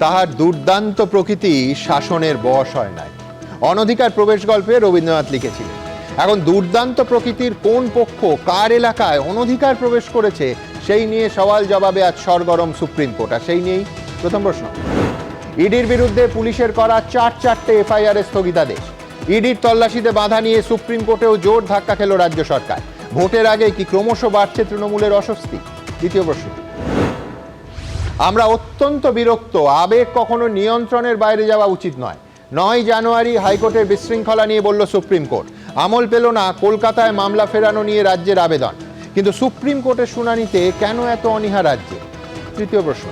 তাহার দুর্দান্ত প্রকৃতি শাসনের বশ হয় নাই। অনধিকার প্রবেশ গল্পে রবীন্দ্রনাথ লিখেছিলেন। এখন দুর্দান্ত প্রকৃতির কোন পক্ষ কার এলাকায় অনধিকার প্রবেশ করেছে সেই নিয়ে সওয়াল জবাবে আজ সরগরম সুপ্রিম কোর্ট। আর সেই নিয়েই প্রথম প্রশ্ন। ইডির বিরুদ্ধে পুলিশের করা চারটে এফআইআর এর স্থগিতাদেশ। ইডির তল্লাশিতে বাধা নিয়ে সুপ্রিম কোর্টেও জোর ধাক্কা খেল রাজ্য সরকার। ভোটের আগে কি ক্রমশ বাড়ছে তৃণমূলের অস্বস্তি? দ্বিতীয় প্রশ্ন। আমরা অত্যন্ত বিরক্ত, আবেগ কখনো নিয়ন্ত্রণের বাইরে যাওয়া উচিত নয়। 9 জানুয়ারি হাইকোর্টের বিশৃঙ্খলা নিয়ে বলল সুপ্রিম কোর্ট। আমল পেল না কলকাতায় মামলা ফেরানো নিয়ে রাজ্যের আবেদন। কিন্তু সুপ্রিম কোর্টের শুনানিতে কেন এত অনীহা রাজ্যে? তৃতীয় প্রশ্ন।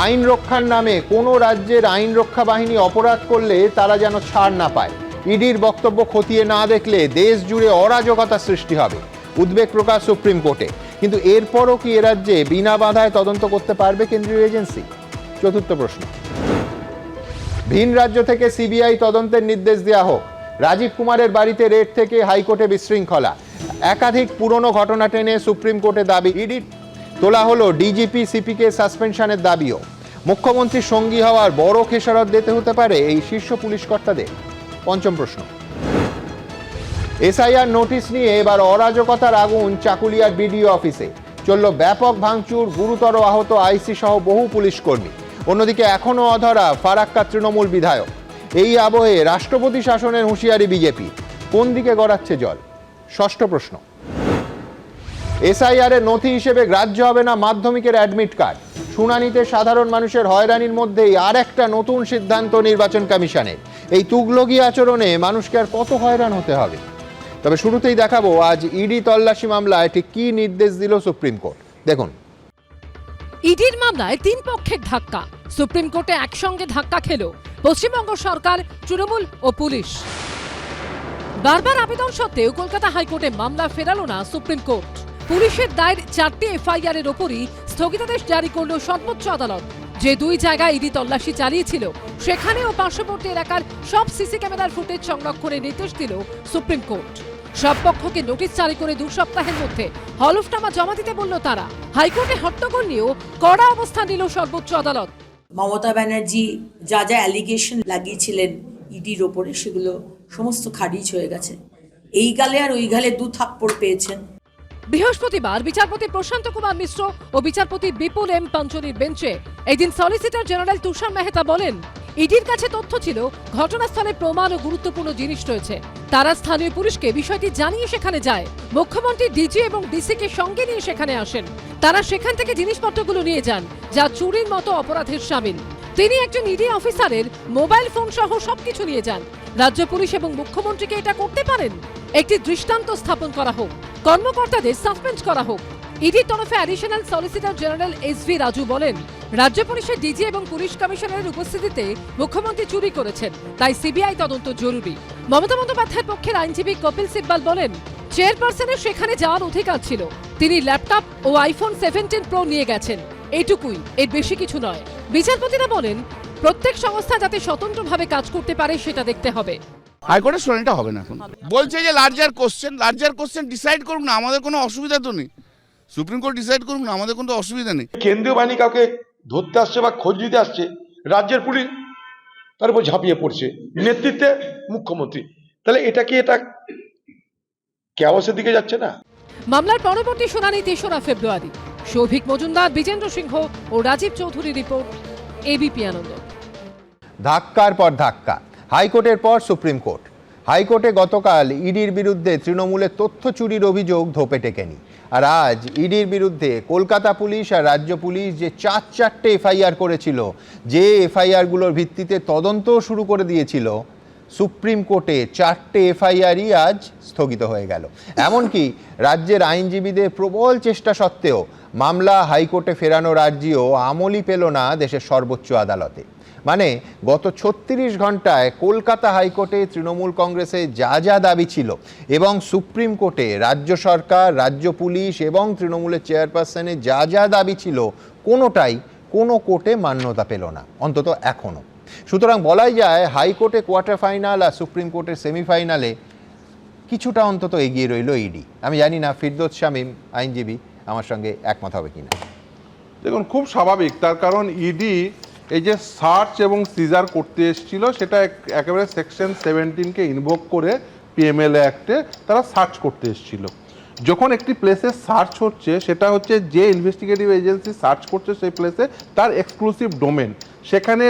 আইন রক্ষার নামে কোনো রাজ্যের আইন রক্ষা বাহিনী অপরাধ করলে তারা যেন ছাড় না পায়। ইডির বক্তব্য খতিয়ে না দেখলে দেশ জুড়ে অরাজকতা সৃষ্টি হবে, উদ্বেগ প্রকাশ সুপ্রিম কোর্টে। কিন্তু এরপরও কি এ রাজ্যে বিনা বাধায় তদন্ত করতে পারবে কেন্দ্রীয় এজেন্সি? চতুর্থ প্রশ্ন। ভিন রাজ্য থেকে সিবিআই তদন্তের নির্দেশ দেওয়া হোক। রাজীব কুমারের বাড়িতে রেড থেকে হাইকোর্টে বিশৃঙ্খলা। একাধিক পুরনো ঘটনা টেনে সুপ্রিম কোর্টে দাবি। ইডি তোলা হলো ডিজিপি সিপিকে সাসপেনশনের দাবিও। মুখ্যমন্ত্রীর সঙ্গী হওয়ার বড় খেসারত দিতে হতে পারে এই শীর্ষ পুলিশ কর্তাদের। পঞ্চম প্রশ্ন। এসআইআর নোটিশ নিয়ে এবার অরাজকতার আগুন চাকুলিয়ার বিডিও অফিসে। চলল ব্যাপক ভাঙচুর, গুরুতর আহত আইসি সহ বহু পুলিশ কর্মী। অন্যদিকে এখনো অধরা ফারাক্কা তৃণমূল বিধায়ক। এই আবহে রাষ্ট্রপতি শাসনের হুঁশিয়ারি বিজেপি। কোন দিকে গড়াচ্ছে জল? ষষ্ঠ প্রশ্ন। এসআইআর এর নথি হিসেবে গ্রাহ্য হবে না মাধ্যমিকের অ্যাডমিট কার্ড। শুনানিতে সাধারণ মানুষের হয়রানির মধ্যেই আর একটা নতুন সিদ্ধান্ত নির্বাচন কমিশনের। এই তুগলকি আচরণে মানুষকে আর কত হয়রান হতে হবে? তবে শুরুতেই দেখাবো আজ ইডি তল্লাশি মামলায় ঠিক কি নির্দেশ দিল সুপ্রিম কোর্ট। দেখুন। ইডির মামলায় 3 পক্ষের ধাক্কা। সুপ্রিম কোর্টে একসঙ্গে ধাক্কা খেল পশ্চিমবঙ্গ সরকার, তৃণমূল ও পুলিশ। বারবার আবেদন সত্ত্বেও কলকাতা হাইকোর্টে মামলা ফেরালো না সুপ্রিম কোর্ট। পুলিশের দায়ের 4টে এফআইআর এর ওপরই স্থগিতাদেশ জারি করল সর্বোচ্চ আদালত। যে 2 জায়গায় ইডি তল্লাশি চালিয়েছিল সেখানেও পার্শ্ববর্তী এলাকার সব সিসি ক্যামেরার ফুটেজ সংরক্ষণের নির্দেশ দিল সুপ্রিম কোর্ট। সব পক্ষকে নোটিশ জারি করে 2 সপ্তাহের মধ্যে হলফনামা জমা দিতে বলল তারা। হাইকোর্টে হট্টগোল নিয়েও কড়া অবস্থান নিল সর্বোচ্চ আদালত। মমতা ব্যানার্জি যা অ্যালিগেশন লাগিয়েছিলেন ইডির ওপরে সেগুলো সমস্ত খারিজ হয়ে গেছে। এই গালে আর ওই গালে 2 থাপ্পড় পেয়েছেন। বৃহস্পতিবার বিচারপতি প্রশান্ত কুমার মিশ্র ও বিচারপতি বিপুল এম পাঞ্চলির বেঞ্চে এদিন সলিসিটর জেনারেল তুষার মেহতা বলেন, ইডির কাছে তথ্য ছিল, ঘটনাস্থলে প্রমাণ ও গুরুত্বপূর্ণ জিনিস রয়েছে। তারা স্থানীয় পুলিশকে বিষয়টি জানিয়ে সেখানে যায়। মুখ্যমন্ত্রী ডিজি এবং ডিসিকে সঙ্গে নিয়ে সেখানে আসেন। তারা সেখান থেকে জিনিসপত্রগুলো নিয়ে যান যা চুরির মতো অপরাধের শামিল। তিনি একজন ইডি অফিসারের মোবাইল ফোন সহ সবকিছু নিয়ে যান। রাজ্য পুলিশ এবং মুখ্যমন্ত্রীকে এটা করতে পারেন? একটি দৃষ্টান্ত স্থাপন করা হোক, কর্মকর্তাদের সাসপেন্ড করা হোক। ইডির তরফে additional solicitor general SV Raju বলেন, রাজ্য পুলিশের ডিজি এবং পুলিশ কমিশনারের উপস্থিতিতে মুখ্যমন্ত্রী চুরি করেছেন, তাই সিবিআই তদন্ত জরুরি। মমতা বন্দ্যোপাধ্যায়ের পক্ষের আইনজীবী কপিল সিব্বাল বলেন, চেয়ারপারসনের সেখানে যাওয়ার অধিকার ছিল। তিনি ল্যাপটপ ও আইফোন 17 প্রো নিয়ে গেছেন, এটুকুই, এর বেশি কিছু নয়। বিচারপতিরা বলেন, প্রত্যেক সংস্থা যাতে স্বতন্ত্রভাবে কাজ করতে পারে সেটা দেখতে হবে। হাইকোর্টের শুনানিটা হবে না এখন। বলছে যে লার্জার কোশ্চেন ডিসাইড করুক না, আমাদের কোনো অসুবিধা তো নেই। সুপ্রিম কোর্ট ডিসাইড করুক না, আমাদের কোনো অসুবিধা নেই। কেন্দ্রীয় বাহিনী কাউকে ধরতে আসছে বা খোঁজ নিতে আসছে, রাজ্যের পুলিশ তার উপর ঝাঁপিয়ে পড়ছে, নেতৃত্বে মুখ্যমন্ত্রী। তাহলে এটা ক্যাওসের দিকে যাচ্ছে না? মামলার পরবর্তী শুনানি 3রা ফেব্রুয়ারি। সৌভিক মজুমদার, বিজেন্দ্র সিংহ ও রাজীব চৌধুরী রিপোর্ট, এবিপি আনন্দ। ধাক্কার পর ধাক্কা, হাইকোর্টের পর সুপ্রিম কোর্ট। হাইকোর্টে গতকাল ইডির বিরুদ্ধে তৃণমূলের তথ্য চুরির অভিযোগ ধোপে টেকেনি। আর আজ ইডির বিরুদ্ধে কলকাতা পুলিশ আর রাজ্য পুলিশ যে চারটে এফআইআর করেছিল, যে এফআইআরগুলোর ভিত্তিতে তদন্ত শুরু করে দিয়েছিল, সুপ্রিম কোর্টে 4টে এফআইআরই আজ স্থগিত হয়ে গেল। এমনকি রাজ্যের আইনজীবীদের প্রবল চেষ্টা সত্ত্বেও মামলা হাইকোর্টে ফেরানোর আর্জিও আমলই পেল না দেশের সর্বোচ্চ আদালতে। মানে গত 36 ঘন্টায় কলকাতা হাইকোর্টে তৃণমূল কংগ্রেসের যা দাবি ছিল এবং সুপ্রিম কোর্টে রাজ্য সরকার, রাজ্য পুলিশ এবং তৃণমূলের চেয়ারপারসনের যা দাবি ছিল, কোনোটাই কোনো কোর্টে মান্যতা পেল না, অন্তত এখনো। সুতরাং বলাই যায় হাইকোর্টে কোয়ার্টার ফাইনাল আর সুপ্রিম কোর্টের সেমিফাইনালে কিছুটা অন্তত এগিয়ে রইল ইডি। আমি জানি না ফিরদৌস শামীম আইনজীবী আমার সঙ্গে একমত হবে কিনা। দেখুন খুব স্বাভাবিক, তার কারণ ইডি এই যে সার্চ এবং সিজার করতে এসেছিল সেটা একেবারে সেকশন 17কে ইনভোক করে পিএমএলএ অ্যাক্টে তারা সার্চ করতে এসেছিল। যখন একটি প্লেসে সার্চ হচ্ছে সেটা হচ্ছে যে ইনভেস্টিগেটিভ এজেন্সি সার্চ করছে সেই প্লেসে তার এক্সক্লুসিভ ডোমেন, সেখানে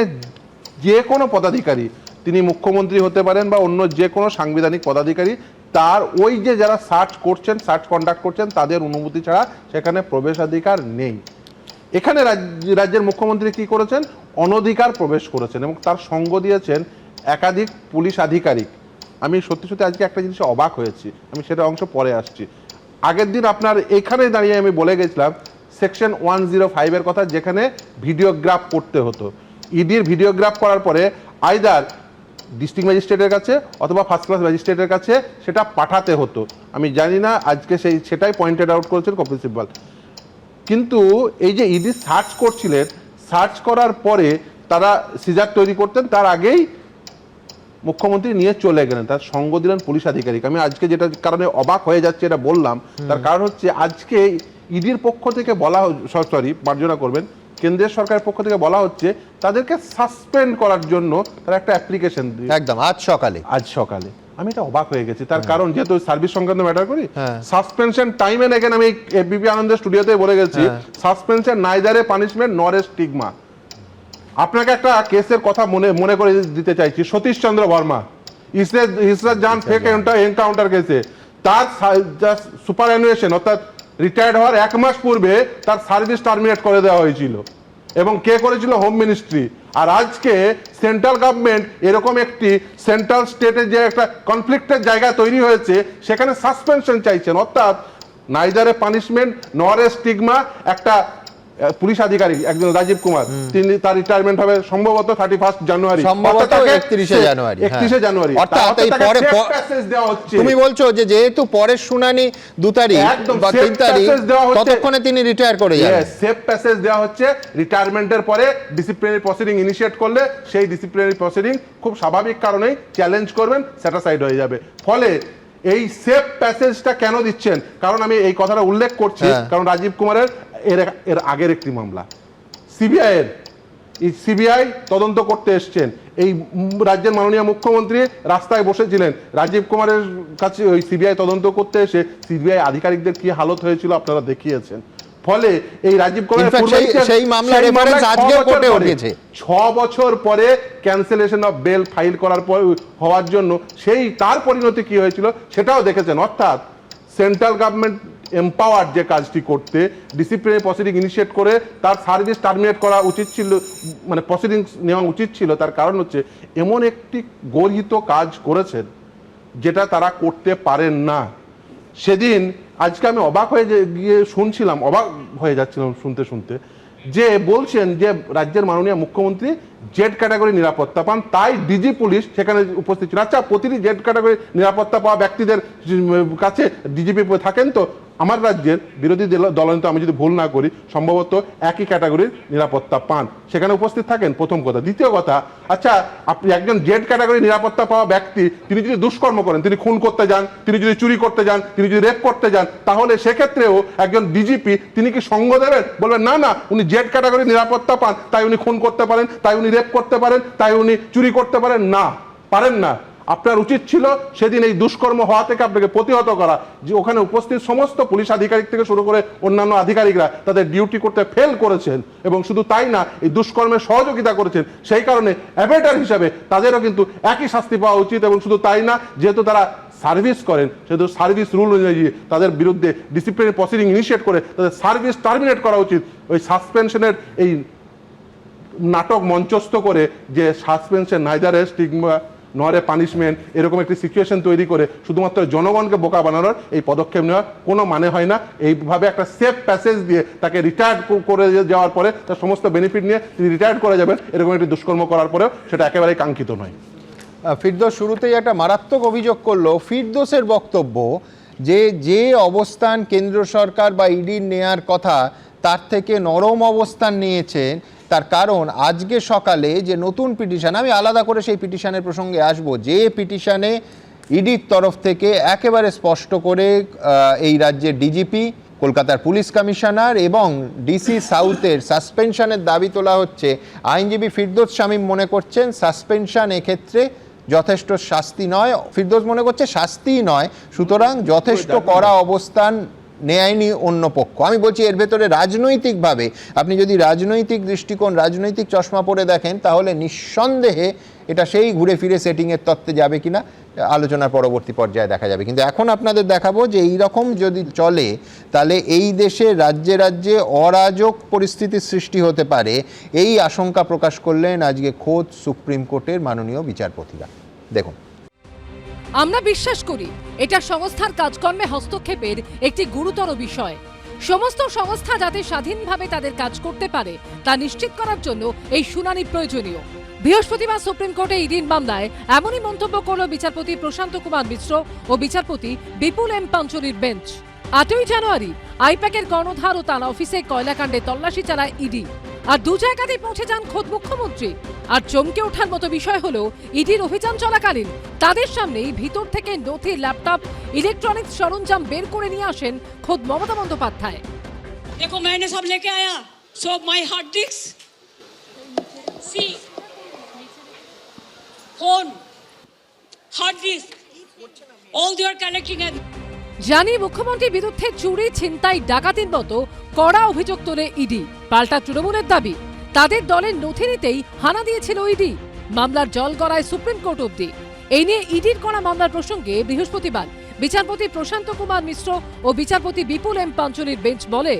যে কোনো পদাধিকারী, তিনি মুখ্যমন্ত্রী হতে পারেন বা অন্য যে কোনো সাংবিধানিক পদাধিকারী, তার ওই যে যারা সার্চ করছেন, সার্চ কন্ডাক্ট করছেন, তাদের অনুমতি ছাড়া সেখানে প্রবেশাধিকার নেই। এখানে রাজ্যের মুখ্যমন্ত্রী কি করেছেন? অনধিকার প্রবেশ করেছেন এবং তার সঙ্গ দিয়েছেন একাধিক পুলিশ আধিকারিক। আমি সত্যি সত্যি আজকে একটা জিনিসে অবাক হয়েছি, আমি সেটা অংশ পরে আসছি। আগের দিন আপনার এখানে দাঁড়িয়ে আমি বলে গেছিলাম সেকশন 105-এর কথা, যেখানে ভিডিওগ্রাফ করতে হতো। ইডির ভিডিওগ্রাফ করার পরে আইদার ডিস্ট্রিক্ট ম্যাজিস্ট্রেটের কাছে অথবা ফার্স্ট ক্লাস ম্যাজিস্ট্রেটের কাছে সেটা পাঠাতে হতো। আমি জানি না, আজকে সেটাই পয়েন্টেড আউট করেছেন কপিল সিব্বল। কিন্তু এই যে ইডি সার্চ করছিলেন, সার্চ করার পরে তারা সিজার তৈরি করতেন, তার আগেই মুখ্যমন্ত্রী নিয়ে চলে গেলেন, তার সঙ্গ দিলেন পুলিশ আধিকারিক। আমি আজকে যেটা কারণে অবাক হয়ে যাচ্ছে এটা বললাম, তার কারণ হচ্ছে আজকে ইডির পক্ষ থেকে বলা, সরি মার্জনা করবেন, কেন্দ্রের সরকারের পক্ষ থেকে বলা হচ্ছে তাদেরকে সাসপেন্ড করার জন্য তারা একটা অ্যাপ্লিকেশন একদম আজ সকালে। আমি এটা অবাক হয়ে গেছি, তার কারণ যেহেতু সার্ভিস সংক্রান্ত ম্যাটার করি, সাসপেনশন টাইম এন্ড এগেন আমি এবিপি আনন্দের স্টুডিওতে বলে গেছি, সাসপেনশন নাইদার এ পানিশমেন্ট নর এ স্টিগমা। আপনাকে একটা কেসের কথা মনে করে দিতে চাইছি। সতীশ চন্দ্র বর্মা ইসরাত জান ফেক এনকাউন্টার কেসে তার সুপার অ্যানুয়েশন অর্থাৎ রিটায়ার্ড হওয়ার 1 মাস পূর্বে তার সার্ভিস টার্মিনেট করে দেওয়া হয়েছিল এবং কে করেছিল? Home ministry. আর আজকে সেন্ট্রাল গভর্নমেন্ট এরকম একটি সেন্ট্রাল স্টেটের যে একটা কনফ্লিক্টের জায়গা তৈরি হয়েছে সেখানে সাসপেনশন চাইছেন, অর্থাৎ নাইদার এ পানিশমেন্ট নর এ স্টিগমা। একটা পুলিশ আধিকারিক একজন রাজীব কুমার, তিনি তার রিটায়ারমেন্ট হবে সম্ভবত 31 জানুয়ারি, সম্ভবত 31 জানুয়ারি। অর্থাৎ এই পরে তুমি বলছো যে যেহেতু পরের শুনানি 2 তারিখ বা 3 তারিখ, ততক্ষণে তিনি রিটায়ার করে যাবেন। সেফ প্যাসেজ দেওয়া হচ্ছে, রিটায়ারমেন্টের পরে ডিসিপ্লিনারি প্রসিডিং ইনিশিয়েট করলে সেই ডিসিপ্লিনারি প্রসিডিং খুব স্বাভাবিক কারণেই চ্যালেঞ্জ করবেন, স্যাটিসফাইড হয়ে যাবে। ফলে এই সেফ প্যাসেজটা কেন দিচ্ছেন? কারণ আমি এই কথাটা উল্লেখ করছি কারণ রাজীব কুমারের এর আগের একটি মামলা সিবিআই তদন্ত করতে এসছেন। এই রাজ্যের মাননীয় মুখ্যমন্ত্রী রাস্তায় বসেছিলেন, রাজীব কুমারের কাছে ওই সিবিআই তদন্ত করতে এসে সিবিআই আধিকারিকদের কি হালত হয়েছিল আপনারা দেখিয়েছেন। ফলে এই রাজীব কুমারের সেই মামলা রেফারেন্স আজকেও কোর্টে উঠেছে। 6 বছর পরে ক্যান্সেলেশন অফ বেল ফাইল করার পর হওয়ার জন্য সেই তার পরিণতি কি হয়েছিল সেটাও দেখেছেন। অর্থাৎ সেন্ট্রাল গভর্নমেন্ট এম্পাওয়ার যে কাজটি করতে, ডিসিপ্লিনারি প্রসিডিং ইনিশিয়েট করে তার সার্ভিস টার্মিনেট করা উচিত ছিল, মানে প্রসিডিংস নেওয়া উচিত ছিল। তার কারণ হচ্ছে এমন একটি গর্হিত কাজ করেছেন যেটা তারা করতে পারেন না। সেদিন আজকে আমি অবাক হয়ে গিয়ে শুনছিলাম, অবাক হয়ে যাচ্ছিলাম শুনতে শুনতে, যে বলছেন যে রাজ্যের মাননীয় মুখ্যমন্ত্রী জেড ক্যাটাগরি নিরাপত্তা পান, তাই ডিজি পুলিশ সেখানে উপস্থিত ছিল। আচ্ছা, প্রতিটি জেড ক্যাটাগরি নিরাপত্তা পাওয়া ব্যক্তিদের কাছে ডিজিপি থাকেন তো? আমার রাজ্যের বিরোধী দলনেতা, আমি যদি ভুল না করি, সম্ভবত একই ক্যাটাগরির নিরাপত্তা পান, সেখানে উপস্থিত থাকেন, প্রথম কথা। দ্বিতীয় কথা, আচ্ছা আপনি একজন জেড ক্যাটাগরি নিরাপত্তা পাওয়া ব্যক্তি, তিনি যদি দুষ্কর্ম করেন, তিনি খুন করতে যান, তিনি যদি চুরি করতে যান, তিনি যদি রেপ করতে যান, তাহলে সেক্ষেত্রেও একজন ডিজিপি তিনি কি সঙ্গ দেবেন? বলবেন না না, উনি জেড ক্যাটাগরি নিরাপত্তা পান, তাই উনি খুন করতে পারেন, তাই উনি রেপ করতে পারেন, তাই উনি চুরি করতে পারেন? না, পারেন না। আপনার উচিত ছিল সেদিন এই দুষ্কর্ম হওয়া থেকে আপনাকে প্রতিহত করা। যে ওখানে উপস্থিত সমস্ত পুলিশ আধিকারিক থেকে শুরু করে অন্যান্য আধিকারিকরা তাদের ডিউটি করতে ফেল করেছেন এবং শুধু তাই না, এই দুষ্কর্মে সহযোগিতা করেছেন। সেই কারণে অ্যাবেটার হিসাবে তাদেরও কিন্তু একই শাস্তি পাওয়া উচিত। এবং শুধু তাই না, যেহেতু তারা সার্ভিস করেন, সেহেতু সার্ভিস রুল অনুযায়ী তাদের বিরুদ্ধে ডিসিপ্লিনারি প্রসিডিং ইনিশিয়েট করে তাদের সার্ভিস টার্মিনেট করা উচিত। ওই সাসপেনশনের এই নাটক মঞ্চস্থ করে যে সাসপেনশন নাইদার এ স্টিগমা নর এ পানিশমেন্ট, এরকম একটি সিচুয়েশন তৈরি করে শুধুমাত্র জনগণকে বোকা বানানোর এই পদক্ষেপ নেওয়ার কোনো মানে হয় না। এইভাবে একটা সেফ প্যাসেজ দিয়ে তাকে রিটায়ার্ড করে যাওয়ার পরে তার সমস্ত বেনিফিট নিয়ে তিনি রিটায়ার্ড করে যাবেন, এরকম একটি দুষ্কর্ম করার পরেও সেটা একেবারেই কাঙ্ক্ষিত নয়। ফিরদৌস শুরুতেই একটা মারাত্মক অভিযোগ করলো। ফিরদৌসের বক্তব্য যে অবস্থান কেন্দ্র সরকার বা ইডির নেয়ার কথা তার থেকে নরম অবস্থান নিয়েছেন। তার কারণ আজকে সকালে যে নতুন পিটিশন, আমি আলাদা করে সেই পিটিশনের প্রসঙ্গে আসব, যে পিটিশনে ইডির তরফ থেকে একেবারে স্পষ্ট করে এই রাজ্যের ডিজিপি কলকাতার পুলিশ কমিশনার এবং ডিসি সাউথের সাসপেনশনের দাবি তোলা হচ্ছে। আইনজীবী ফিরদৌস শামীম মনে করছেন সাসপেনশন এক্ষেত্রে যথেষ্ট শাস্তি নয়। ফিরদৌস মনে করছে শাস্তিই নয়, সুতরাং যথেষ্ট কড়া অবস্থান নেয়নি অন্য পক্ষ। আমি বলছি এর ভেতরে রাজনৈতিকভাবে আপনি যদি রাজনৈতিক দৃষ্টিকোণ, রাজনৈতিক চশমা পরে দেখেন, তাহলে নিঃসন্দেহে এটা সেই ঘুরে ফিরে সেটিংয়ের তত্ত্বে যাবে কিনা আলোচনার পরবর্তী পর্যায়ে দেখা যাবে। কিন্তু এখন আপনাদের দেখাবো যে এই রকম যদি চলে তাহলে এই দেশে রাজ্যে রাজ্যে অরাজক পরিস্থিতির সৃষ্টি হতে পারে, এই আশঙ্কা প্রকাশ করলেন আজকে খোদ সুপ্রিম কোর্টের মাননীয় বিচারপতিরা। দেখুন, আমরা বিশ্বাস করি এটা সংস্থার কাজকর্মে হস্তক্ষেপের একটি গুরুতর বিষয়। সমস্ত সংস্থা যাতে স্বাধীনভাবে তাদের কাজ করতে পারে তা নিশ্চিত করার জন্য এই শুনানি প্রয়োজনীয়। বৃহস্পতিবার সুপ্রিম কোর্টে ইডির মামলায় এমনই মন্তব্য করল বিচারপতি প্রশান্ত কুমার মিশ্র ও বিচারপতি বিপুল এম পাঞ্চলির বেঞ্চ। 8ই জানুয়ারি আইপ্যাকের কর্ণধার ও তার অফিসে কয়লাকাণ্ডে তল্লাশি চালায় ইডি, আর দু জায়গাতেই পৌঁছে যান খোদ মুখ্যমন্ত্রী। আর চমকে ওঠার মতো বিষয় হলো ইডির অভিযান চলাকালীন তাদের সামনেই ভিতর থেকে নথি, ল্যাপটপ, ইলেকট্রনিক্স সরঞ্জাম বের করে নিয়ে আসেন খোদ মমতা বন্দ্যোপাধ্যায়। देखो मैंने सब लेके आया, so my hard disk, see phone, hard disk, all they are collecting and জানি মুখ্যমন্ত্রীর বিরুদ্ধে চুরি, ছিনতাই, ডাকাতির মতো কড়া অভিযোগ তোলে ইডি। পাল্টা তৃণমূলের দাবি তাদের দলের নথি নিতেই হানা দিয়েছিল ইডি। মামলার জল গড়ায় সুপ্রিম কোর্ট অবধি। এই নিয়ে ইডির করা মামলার প্রসঙ্গে বৃহস্পতিবার বিচারপতি প্রশান্ত কুমার মিশ্র ও বিচারপতি বিপুল এম পাঞ্চলির বেঞ্চ বলে,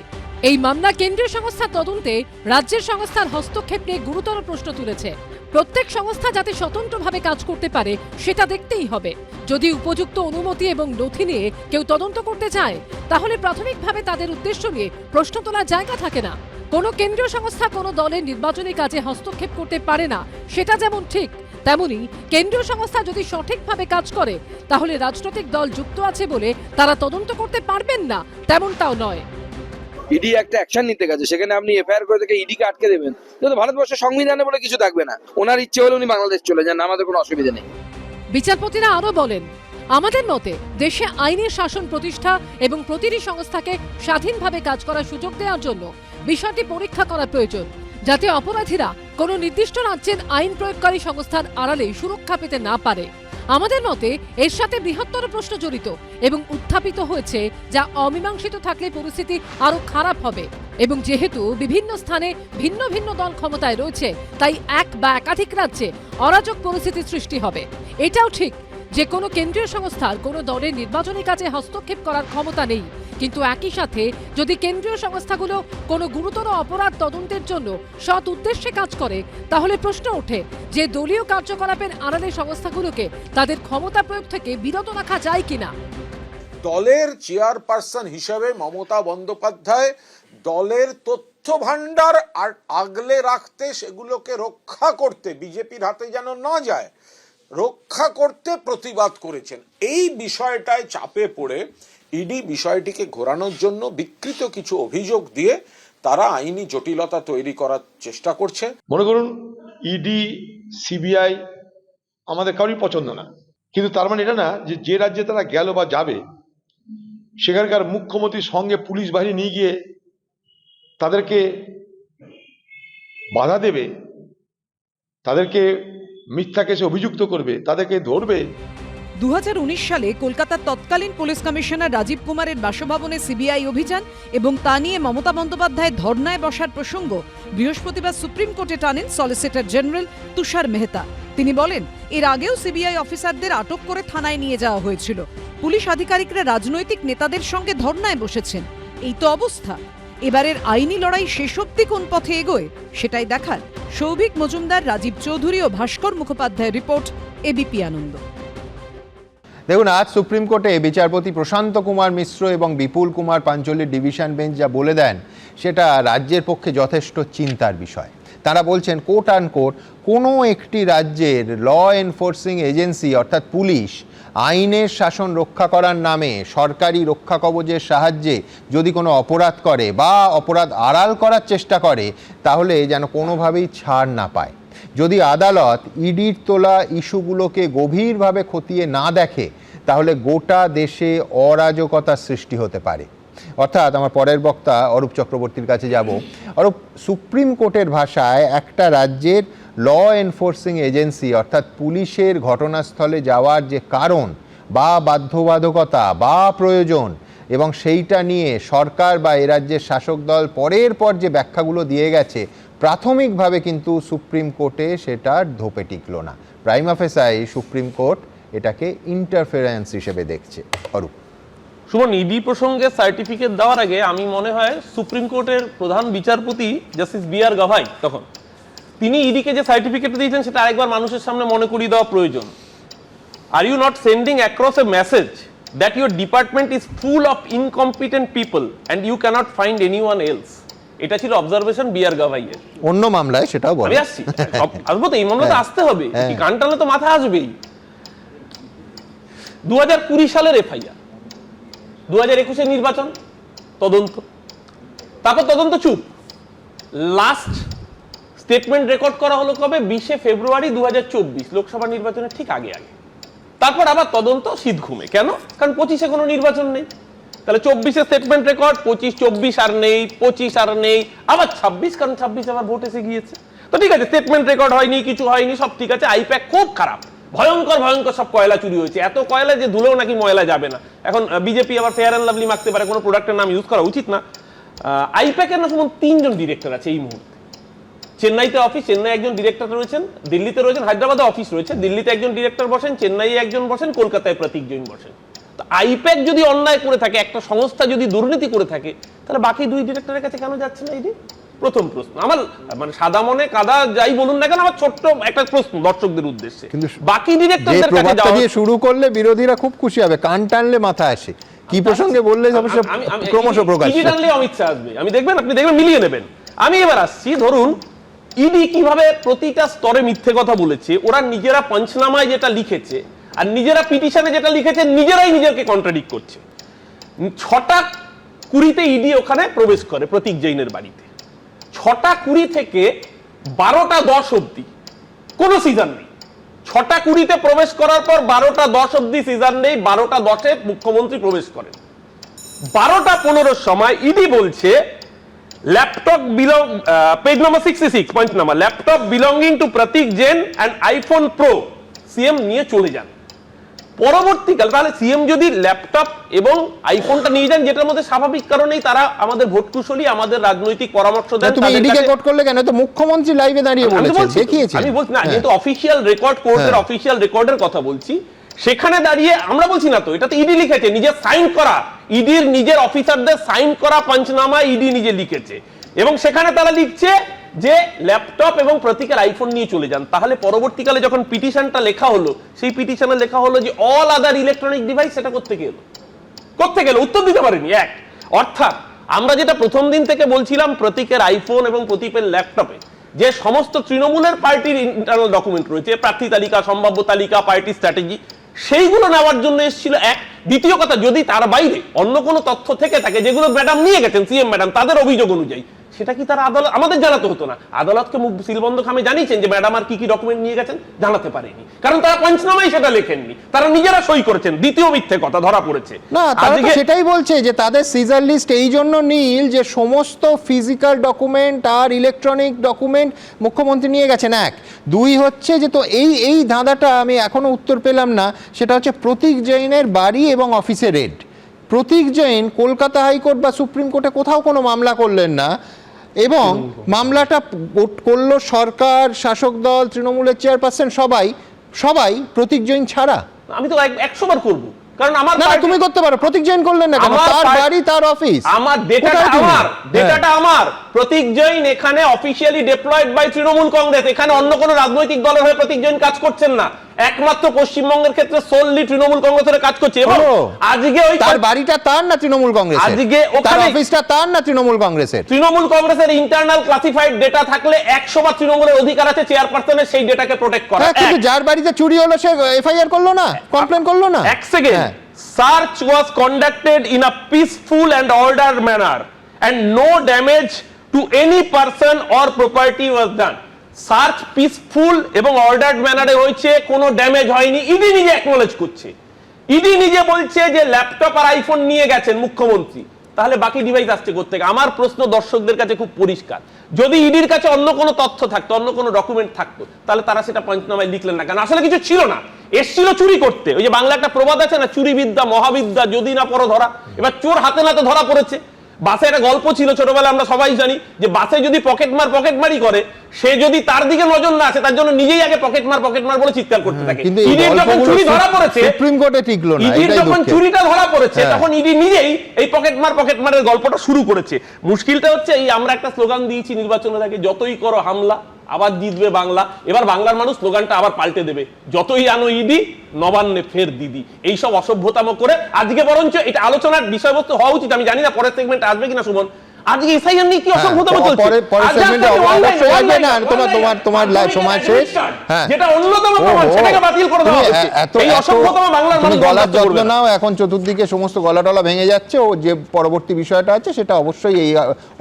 এই মামলা কেন্দ্রীয় সংস্থার তদন্তে রাজ্যের সংস্থার হস্তক্ষেপ নিয়ে গুরুতর প্রশ্ন তুলেছে। প্রত্যেক সংস্থা যাতে স্বতন্ত্রভাবে কাজ করতে পারে সেটা দেখতেই হবে। যদি উপযুক্ত অনুমতি এবং নথি নিয়ে কেউ তদন্ত করতে চায় তাহলে প্রাথমিকভাবে তাদের উদ্দেশ্য নিয়ে প্রশ্ন তোলার জায়গা থাকে না। কোনো কেন্দ্রীয় সংস্থা কোনো দলের নির্বাচনী কাজে হস্তক্ষেপ করতে পারে না, সেটা যেমন ঠিক, তেমনি কেন্দ্রীয় সংস্থা যদি সঠিকভাবে কাজ করে তাহলে রাজনৈতিক দল যুক্ত আছে বলে তারা তদন্ত করতে পারবেন না, তেমনটাও নয়। ইডি একটা অ্যাকশন নিতে গেছে, সেখানে আপনি এফআইআর করে থেকে ইডিকে আটকে দেবেন, তো ভারতবর্ষের সংবিধানে বলে কিছু থাকবে না। ওনার ইচ্ছে হলে উনি বাংলাদেশ চলে যান, আমাদের কোনো অসুবিধা নেই। বিচারপতিরা আরো বলেন, আমাদের মতে দেশে আইনের শাসন প্রতিষ্ঠা এবং প্রতিটি সংস্থাকে স্বাধীনভাবে কাজ করার সুযোগ দেওয়ার জন্য বিষয়টি পরীক্ষা করা প্রয়োজন, যাতে অপরাধীরা কোনো নির্দিষ্ট রাজ্যের আইন প্রয়োগকারী সংস্থার আড়ালে সুরক্ষা পেতে না পারে। আমাদের মতে এর সাথে বৃহত্তর প্রশ্ন জড়িত এবং উত্থাপিত হয়েছে, যা অমীমাংসিত থাকলে পরিস্থিতি আরো খারাপ হবে। এবং যেহেতু বিভিন্ন স্থানে ভিন্ন ভিন্ন দল ক্ষমতায় রয়েছে, তাই এক বা একাধিক রাজ্যে অরাজক পরিস্থিতির সৃষ্টি হবে। এটাও ঠিক যে কোনো কেন্দ্রীয় সংস্থার কোনো দলের নির্বাচনী কাজে হস্তক্ষেপ করার ক্ষমতা নেই, কিন্তু একই সাথে যদি কেন্দ্রীয় সংস্থাগুলো কোনো গুরুতর অপরাধ তদন্তের জন্য সৎ উদ্দেশ্যে কাজ করে তাহলে প্রশ্ন ওঠে যে দলীয় কার্যকলাপের আড়ালে সংস্থাগুলোকে তাদের ক্ষমতা প্রয়োগ থেকে বিরত রাখা যায় কিনা। দলের চেয়ারপারসন হিসেবে মমতা বন্দ্যোপাধ্যায় দলের তথ্য ভান্ডার আর আগলে রাখতে, সেগুলোকে রক্ষা করতে, বিজেপির হাতে যেন না যায়, রক্ষা করতে প্রতিবাদ করেছেন। এই বিষয়টায় চাপে পড়ে ইডি বিষয়টিকে ঘোরানোর জন্য বিকৃত কিছু অভিযোগ দিয়ে তারা আইনি জটিলতা তৈরি করার চেষ্টা করছে। মনে করুন ইডি, সিবিআই আমাদের কারোরই পছন্দ না, কিন্তু তার মানে এটা না যে যে রাজ্যে তারা গেল বা যাবে সেখানকার মুখ্যমন্ত্রীর সঙ্গে পুলিশ বাহিনী নিয়ে গিয়ে তাদেরকে বাধা দেবে, তাদেরকে মিথ্যা কেসে অভিযুক্ত করবে, তাদেরকে ধরবে। 2019 সালে কলকাতার তৎকালীন পুলিশ কমিশনার রাজীব কুমারের বাসভবনে সিবিআই অভিযান এবং তা নিয়ে মমতা বন্দ্যোপাধ্যায় ধর্নায় বসার প্রসঙ্গ বৃহস্পতিবার সুপ্রিম কোর্টে টানেন সলিসিটর জেনারেল তুষার মেহতা। তিনি বলেন, এর আগেও সিবিআই অফিসারদের আটক করে থানায় নিয়ে যাওয়া হয়েছিল। পুলিশ আধিকারিকরা রাজনৈতিক নেতাদের সঙ্গে ধর্নায় বসেছেন। এই তো অবস্থা। এবারের আইনি লড়াই শেষ অবধি কোন পথে এগোয় সেটাই দেখার। সৌভিক মজুমদার, রাজীব চৌধুরী ও ভাস্কর মুখোপাধ্যায়ের রিপোর্ট, এবিপি আনন্দ। দেখুন, আজ সুপ্রিম কোর্টে বিচারপতি প্রশান্ত কুমার মিশ্র এবং বিপুল কুমার পাঞ্চলির ডিভিশন বেঞ্চ যা বলে দেন সেটা রাজ্যের পক্ষে যথেষ্ট চিন্তার বিষয়। তারা বলছেন কোট অ্যান্ড কোট, কোনো একটি রাজ্যের ল এনফোর্সিং এজেন্সি অর্থাৎ পুলিশ আইনের শাসন রক্ষা করার নামে সরকারি রক্ষা কবচের সাহায্যে যদি কোনো অপরাধ করে বা অপরাধ আড়াল করার চেষ্টা করে তাহলে যেন কোনোভাবেই ছাড় না পায়। যদি আদালত ইডির তোলা ইস্যুগুলোকে গভীরভাবে খতিয়ে না দেখে তাহলে গোটা দেশে অরাজকতার সৃষ্টি হতে পারে। অর্থাৎ আমার পরের বক্তা অরূপ চক্রবর্তীর কাছে যাব। অরূপ, সুপ্রিম কোর্টের ভাষায় একটা রাজ্যের ল এনফোর্সিং এজেন্সি অর্থাৎ পুলিশের ঘটনাস্থলে যাওয়ার যে কারণ বা বাধ্যবাধকতা বা প্রয়োজন এবং সেইটা নিয়ে সরকার বা এ রাজ্যের শাসক দল পরের পর যে ব্যাখ্যাগুলো দিয়ে গেছে, প্রাথমিকভাবে কিন্তু সুপ্রিম কোর্টে সেটা ধোপে টিকল না। প্রাইমা ফেসাই সুপ্রিম কোর্ট এটাকে ইন্টারফেরেন্স হিসেবে দেখছে। অরূপ। সুমন, ইডি প্রসঙ্গে সার্টিফিকেট দেওয়ার আগে আমি মনে হয় সুপ্রিম কোর্টের প্রধান বিচারপতি জাস্টিস বি.আর. গাভাই, তখন তিনি ইডিকে যে সার্টিফিকেট দিয়েছেন সেটা আরেকবার মানুষের সামনে মনে করিয়ে দেওয়া প্রয়োজন। Are you not sending across a message that your department is full of incompetent people and you can't find anyone else? এটা ছিল অবজারভেশন বি.আর. গাভাইয়ের। অন্য মামলায় সেটাও বলে। আমি আসছি, আসবো তো, এই মামলাতে আসতে হবে, গান টানলে তো মাথা আসবেই। 2020 সালের এফআইআর, 2021 নির্বাচন তদন্ত, তারপর তদন্ত চুপ। লাস্ট স্টেটমেন্ট রেকর্ড করা হলো কবে? 20 ফেব্রুয়ারি 2024, লোকসভা নির্বাচনের ঠিক আগে আগে। তারপর আবার তদন্ত শীত ঘুমে। কেন? কারণ 25-এ কোনো নির্বাচন নেই। তাহলে 24-এ স্টেটমেন্ট রেকর্ড, 25-24 আর নেই, 25 আর নেই, আবার 26, কারণ 26 আবার ভোট এসে গিয়েছে। তো ঠিক আছে, স্টেটমেন্ট রেকর্ড হয়নি, কিছু হয়নি, সব ঠিক আছে। আইপ্যাক খুব খারাপ, ভয়ঙ্কর ভয়ঙ্কর সব কয়লা চুরি হয়েছে, এত কয়লা যে ধুলেও নাকি ময়লা যাবে না। এখন বিজেপি আবার ফেয়ার অ্যান্ড লাভলি মাখতে পারে, কোনো প্রোডাক্টের নাম ইউজ করা উচিত না। আইপ্যাকের না যেমন 3 জন ডিরেক্টর আছে এই মুহূর্তে। চেন্নাইতে অফিস, চেন্নাই একজন ডিরেক্টর রয়েছেন, দিল্লিতে রয়েছেন, হায়দ্রাবাদে অফিস রয়েছে, দিল্লিতে একজন ডিরেক্টর বসেন, চেন্নাইয়ে একজন বসেন, কলকাতায় প্রতীক জৈন বসেন। তো আইপ্যাক যদি অন্যায় করে থাকে, একটা সংস্থা যদি দুর্নীতি করে থাকে, তাহলে বাকি 2 ডিরেক্টরের কাছে কেন যাচ্ছে না এটি? প্রথম প্রশ্ন আমার, মানে সাদা মনে কাদা যাই বলুন না কেন, আমার ছোট্ট একটা প্রশ্ন দর্শকদের উদ্দেশ্যে। কিন্তু বাকি ডিরেক্টরদের কাছে যাওয়া দিয়ে শুরু করলে বিরোধীরা খুব খুশি হবে, কান টানলে মাথা আসে। কি প্রসঙ্গে বললে ক্রমশ প্রকাশ টানলে অমিত শাহ আসবে, আমি দেখবেন, আপনি দেখবেন, মিলিয়ে নেবেন। আমি এবার আসছি, ধরুন ইডি কিভাবে প্রতিটা স্তরে মিথ্যে কথা বলেছে। ওরা নিজেরা পঞ্চনামায় যেটা লিখেছে আর নিজেরা পিটিশনে যেটা লিখেছে, নিজেরাই নিজেকে কন্ট্রাডিক্ট করছে। 6টা 20 ইডি ওখানে প্রবেশ করে প্রতীক জৈনের বাড়িতে। 6টা 20 থেকে 12টা 10 অব্দি কোনো সিজন নেই। 6টা 20 প্রবেশ করার পর 12টা 10 অব্দি সিজন নেই। 12টা 10-এ মুখ্যমন্ত্রী প্রবেশ করেন। 12টা 15-র সময় ইডি বলছে laptop belong, page number 66, point number, laptop belonging to Pratik Jain and iPhone pro CM নিয়ে চলে যান। পরবর্তীকাল তাহলে সিএম যদি ল্যাপটপ এবং আইফোনটা নিয়ে যান, যেটার মধ্যে স্বাভাবিক কারণেই তারা আমাদের ভোট কুশলী, আমাদের রাজনৈতিক পরামর্শ দেন। তুমি ইডিকে কোট করলে কেন? তো মুখ্যমন্ত্রী লাইভে দাঁড়িয়ে বলেছেন, দেখিয়েছেন। আমি বলছি না, যেহেতু অফিশিয়াল রেকর্ড, কোর্টের অফিশিয়াল রেকর্ডের কথা বলছি, সেখানে দাঁড়িয়ে আমরা বলছি না তো, এটা তো ইডি লিখেছে, নিজে সাইন করা, ইডির নিজের অফিসারদের সাইন করা পঞ্চনামা ইডি নিজে লিখেছে। এবং সেখানে তারা লিখছে যে ল্যাপটপ এবং প্রতীকের আইফোন নিয়ে চলে যান। তাহলে পরবর্তীকালে যখন পিটিশনটা লেখা হলো, সেই পিটিশনে লেখা হলো যে অল আদার ইলেকট্রনিক ডিভাইস, সেটা কোত্থেকে এলো? কোত্থেকে এলো? উত্তর দিতে পারেনি। এক, অর্থাৎ আমরা যেটা প্রথম দিন থেকে বলছিলাম, প্রতীকের আইফোন এবং প্রতীকের ল্যাপটপে যে সমস্ত তৃণমূলের পার্টির ইন্টারনাল ডকুমেন্ট রয়েছে, প্রার্থী তালিকা, সম্ভাব্য তালিকা, পার্টি স্ট্র্যাটেজি, সেইগুলো নেওয়ার জন্য এসেছিল। এক, দ্বিতীয় কথা, যদি তার বাইরে অন্য কোনো তথ্য থেকে থাকে, যেগুলো ম্যাডাম নিয়ে গেছেন, সিএম ম্যাডাম, তাদের অভিযোগ অনুযায়ী, সেটা কি তারা আদালত, আমাদের জানাতে হতো না? আদালতকে মুখ সিলবন্ধ খামে জানিয়েছেন যে ম্যাডাম আর কি কি ডকুমেন্ট নিয়ে গেছেন, জানাতে পারেনি, কারণ তারা পঞ্চনামায় সেটা লেখেননি, তারা নিজেরা সই করেছেন। দ্বিতীয় মিথ্যে কথা ধরা পড়েছে না, তারা তো সেটাই বলছে যে তাদের সিজার লিস্ট এই জন্য নীল যে সমস্ত ফিজিক্যাল ডকুমেন্ট আর ইলেকট্রনিক ডকুমেন্ট মুখ্যমন্ত্রী নিয়ে গেছেন। এক, দুই হচ্ছে যে, তো এই ধাঁধাটা আমি এখনো উত্তর পেলাম না, সেটা হচ্ছে প্রতীক জৈনের বাড়ি এবং অফিসে রেড। প্রতীক জৈন কলকাতা হাইকোর্ট বা সুপ্রিম কোর্টে কোথাও কোনো মামলা করলেন না, এবং মামলাটা করলো সরকার, শাসক দল, তৃণমূলের চেয়ারপারসন, সবাই প্রতীক জৈন ছাড়া। আমি তো 100 বার করবো, কারণ আমার তুমি করতে পারো, প্রতীক জৈন করলেন না কেন? তার বাড়ি, তার অফিস, আমার ডেটাটা আমার। প্রতীক জৈন এখানে officially deployed by Trinamool Congress, এখানে অন্য কোনো রাজনৈতিক দলের হয়ে প্রতীক জৈন কাজ করছেন না, একমাত্র পশ্চিমবঙ্গের ক্ষেত্রে সোললি তৃণমূল কংগ্রেসের কাজ করছে। এবং আজকে ওই তার বাড়িটা তার না তৃণমূল কংগ্রেসের? আজকে ওখানে অফিসটা তার না তৃণমূল কংগ্রেসের? তৃণমূল কংগ্রেসের ইন্টারনাল ক্লাসিফাইড ডেটা থাকলে 100 বার তৃণমূলের অধিকার আছে চেয়ারপারসনের সেই ডেটাকে প্রোটেক্ট করা। কিন্তু যার বাড়িতে চুরি হলো সে এফআইআর করলো না, কমপ্লেন করলো না? এক second, search was conducted in a peaceful and ordered manner and no damage to any person or property was done. Search peaceful এবং অর্ডার্ড ম্যানারে হয়েছে, কোনো ড্যামেজ হয়নি, ইডি নিজে অ্যাকনোলেজ করছে। ইডি নিজে বলছে যে ল্যাপটপ আর আইফোন নিয়ে গেছেন মুখ্যমন্ত্রী, তাহলে বাকি ডিভাইস আসছে কোত্থেকে? আমার প্রশ্ন দর্শকদের কাছে খুব পরিষ্কার, যদি ইডির কাছে অন্য কোনো তথ্য থাকতো, অন্য কোনো ডকুমেন্ট থাকতো, তাহলে তারা সেটা পঞ্চনামায় লিখলেন না কেন? আসলে কিছু ছিল না, এসছিল চুরি করতে। ওই যে বাংলা একটা প্রবাদ আছে না, চুরি বিদ্যা মহাবিদ্যা, যদি না পড়ো ধরা। এবার চোর হাতে নাতে ধরা পড়েছে। বাসে একটা গল্প ছিল ছোটবেলায়, আমরা সবাই জানি যে বাসে যদি পকেটমারি করে, সে যদি তার দিকে নজর না আসে, তার জন্য নিজেই আগে পকেটমার বলে চিৎকার করতে থাকে। কিন্তু এই ইডির যখন চুরি ধরা পড়েছে, সুপ্রিম কোর্টে টিকলো না, ইডির এটাই যখন দুঃখের। চুরিটা ধরা পড়েছে, তখন ইডি নিজেই এই পকেটমারের গল্পটা শুরু করেছে। মুশকিলটা হচ্ছে, এই আমরা একটা স্লোগান দিয়েছি নির্বাচনের আগে, যতই করো হামলা আবার জিতবে বাংলা। এবার বাংলার মানুষ স্লোগানটা আবার পাল্টে দেবে, যতই আনো ইডি নবান্নে ফের দিদি। এইসব অসভ্যতাম করে আজকে বরঞ্চ এটা আলোচনার বিষয়বস্তু হওয়া উচিত। আমি জানি না পরের সেগমেন্টে আসবে কিনা সুমন, আজকে এসআইআর নিয়ে কি অসভ্যতাম চলছে? পরের সেগমেন্টে অবশ্যই আসবে না, তোমার লাইভ সময় শেষ। হ্যাঁ, যেটা অন্যতম প্রমাণ, সেটাকে বাতিল করে দেওয়া হচ্ছে। এই অসভ্যতাম বাংলার মানুষ গলার যত্ন নাও, এখন চতুর্দিকে সমস্ত গলা ভেঙে যাচ্ছে। ও যে পরবর্তী বিষয়টা আছে সেটা অবশ্যই এই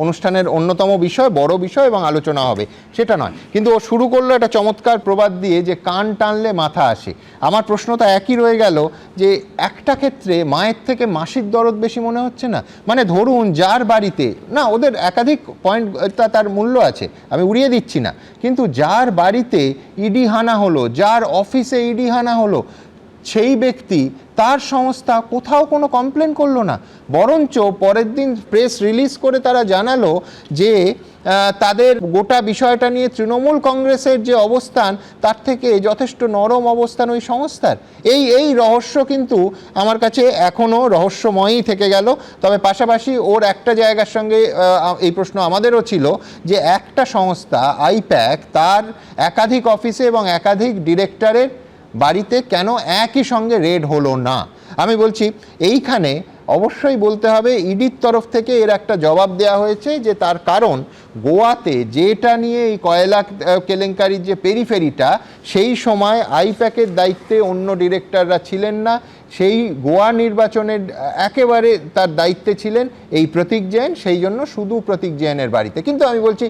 অনুষ্ঠানের অন্যতম বিষয়, বড় বিষয় এবং আলোচনা হবে, সেটা নয়। কিন্তু ও শুরু করলো একটা চমৎকার প্রবাদ দিয়ে যে কান টানলে মাথা আসে। আমার প্রশ্নটা একই রয়ে গেল, যে একটা ক্ষেত্রে মায়ের থেকে মাসির দরদ বেশি মনে হচ্ছে না? মানে ধরুন যার বাড়িতে, না ওদের একাধিক পয়েন্ট তার মূল্য আছে, আমি উড়িয়ে দিচ্ছি না, কিন্তু যার বাড়িতে ইডি হানা হলো, যার অফিসে ইডি হানা হলো, সেই ব্যক্তি, তার সংস্থা কোথাও কোনো কমপ্লেন করলো না, বরঞ্চ পরের দিন প্রেস রিলিজ করে তারা জানালো যে তাদের গোটা বিষয়টা নিয়ে তৃণমূল কংগ্রেসের যে অবস্থান, তার থেকে যথেষ্ট নরম অবস্থান ওই সংস্থার। এই রহস্য কিন্তু আমার কাছে এখনও রহস্যময়ই থেকে গেল। তবে পাশাপাশি ওর একটা জায়গার সঙ্গে এই প্রশ্ন আমাদেরও ছিল, যে একটা সংস্থা আইপ্যাক, তার একাধিক অফিসে এবং একাধিক ডিরেক্টরের বাড়িতে কেন একই সঙ্গে রেড হলো না? আমি বলছি এইখানে অবশ্যই বলতে হবে ইডির তরফ থেকে এর একটা জবাব দেওয়া হয়েছে, যে তার কারণ গোয়াতে যেটা নিয়ে এই কয়লা কেলেঙ্কারির যে পেরিফেরিটা, সেই সময় আইপ্যাকের দায়িত্বে অন্য ডিরেক্টররা ছিলেন না। সেই গোয়া নির্বাচনের একেবারে তার দায়িত্বে ছিলেন এই প্রতীক জৈন, সেই জন্য শুধু প্রতীক জৈনের বাড়িতে। কিন্তু আমি বলছি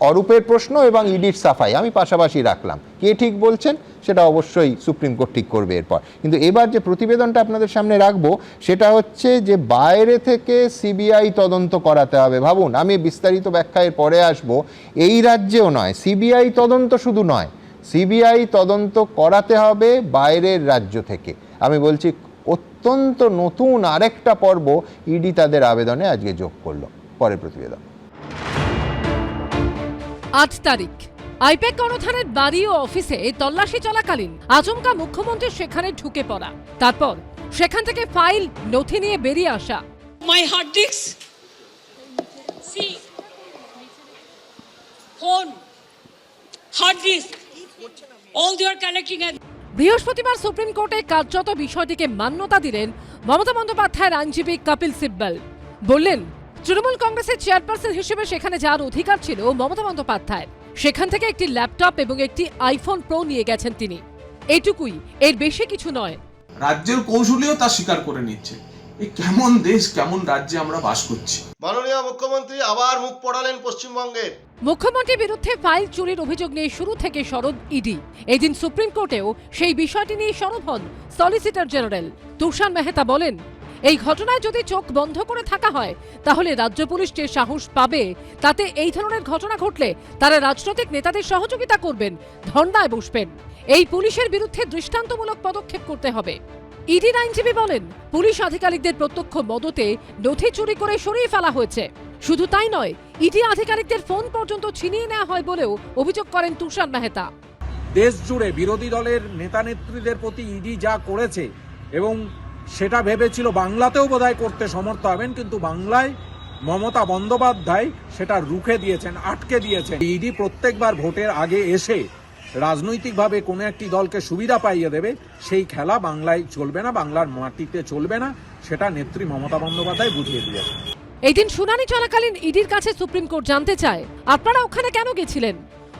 অরূপের প্রশ্ন এবং ইডির সাফাই আমি পাশাপাশি রাখলাম, কে ঠিক বলছেন সেটা অবশ্যই সুপ্রিম কোর্ট ঠিক করবে এরপর। কিন্তু এবার যে প্রতিবেদনটা আপনাদের সামনে রাখবো সেটা হচ্ছে যে বাইরে থেকে সিবিআই তদন্ত করাতে হবে। ভাবুন, আমি বিস্তারিত ব্যাখ্যায় পরে আসবো, এই রাজ্যেও নয়, সিবিআই তদন্ত শুধু নয়, সিবিআই তদন্ত করাতে হবে বাইরের রাজ্য থেকে। আমি বলছি অত্যন্ত নতুন আরেকটা পর্ব ইডি তাদের আবেদনে আজকে যোগ করলো। পরের প্রতিবেদন। 8 তারিখ আইপ্যাক কর্ণধারের বাড়ি ও অফিসে তল্লাশি চলাকালীন আচমকা মুখ্যমন্ত্রী সেখানে ঢুকে পড়া, তারপর সেখান থেকে ফাইল নথি নিয়ে বেরিয়ে আসা। My hard disks. See. Phone. Hard disk. All they are collecting at বৃহস্পতিবার সুপ্রিম কোর্টে কার্যত বিষয়টিকে মান্যতা দিলেন মমতা বন্দ্যোপাধ্যায়ের আইনজীবী কপিল সিব্বল। বললেন, তৃণমূল কংগ্রেসের চেয়ারপারসন হিসেবে সেখানে যাওয়ার অধিকার ছিল মমতা বন্দ্যোপাধ্যায়ের, সেখান থেকে একটি ল্যাপটপ এবং একটি আইফোন প্রো নিয়ে গেছেন তিনি, এইটুকুই, এর বেশি কিছু নয়। রাজ্যের কৌশলীও তা স্বীকার করে নিচ্ছে। এই কেমন দেশ, কেমন রাজ্যে আমরা বাস করছি। মাননীয় মুখ্যমন্ত্রী আবার মুখ পড়ালেন পশ্চিমবঙ্গের। মুখ্যমন্ত্রীর বিরুদ্ধে ফাইল চুরির অভিযোগ নিয়ে শুরু থেকে সরব ইডি। এদিন সুপ্রিম কোর্টেও সেই বিষয়টি নিয়ে সরব হন সলিসিটর জেনারেল তুষার মেহতা। বলেন, এই ঘটনায় যদি চোখ বন্ধ করে থাকা হয়, তাহলে রাজ্য পুলিশ যে সাহস পাবে, তাতে এই ধরনের ঘটনা ঘটলে তারা রাজনৈতিক নেতাদের সহযোগিতা করবেন, ধর্নায় বসবেন। এই পুলিশের বিরুদ্ধে দৃষ্টান্তমূলক পদক্ষেপ করতে হবে। ইডির আইনজীবী বলেন, পুলিশ আধিকারিকদের প্রত্যক্ষ মদতে নথি চুরি করে সরিয়ে ফেলা হয়েছে। শুধু তাই নয়, ইডি আধিকারিকদের ফোন পর্যন্ত ছিনিয়ে নেওয়া হয় বলেও অভিযোগ করেন তুষার মেহতা। দেশ জুড়ে বিরোধী দলের নেতা নেত্রীদের প্রতি ইডি যা করেছে, এবং সেটা ভেবেছিল বাংলাতেও বোধহয় করতে সমর্থ হবেন, কিন্তু বাংলায় মমতা বন্দ্যোপাধ্যায় সেটা রুখে দিয়েছেন, আটকে দিয়েছেন। ইডি প্রত্যেকবার ভোটের আগে এসে রাজনৈতিকভাবে কোনো একটি দলকে সুবিধা পাইয়ে দেবে, সেই খেলা বাংলায় চলবে না, বাংলার মাটিতে চলবে না, সেটা নেত্রী মমতা বন্দ্যোপাধ্যায় বুঝিয়ে দিয়েছে। এই দিন শুনানি চলাকালীন ইডির কাছে সুপ্রিম কোর্ট জানতে চায়, আপনারা ওখানে কেন গেছিলেন?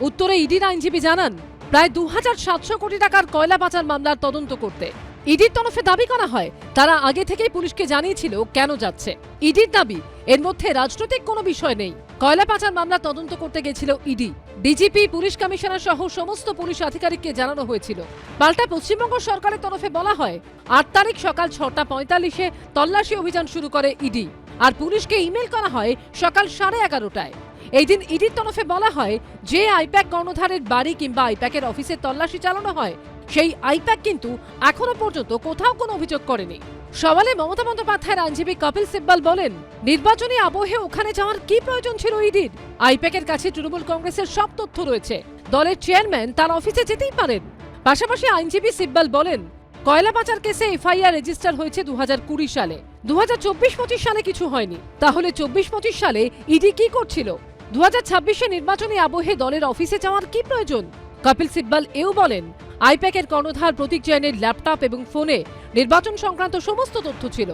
উত্তরে ইডির আইনজীবী জানান, প্রায় 2700 কোটি টাকার কয়লা পাচার মামলার তদন্ত করতে। ইডির তরফে দাবি করা হয়, তারা আগে থেকেই পুলিশকে জানিয়েছিল কেন যাচ্ছে। ইডির দাবি, এর মধ্যে রাজনৈতিক কোনো বিষয় নেই। কয়লা পাচার মামলা তদন্ত করতে গেছিল ইডি। ডিজিপি, পুলিশ কমিশনার সহ সমস্ত পুলিশ আধিকারিককে জানানো হয়েছিল। পাল্টা পশ্চিমবঙ্গ সরকারের তরফে বলা হয়, 8 তারিখ সকাল 6:45-এ তল্লাশি অভিযান শুরু করে ইডি। আর পুলিশকে ইমেল করা হয় সকাল 11:30টায়। এই দিন ইডির তরফে বলা হয় যে আইপ্যাক কর্ণধারের বাড়ি কিংবা আইপ্যাকের অফিসে তল্লাশি চালানো হয় সেই আইপ্যাক কিন্তু এখনো পর্যন্ত কোথাও কোনো অভিযোগ করেনি। সওয়ালে মমতা বন্দ্যোপাধ্যায়ের আইনজীবী কপিল সিব্বল বলেন, নির্বাচনী আবহে ওখানে যাওয়ার কি প্রয়োজন ছিল ইডির? আইপ্যাকের কাছে তৃণমূল কংগ্রেসের সব তথ্য রয়েছে, দলের চেয়ারম্যান তার অফিসে যেতেই পারেন। পাশাপাশি আইনজীবী সিব্বল বলেন, কয়লা পাচার কেসে এফআইআর রেজিস্টার হয়েছে 2020 সালে, 2024-25 সালে কিছু হয়নি। তাহলে 24-25 সালে ইডি কি করছিল? 2026-এ নির্বাচনী আবহে দলের অফিসে যাওয়ার কি প্রয়োজন? কপিল সিব্বল এও বলেন, আইপ্যাকের কর্ণধার প্রতীক জৈনের ল্যাপটপ এবং ফোনে নির্বাচন সংক্রান্ত সমস্ত তথ্য ছিল।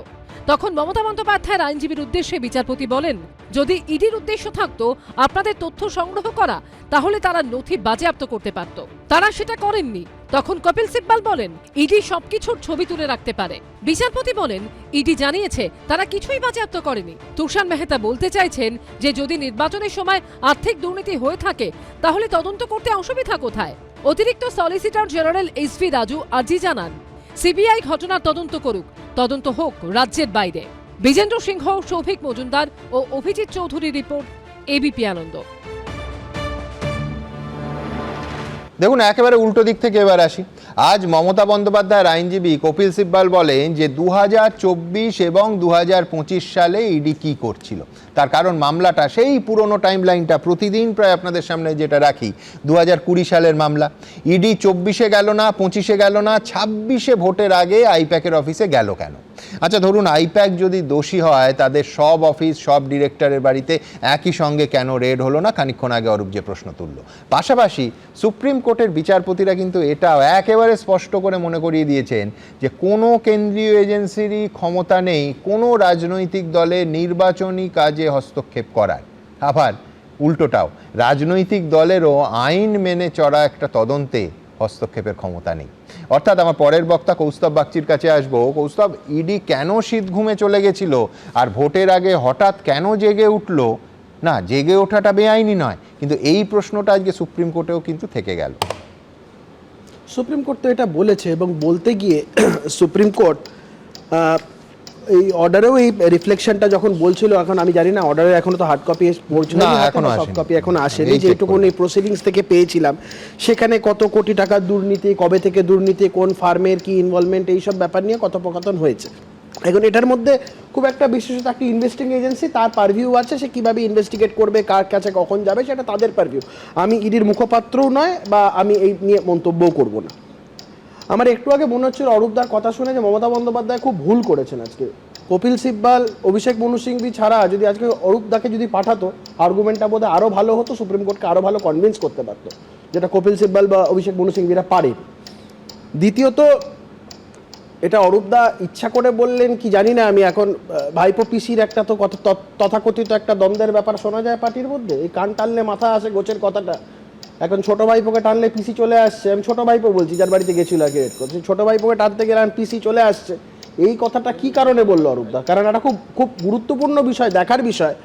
তখন মমতা বন্দ্যোপাধ্যায়ের আইনজীবীর উদ্দেশ্যে বিচারপতি বলেন, যদি ইডির উদ্দেশ্য থাকতো আপনাদের তথ্য সংগ্রহ করা, তাহলে তারা নথি বাজেয়াপ্ত করতে পারত, তারা সেটা করেননি। তখন কপিল সিব্বল বলেন, ইডি সবকিছুর ছবি তুলে রাখতে পারে। বিচারপতি বলেন, ইডি জানিয়েছে তারা কিছুই বাজেয়াপ্ত করেনি। তুষার মেহতা বলতে চাইছেন যে যদি নির্বাচনের সময় আর্থিক দুর্নীতি হয়ে থাকে তাহলে তদন্ত করতে অসুবিধা কোথায়? অতিরিক্ত সলিসিটর জেনারেল এসভি রাজু আর্জি জানান, সিবিআই ঘটনার তদন্ত করুক, তদন্ত হোক রাজ্যের বাইরে। বিজেন্দ্র সিংহ, সৌভিক মজুমদার ও অভিজিৎ চৌধুরী রিপোর্ট, এবিপি আনন্দ। দেখুন, একেবারে উল্টো দিক থেকে এবার আসি। আজ মমতা বন্দ্যোপাধ্যায়ের আইনজীবী কপিল সিব্বল বলেন যে 2024 এবং 2025 সালে ইডি কি করছিল, তার কারণ মামলাটা সেই পুরনো টাইম লাইনটা প্রতিদিন প্রায় আপনাদের সামনে যেটা রাখি, 2020 সালের মামলা। ইডি 24-এ গেল না, 25-এ গেল না, 26-এ ভোটের আগে আইপ্যাকের অফিসে গেল কেন? আচ্ছা, ধরুন আইপ্যাক যদি দোষী হয়, তাদের সব অফিস, সব ডিরেক্টরের বাড়িতে একই সঙ্গে কেন রেড হলো না? খানিকক্ষণ আগে অরূপ যে প্রশ্ন তুলল। পাশাপাশি সুপ্রিম কোর্টের বিচারপতিরা কিন্তু এটাও একেবারে স্পষ্ট করে মনে করিয়ে দিয়েছেন যে কোনো কেন্দ্রীয় এজেন্সিরই ক্ষমতা নেই কোনো রাজনৈতিক দলের নির্বাচনী কাজে হস্তক্ষেপ করার। আবার উল্টোটাও, রাজনৈতিক দলেরও আইন মেনে চড়া একটা তদন্তে হস্তক্ষেপের ক্ষমতা নেই। অর্থাৎ আমার পরের বক্তা কৌস্তব বাগচির কাছে আসবো। কৌস্তব, ইডি কেন শীত ঘুমে চলে গেছিল আর ভোটের আগে হঠাৎ কেন জেগে উঠলো? না, জেগে ওঠাটা বেআইনি নয়, কিন্তু এই প্রশ্নটা আজকে সুপ্রিম কোর্টেও কিন্তু থেকে গেল। সুপ্রিম কোর্ট তো এটা বলেছে, এবং বলতে গিয়ে সুপ্রিম কোর্ট এই অর্ডারেও এই রিফ্লেকশনটা যখন বলছিল, এখন আমি জানি না অর্ডারের এখনো তো হার্ড কপি পড়ছিল না, সফট কপি এখন আসেনি, যেটুকু এই প্রসিডিংস থেকে পেয়েছিলাম সেখানে কত কোটি টাকার দুর্নীতি, কবে থেকে দুর্নীতি, কোন ফার্মের কি ইনভলভমেন্ট, এইসব ব্যাপার নিয়ে কথোপকথন হয়েছে। এখন এটার মধ্যে খুব একটা বিশেষত একটা ইনভেস্টিং এজেন্সি, তার পারভিউ আছে, সে কীভাবে ইনভেস্টিগেট করবে, কার কাছে কখন যাবে, সেটা তাদের পারভিউ। আমি ইডির মুখপাত্রও নয়, বা আমি এই নিয়ে মন্তব্যও করব না। আমার একটু আগে মনে হচ্ছিল অরূপদার কথা শুনে যে মমতা বন্দ্যোপাধ্যায় খুব ভুল করেছেন আজকে। কপিল সিব্বল, অভিষেক মনু সিংভি ছাড়া যদি আজকে অরূপদাকে যদি পাঠাতো, আর্গুমেন্টটা বোধহয় আরও ভালো হতো, সুপ্রিম কোর্টকে আরও ভালো কনভিন্স করতে পারতো, যেটা কপিল সিব্বল বা অভিষেক মনু সিংভিরা পারে। দ্বিতীয়ত, এটা অরূপদা ইচ্ছা করে বললেন কি জানি না আমি, এখন ভাইপো পিসির একটা তো তথাকথিত একটা দ্বন্দ্বের ব্যাপার শোনা যায় পার্টির মধ্যে। এই কান টানলে মাথা আসে গোছের কথাটা, এখন ছোট ভাইপোকে টানলে পিসি চলে আসছে। আমি ছোট ভাইপো বলছি, যার বাড়িতে গেছিল আগে রেড করছে, ছোট ভাইপোকে টানতে গেলে পিসি চলে আসছে। এই কথাটা কি কারণে বললো অরূপদা? কারণ এটা খুব খুব গুরুত্বপূর্ণ বিষয়, দেখার বিষয়,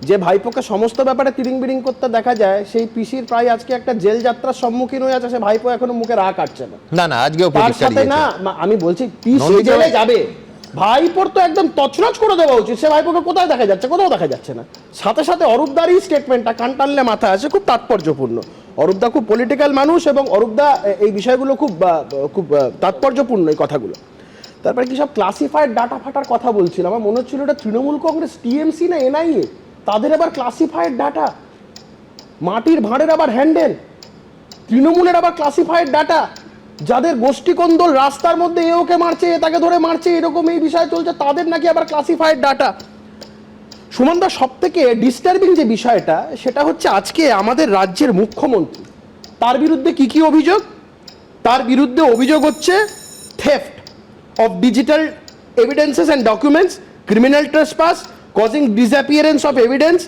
যে ভাইপোকে সমস্ত ব্যাপারে তিরিং বিরিং করতে দেখা যায়, সেই পিসির প্রায় আজকে একটা জেল যাত্রার সম্মুখীন হয়ে আছে, সে ভাইপো এখনো মুখে রাগ কাটছে না। না না, আজকেও তার সাথে না, আমি বলছি পিসি জেলে যাবে, ভাইপোর তো একদম তছনছ করে দেওয়া উচিত। সে ভাইপোকে কোথায় দেখা যাচ্ছে? কোথাও দেখা যাচ্ছে না। সাথে সাথে অরূপদারই স্টেটমেন্টটা কান টানলে মাথা আসে, খুব তাৎপর্যপূর্ণ। অরূপদা খুব পলিটিক্যাল মানুষ, এবং অরূপদা এই বিষয়গুলো খুব খুব তাৎপর্যপূর্ণ এই কথাগুলো। তারপরে কি সব ক্লাসিফাইড ডাটা ফাটার কথা বলছিল, আমার মনে হচ্ছিল এটা তৃণমূল কংগ্রেস, টিএমসি না এনআইএ, তাদের আবার ক্লাসিফাইড ডাটা, মাটির ভাঁড়ের আবার হ্যান্ডেল, তৃণমূলের আবার ক্লাসিফাইড ডাটা, যাদের গোষ্ঠী কোন্দল, রাস্তার মধ্যে এ ওকে মারছে, এ তাকে ধরে মারছে, এরকম এই বিষয় চলছে, তাদের নাকি আবার ক্লাসিফাইড ডাটা। সুমনদা, সব থেকে ডিস্টার্বিং যে বিষয়টা, সেটা হচ্ছে আজকে আমাদের রাজ্যের মুখ্যমন্ত্রী, তার বিরুদ্ধে কি কি অভিযোগ? তার বিরুদ্ধে অভিযোগ হচ্ছে theft of digital evidences and documents, criminal trespass, causing disappearance of evidence।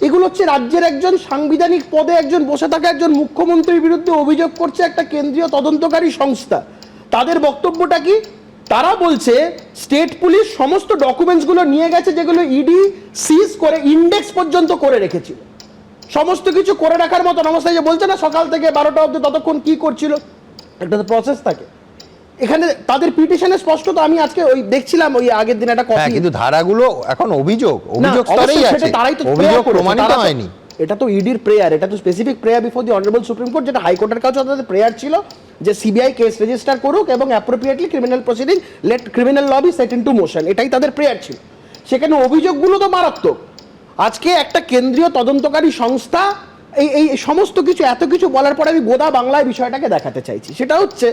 এগুলো হচ্ছে রাজ্যের একজন সাংবিধানিক পদে একজন বসে থাকা একজন মুখ্যমন্ত্রীর বিরুদ্ধে অভিযোগ করছে একটা কেন্দ্রীয় তদন্তকারী সংস্থা। তাদের বক্তব্যটা কি? তারা বলছে স্টেট পুলিশ সমস্ত ডকুমেন্টসগুলো নিয়ে গেছে, যেগুলো ইডি সিজ করে ইন্ডেক্স পর্যন্ত করে রেখেছিল, সমস্ত কিছু করে রাখার মতন অবস্থায়। যে বলছে না সকাল থেকে 12টা অবধি ততক্ষণ কি করছিল, একটা তো প্রসেস থাকে। এখানে তাদের পিটিশনে স্পষ্ট, তো আমি আজকে ওই দেখছিলাম ওই আগের দিন একটা কপি, কিন্তু ধারাগুলো এখন অভিযোগ না, স্তরেই অবশ্যই আছে, সেটা তারাই তো অভিযোগ prayer করেছে, প্রমাণিত তারা তো- হয়নি। এটা তো ইডির প্রেয়ার, এটা তো specific prayer before the honourable supreme court, যেটা হাইকোর্টের কাছে তাদের প্রেয়ার ছিল যে সিবিআই কেস রেজিস্টার করুক এবং appropriately criminal proceeding let criminal law be set into motion, এটাই তাদের প্রেয়ার ছিল। সেখানে অভিযোগগুলো তো মারাত্মক। আজকে একটা কেন্দ্রীয় তদন্তকারী সংস্থা এই সমস্ত কিছু এত কিছু বলার পরে আমি গোদা বাংলায় বিষয়টাকে দেখাতে চাইছি। সেটা হচ্ছে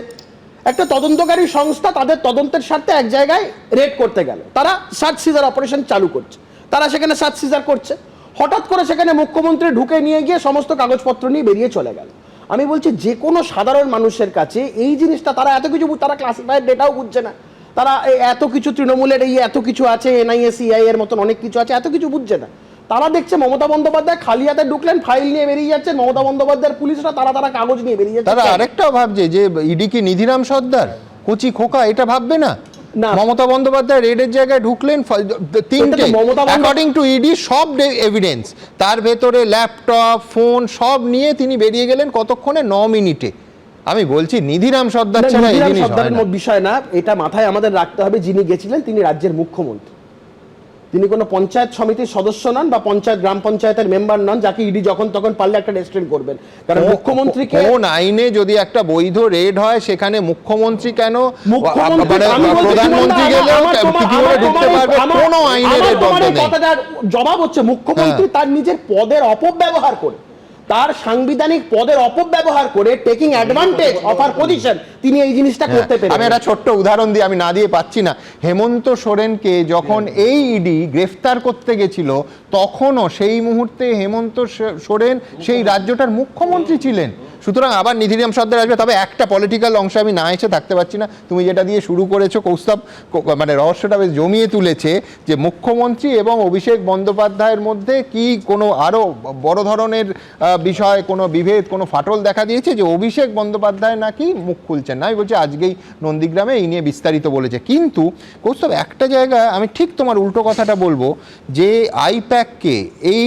একটা তদন্তকারী সংস্থা তাদের তদন্তের স্বার্থে এক জায়গায় রেড করতে গেল, তারা সার্চ সিজার অপারেশন চালু করছে, তারা সেখানে সার্চ সিজার করছে, হঠাৎ করে সেখানে মুখ্যমন্ত্রী ঢুকে নিয়ে গিয়ে সমস্ত কাগজপত্র নিয়ে বেরিয়ে চলে গেল। আমি বলছি যে কোনো সাধারণ মানুষের কাছে এই জিনিসটা, তারা এত কিছু, তারা ক্লাসিফাইড ডেটাও বুঝছে না, তারা এত কিছু তৃণমূলের এই এত কিছু আছে, এনআইএ সিআই এর মতন অনেক কিছু আছে, এত কিছু বুঝছে না। তারা দেখছে মমতা বন্দ্যোপাধ্যায় খালি হাতে ঢুকলেন, ফাইল নিয়ে বেরিয়ে যাচ্ছেন, মমতা বন্দ্যোপাধ্যায়ের পুলিশরা তারা কাগজ নিয়ে বেরিয়ে যাচ্ছে। তারা আরেকটাও ভাবছে যে ইডি কি নিধিরাম সর্দার, কচি খোকা, এটা ভাববে না? মমতা বন্দ্যোপাধ্যায় রেডের জায়গায় ঢুকলেন, তিনটে অ্যাকর্ডিং টু ইডি সব এভিডেন্স, তার ভেতরে ল্যাপটপ ফোন সব নিয়ে তিনি বেরিয়ে গেলেন কতক্ষণে? 9 মিনিটে। আমি বলছি নিধিরাম সর্দার ছাড়া এই জিনিস হয় না। বিষয় না, এটা মাথায় আমাদের রাখতে হবে। যিনি গেছিলেন তিনি রাজ্যের মুখ্যমন্ত্রী, তিনি কোনো পঞ্চায়েত সমিতির সদস্য নন বা গ্রাম পঞ্চায়েতের মেম্বার নন, যাকে ইডি যখন তখন পারলে একটা রেস্ট্রিক্ট করবেন। কারণ মুখ্যমন্ত্রীকে কোন আইনে যদি একটা বৈধ রেড হয় সেখানে মুখ্যমন্ত্রী কেন, প্রধানমন্ত্রী গেলেও কিভাবে ঢুকতে পারবে? কোনো আইনের জবাব হচ্ছে মুখ্যমন্ত্রী তার নিজের পদের অপব্যবহার করে, তার সাংবিধানিক পদের অপব্যবহার করে, taking advantage of our position, তিনি এই জিনিসটা করতে পেরেছেন। আমি একটা ছোট্ট উদাহরণ দিই, আমি না দিয়ে পাচ্ছি না। হেমন্ত সোরেনকে যখন এই ইডি গ্রেফতার করতে গেছিল, তখনও সেই মুহূর্তে হেমন্ত সোরেন সেই রাজ্যটার মুখ্যমন্ত্রী ছিলেন। সুতরাং আবার নিধিরাম সর্দার আসবে। তবে একটা পলিটিক্যাল অংশ আমি না এসে থাকতে পারছি না, তুমি যেটা দিয়ে শুরু করেছো কৌস্তব, মানে রহস্যটা বেশ জমিয়ে তুলেছে, যে মুখ্যমন্ত্রী এবং অভিষেক বন্দ্যোপাধ্যায়ের মধ্যে কি কোনো আরও বড় ধরনের বিষয়, কোনো বিভেদ, কোনো ফাটল দেখা দিয়েছে, যে অভিষেক বন্দ্যোপাধ্যায় নাকি মুখ খুলছেন না। আমি বলছি আজকেই নন্দীগ্রামে এই নিয়ে বিস্তারিত বলেছে। কিন্তু কৌস্তব একটা জায়গায় আমি ঠিক তোমার উল্টো কথাটা বলবো, যে আইপ্যাককে এই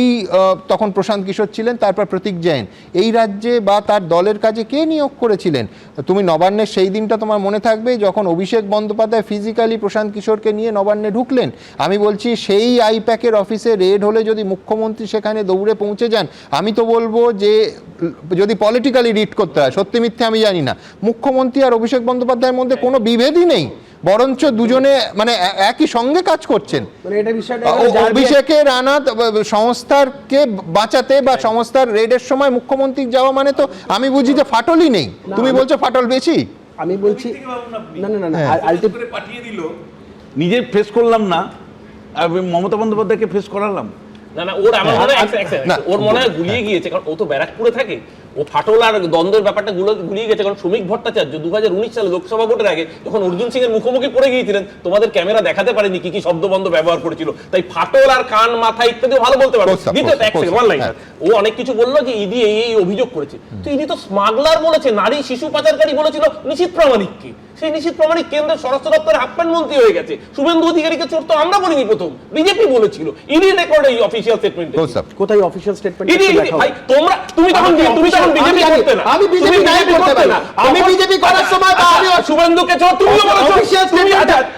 তখন প্রশান্ত কিশোর ছিলেন, তারপর প্রতীক জৈন, এই রাজ্যে বা তার দলের কাজে কে নিয়োগ করেছিলেন? তুমি নবান্নের সেই দিনটা তোমার মনে থাকবে যখন অভিষেক বন্দ্যোপাধ্যায় ফিজিক্যালি প্রশান্ত কিশোরকে নিয়ে নবান্নে ঢুকলেন। আমি বলছি সেই আইপ্যাকের অফিসে রেড হলে যদি মুখ্যমন্ত্রী সেখানে দৌড়ে পৌঁছে যান, আমি তো বলবো যে যদি পলিটিক্যালি রিড করতে হয়, সত্যি মিথ্যে আমি জানি না, মুখ্যমন্ত্রী আর অভিষেক বন্দ্যোপাধ্যায়ের মধ্যে কোনো বিভেদই নেই, বরঞ্চ দুজনে মানে একই সঙ্গে কাজ করছেন। অভিষেকের আনা সংস্থারকে বাঁচাতে বা সংস্থার রেডের সময় মুখ্যমন্ত্রী যাওয়া মানে তো আমি বুঝি যে ফাটলই নেই। তুমি বলছো ফাটল বেশি। আমি বলছি না না না, আলটিমেটলি পাঠিয়ে দিল, নিজে ফেস করলাম না, মমতা বন্দ্যোপাধ্যায়কে ফেস করালাম না। ওর আমার মনে হয় ওর মনে হয় গুলিয়ে গিয়েছে, কারণ ও তো ব্যারাকপুরে থাকে, ও ফাটল আর দ্বন্দ্বের ব্যাপারটা গুলিয়ে গেছে। কারণ শ্রমিক ভট্টাচার্য 2019 সালে লোকসভা ভোটের আগে যখন অর্জুন সিং এর মুখোমুখি পড়ে গিয়েছিলেন, তোমাদের ক্যামেরা দেখাতে পারেনি কি কি শব্দবন্ধ ব্যবহার করেছিল, তাই ফাটল আর কান মাথা ইত্যাদি ভালো বলতে পারবে। দ্বিতীয়ত ও অনেক কিছু বললো যে ইডি এই অভিযোগ করেছে, তো ইডি তো স্মাগলার বলেছে, নারী শিশু পাচারকারী বলেছিল নিশীথ প্রামাণিককে। সেই নিশীথ প্রামাণিক কেন্দ্রের স্বরাষ্ট্র দপ্তরের হাফপ্যান্ট মন্ত্রী হয়ে গেছে। শুভেন্দু অধিকারীকে চোর তো আমরা বলিনি, প্রথম বিজেপি বলেছিল। ইডি রেকর্ড এই অফিশিয়াল স্টেটমেন্ট, কোথায় অফিশিয়াল স্টেটমেন্ট? ভাই তুমি তখন বিজেপি করতে না, আমি বিজেপি নাই করতে পারি, আমি বিজেপি করার সময় শুভেন্দুকে চোর তুমিও বলেছো।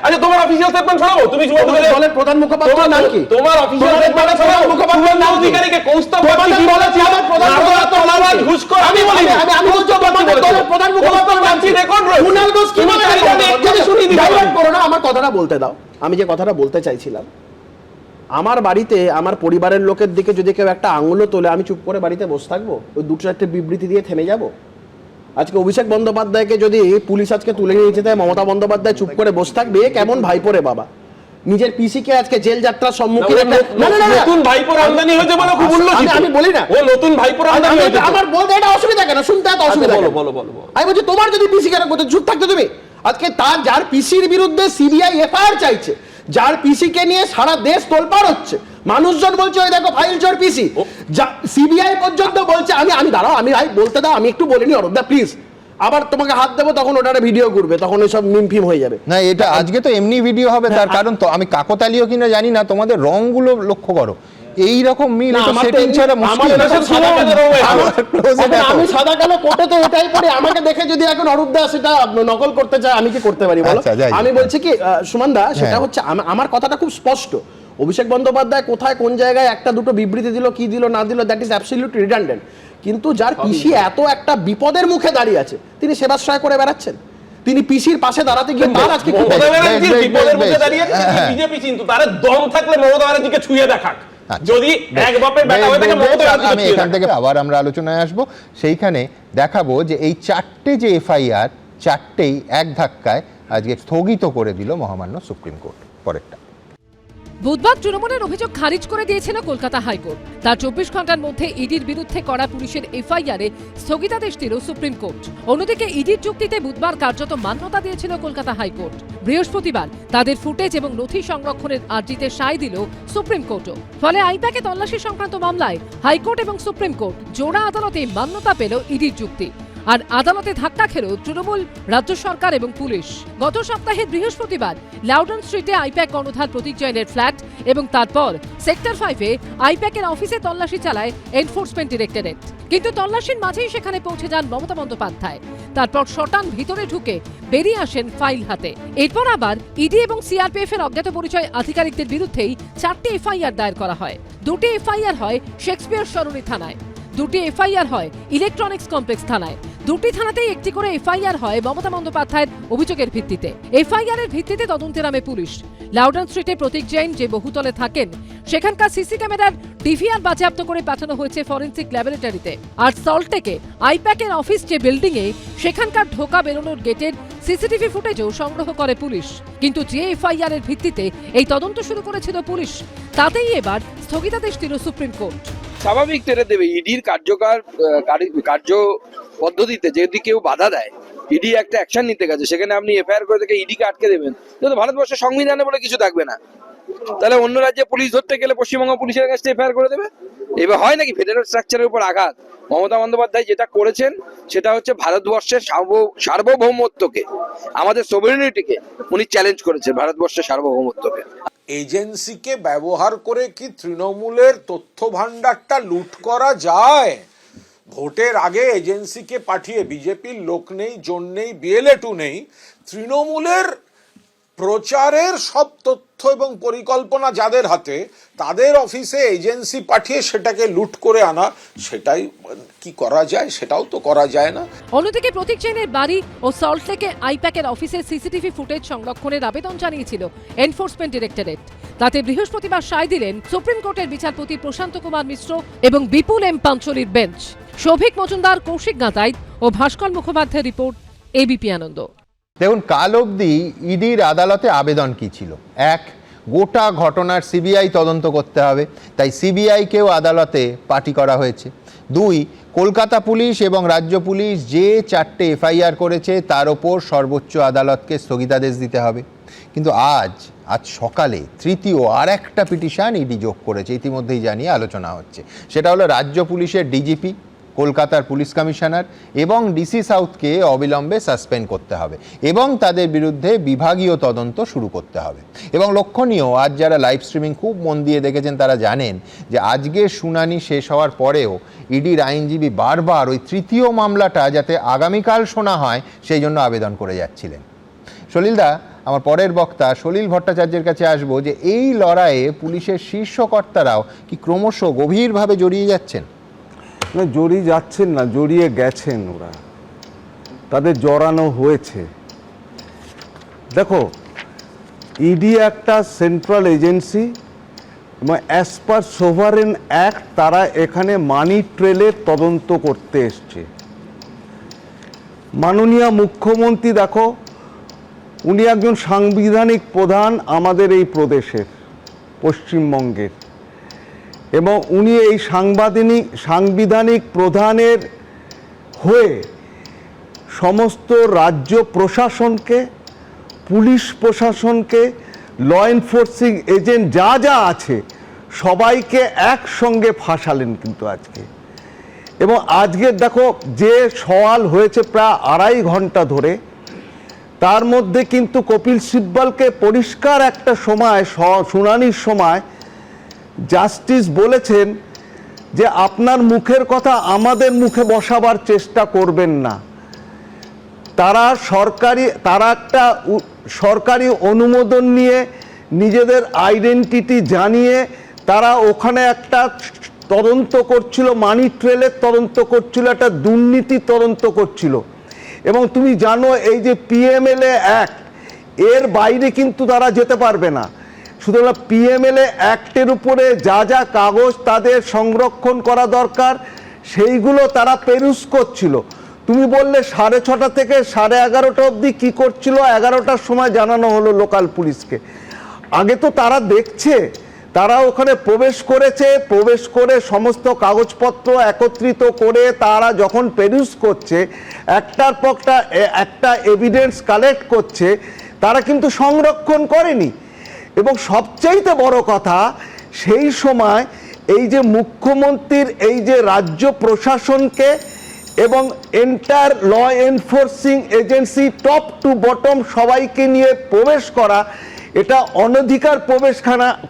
আচ্ছা তোমার অফিশিয়াল স্টেটমেন্ট শোনাবো, তুমি শুভেন্দুকে দলের প্রধান মুখপাত্র নাম কি? তোমার অফিশিয়াল স্টেটমেন্ট শোনাবো। শুভেন্দু অধিকারীকে কৌস্তব কি বলেছে? আমার প্রধান মুখপাত্র নাম ঘুষখোর আমি বলিনি, আমি বলছি তোমাদের দলের প্রধান মুখপাত্র নাম কি? রেকর্ড রয়েছে। কুনাল ঘোষ কি বলেছে? ডাইভার্ট করো না, আমার কথাটা বলতে দাও। আমি যে কথাটা বলতে চাইছিলাম, আমার বাড়িতে আমার পরিবারের লোকের দিকে যদি কেউ একটা আঙুলও তোলে, আমি চুপ করে বাড়িতে বসে থাকবো? ওই দুটো চারটে বিবৃতি দিয়ে থেমে যাব? আজকে অভিষেক বন্দ্যোপাধ্যায়কে যদি পুলিশ আজকে তুলে নিয়ে যেতে হয়, মমতা বন্দ্যোপাধ্যায় চুপ করে বসে থাকবে? কেমন ভাইপোরে বাবা, নিজের পিসিকে আজকে জেল যাত্রার সম্মুখীন। নতুন ভাইপোর আমদানি হয়েছে বলে খুব উল্লেখিত। আমি বলি না ও নতুন ভাইপোর আমদানি হয়েছে, আমার বলতে এটা অসুবিধা কেন? শুনতে এত অসুবিধা কেন? বলো বলো বলো। আমি বলছি তোমার যদি পিসি কেন করতে চুপ থাকতে তুমি? আজকে তার যার পিসির বিরুদ্ধে সিবিআই এফআইআর চাইছে, যার পিসিকে নিয়ে সারা দেশ তোলপাড় হচ্ছে, মানুষজন বলছে ওই দেখো ফাইল চোর পিসি, সিবিআই পর্যন্ত বলছে। আমি দাঁড়াও, আমি বলতে দাও, আমি একটু বলিনি অরূপদা প্লিজ। আবার তোমাকে হাত দেবো তখন ওটা ভিডিও করবে, তখন ওইসব মিমফিম হয়ে যাবে। না এটা আজকে তো এমনি ভিডিও হবে, তার কারণ তো আমি কাকতালীয় কিনা জানি না, তোমাদের রংগুলো লক্ষ্য করো, এই রকম মিল না, তো আমার তো সেটিং এমনি- ছাড়া আমার মুশকিল। এরকম সাদা কালো Close it এখন এত। আমি সাদা কালো কোটে তো এটাই পড়ি, আমাকে দেখে যদি এখন অরূপ দা সেটা নকল করতে চায় আমি কি করতে পারি বলো? আচ্ছা, যাই হোক। আমি বলছি কি সুমন দা, সেটা হ্যাঁ। হচ্ছে আমার কথাটা খুব স্পষ্ট। অভিষেক বন্দ্যোপাধ্যায় কোথায় কোন জায়গায় একটা দুটো বিবৃতি দিল, কি দিল না দিল, দ্যাট ইজ অ্যাবসলিউটলি রিডান্ডেন্ট। কিন্তু যার পিসি এত একটা বিপদের মুখে দাঁড়িয়ে আছে, তিনি সেবাশ্রয় করে বেড়াচ্ছেন। তিনি পিসির পাশে দাঁড়াতে গিয়ে তার আজকে কি- মমতা ব্যানার্জির বেশ, বিপদের বেশ, মুখে বেশ। দাঁড়িয়ে আছে, হ্যাঁ। বিজেপি চিন্তা তার দম থাকলে মমতা ব্যানার্জিকে ছুঁয়ে দেখাক। আচ্ছা, যদি এক বাপের বেটা হয়ে থাকে মমতা ব্যানার্জিকে আমি ছুঁয়ে এখান দেখাক। থেকে আবার আমরা আলোচনায় আসব, সেইখানে দেখাবো যে এই চারটে যে এফআইআর, চারটেই এক ধাক্কায় আজকে স্থগিত করে দিল মহামান্য সুপ্রিম কোর্ট। পরেরটা, বুধবার তৃণমূলের অভিযোগ খারিজ করে দিয়েছিল কলকাতা হাইকোর্ট। তার 24 ঘন্টার মধ্যে ইডির বিরুদ্ধে করা পুলিশের এফআইআরে স্থগিতাদেশ দিল সুপ্রিম কোর্ট। অন্যদিকে ইডির যুক্তিতে বুধবার কার্যত মান্যতা দিয়েছিল কলকাতা হাইকোর্ট। বৃহস্পতিবার তাদের ফুটেজ এবং নথি সংরক্ষণের আর্জিতে সায় দিল সুপ্রিম কোর্টও। ফলে আইপ্যাকে তল্লাশি সংক্রান্ত মামলায় হাইকোর্ট এবং সুপ্রিম কোর্ট জোড়া আদালতে মান্যতা পেল ইডির যুক্তি। আর আদালতে ধাক্কা খেল তৃণমূল, রাজ্য সরকার এবং পুলিশ। গত সপ্তাহে বৃহস্পতিবার লাউডন স্ট্রিটে আইপ্যাক কর্ণধার প্রতীক জৈনের ফ্ল্যাট এবং তারপর সেক্টর 5-এ আইপ্যাকের অফিসে তল্লাশি চালায় এনফোর্সমেন্ট ডিরেক্টরেট। কিন্তু তল্লাশির মাঝেই সেখানে পৌঁছে যান মমতা বন্দ্যোপাধ্যায়। তারপর শটান ভিতরে ঢুকে বেরিয়ে আসেন ফাইল হাতে। এরপর আবার ইডি এবং সিআরপিএফ এর অজ্ঞাত পরিচয় আধিকারিকদের বিরুদ্ধেই 4টি এফআইআর দায়ের করা হয়। 2টি এফআইআর হয় শেক্সপিয়ার সরণি থানায়, 2টি এফআইআর হয় ইলেকট্রনিক্স কমপ্লেক্স থানায়। 2টি থানাতেই একটি করে এফআইআর হয় মমতা বন্দ্যোপাধ্যায়ের অভিযোগের ভিত্তিতে। এফআইআর এর ভিত্তিতে তদন্তে নামে পুলিশ। লাউডন স্ট্রিটে প্রতীক জৈন যে বহুতলে থাকেন, সেখানকার সিসি ক্যামেরার ডিভিআর বাজেয়াপ্ত করে পাঠানো হয়েছে ফরেনসিক ল্যাবরেটরিতে। আর সল্টলেকে আইপ্যাকের অফিস যে বিল্ডিং এ, সেখানকার ঢোকা বেরোনোর গেটের সিসিটিভি ফুটেজও সংগ্রহ করে পুলিশ। কিন্তু যে এফআইআর এর ভিত্তিতে এই তদন্ত শুরু করেছিল পুলিশ, তাতেই এবার স্থগিতাদেশ দিল সুপ্রিম কোর্ট। স্বাভাবিক তেরে দেবে ইডির কার্য পদ্ধতিতে যদি কেউ বাধা দেয়, ইডি একটা অ্যাকশন নিতে গেছে, সেখানে আপনি এফআইআর করে থেকে ইডিকে আটকে দেবেন, তাহলে ভারতবর্ষের সংবিধানে বলে কিছু থাকবে না। তাহলে অন্য রাজ্যে পুলিশ ধরতে গেলে পশ্চিমবঙ্গ পুলিশের কাছে এফআইআর করে দেবে। এবার হয় নাকি ফেডারেল স্ট্রাকচারের উপর আঘাত? মমতা বন্দ্যোপাধ্যায় যেটা করেছেন সেটা হচ্ছে ভারতবর্ষের সার্বভৌমত্বকে, আমাদের সোভারেনিটিকে উনি চ্যালেঞ্জ করেছেন, ভারতবর্ষের সার্বভৌমত্বকে। এজেন্সিকে ব্যবহার করে কি তৃণমূলের তথ্য ভান্ডারটা লুট করা যায়? ভোটের আগে এজেন্সিকে পাঠিয়ে, বিজেপির লোক নেই, জোন নেই, বিএলএ2 নেই, তৃণমূলের প্রচারের সব তথ্য এবং পরিকল্পনা যাদের হাতে, তাদের অফিসে এজেন্সি পাঠিয়ে সেটাকে লুট করে আনা, সেটাই কি করা যায়? সেটাও তো করা যায় না। অন্যদিকে প্রতীক জৈনের বাড়ি ও সল্টলেকে আইপ্যাকের অফিসের সিসিটিভি ফুটেজ সংরক্ষণের আবেদন জানিয়েছিল এনফোর্সমেন্ট ডিরেক্টরেট। তাতে বৃহস্পতিবার সায় দিলেন সুপ্রিম কোর্টের বিচারপতি প্রশান্ত কুমার মিশ্র এবং বিপুল এম পাঞ্চলির বেঞ্চ। সৌভিক মজুমদার, কৌশিক গাঁতাইত ও ভাস্কর মুখোপাধ্যায়ের রিপোর্ট, এবিপি আনন্দ। দেখুন, কাল অবধি ইডির আদালতে আবেদন কি ছিল? এক, গোটা ঘটনার সিবিআই তদন্ত করতে হবে, তাই সিবিআইকেও আদালতে পার্টি করা হয়েছে। 2, কলকাতা পুলিশ এবং রাজ্য পুলিশ যে 4টে এফআইআর করেছে তার ওপর সর্বোচ্চ আদালতকে স্থগিতাদেশ দিতে হবে। কিন্তু আজ সকালে তৃতীয় আর একটা পিটিশন ইডি যোগ করেছে, ইতিমধ্যেই জানিয়ে আলোচনা হচ্ছে। সেটা হলো রাজ্য পুলিশের ডিজিপি, কলকাতার পুলিশ কমিশনার এবং ডিসি সাউথকে অবিলম্বে সাসপেন্ড করতে হবে এবং তাদের বিরুদ্ধে বিভাগীয় তদন্ত শুরু করতে হবে। এবং লক্ষণীয়, আজ যারা লাইভ স্ট্রিমিং খুব মন দিয়ে দেখেছেন তারা জানেন যে আজকের শুনানি শেষ হওয়ার পরেও ইডির আইনজীবী বারবার ওই তৃতীয় মামলাটা যাতে আগামীকাল শোনা হয় সেই জন্য আবেদন করে যাচ্ছিলেন। সলিলদা, আমার পরের বক্তা সলিল ভট্টাচার্যের কাছে আসবো যে এই লড়াইয়ে পুলিশের শীর্ষকর্তারাও কি ক্রমশ গভীরভাবে জড়িয়ে যাচ্ছেন? না, জড়িয়ে যাচ্ছেন না, জড়িয়ে গেছেন। ওরা, তাদের জড়ানো হয়েছে। দেখো, ইডি একটা সেন্ট্রাল এজেন্সি এবং অ্যাজ পার সোভারেন অ্যাক্ট তারা এখানে মানি ট্রেলের তদন্ত করতে এসছে। মাননীয় মুখ্যমন্ত্রী, দেখো, উনি একজন সাংবিধানিক প্রধান আমাদের এই প্রদেশের, পশ্চিমবঙ্গের, এবং উনি এই সাংবিধানিক প্রধানের হয়ে সমস্ত রাজ্য প্রশাসনকে, পুলিশ প্রশাসনকে, ল এনফোর্সিং এজেন্ট যা যা আছে সবাইকে একসঙ্গে ফাঁসালেন কিন্তু আজকে। এবং আজকের দেখো যে সওয়াল হয়েছে প্রায় 2.5 ঘন্টা ধরে, তার মধ্যে কিন্তু কপিল সিব্বলকে পরিষ্কার একটা সময় শুনানির সময় জাস্টিস বলেছেন যে আপনার মুখের কথা আমাদের মুখে বসাবার চেষ্টা করবেন না। তারা একটা সরকারি অনুমোদন নিয়ে নিজেদের আইডেন্টিটি জানিয়ে তারা ওখানে একটা তদন্ত করছিল, মানি ট্রেলের তদন্ত করছিল, একটা দুর্নীতি তদন্ত করছিল। এবং তুমি জানো এই যে পিএমএলএ অ্যাক্ট, এর বাইরে কিন্তু তারা যেতে পারবে না। সুতরাং পিএমএলএ অ্যাক্টের উপরে যা যা কাগজ তাদের সংরক্ষণ করা দরকার সেইগুলো তারা পেরুস করছিল। তুমি বললে 6:30 থেকে 11:30 অবধি কী করছিল, 11টার সময় জানানো হলো লোকাল পুলিশকে। আগে তো তারা দেখছে, তারা ওখানে প্রবেশ করেছে, প্রবেশ করে সমস্ত কাগজপত্র একত্রিত করে তারা যখন পেরুস করছে, একটার পর একটা এভিডেন্স কালেক্ট করছে, তারা কিন্তু সংরক্ষণ করেনি। এবং সবচাইতে বড় কথা, সেই সময় এই যে মুখ্যমন্ত্রীর এই যে রাজ্য প্রশাসনকে এবং entire law enforcing agency top to bottom সবাইকে নিয়ে প্রবেশ করা, এটা অনধিকার প্রবেশ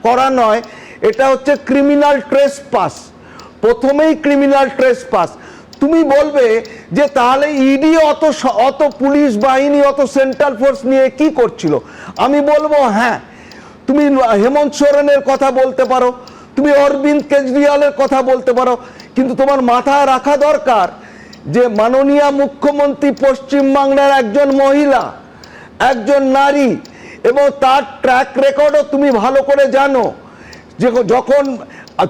করা নয়, এটা হচ্ছে ক্রিমিনাল ট্রেসপাস। প্রথমেই ক্রিমিনাল ট্রেসপাস। তুমি বলবে যে তাহলে ইডি অত পুলিশ বাহিনী, অত সেন্ট্রাল ফোর্স নিয়ে কি করছিল? আমি বলবো হ্যাঁ, তুমি হেমন্ত সোরেনের কথা বলতে পারো, তুমি অরবিন্দ কেজরিওয়ালের কথা বলতে পারো, কিন্তু তোমার মাথায় রাখা দরকার যে মাননীয় মুখ্যমন্ত্রী পশ্চিমবাংলার একজন মহিলা, একজন নারী, এবং তার ট্র্যাক রেকর্ডও তুমি ভালো করে জানো। যে যখন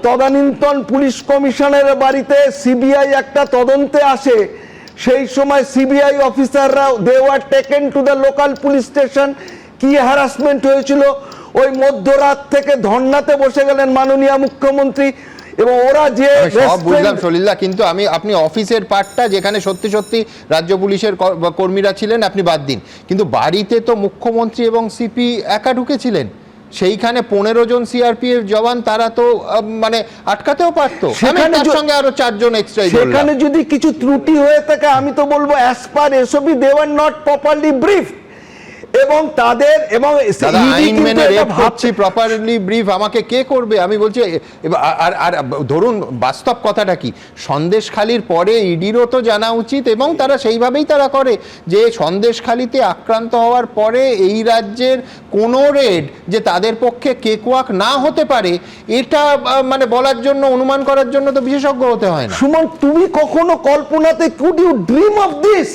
তদানীন্তন পুলিশ কমিশনারের বাড়িতে সিবিআই একটা তদন্তে আসে, সেই সময় সিবিআই অফিসাররা they were taken to the local police station. কি হ্যারাসমেন্ট হয়েছিল, ওই মধ্যরাত থেকে ধর্নাতে বসে গেলেন মাননীয় মুখ্যমন্ত্রী। এবং ওরা যে সব বুঝলাম সলিল্লা, কিন্তু আপনি অফিসের পার্টটা যেখানে সত্যি সত্যি রাজ্য পুলিশের কর্মীরা ছিলেন আপনি বাদ দিন, কিন্তু বাড়িতে তো মুখ্যমন্ত্রী এবং সিপি একা ঢুকেছিলেন, সেইখানে 15 জন সিআরপিএফ জওয়ান, তারা তো মানে আটকাতেও পারতো। তার সঙ্গে আরো 4 জন এক্সট্রা। সেখানে যদি কিছু ত্রুটি হয়ে থাকে, আমি তো বলবো as per SOP they were not properly brief. এবং তাদের এবং আইন মেনে রেপ হচ্ছে, প্রপারলি ব্রিফ আমাকে কে করবে? আমি বলছি আর ধরুন বাস্তব কথাটা কি, সন্দেশখালির পরে ইডিরও তো জানা উচিত, এবং তারা সেইভাবেই তারা করে যে সন্দেশখালিতে আক্রান্ত হওয়ার পরে এই রাজ্যের কোনো রেড যে তাদের পক্ষে কেকওয়াক না হতে পারে, এটা মানে বলার জন্য, অনুমান করার জন্য তো বিশেষজ্ঞ হতে হয় না। সুমন, তুমি কখনো কল্পনাতে could you dream of this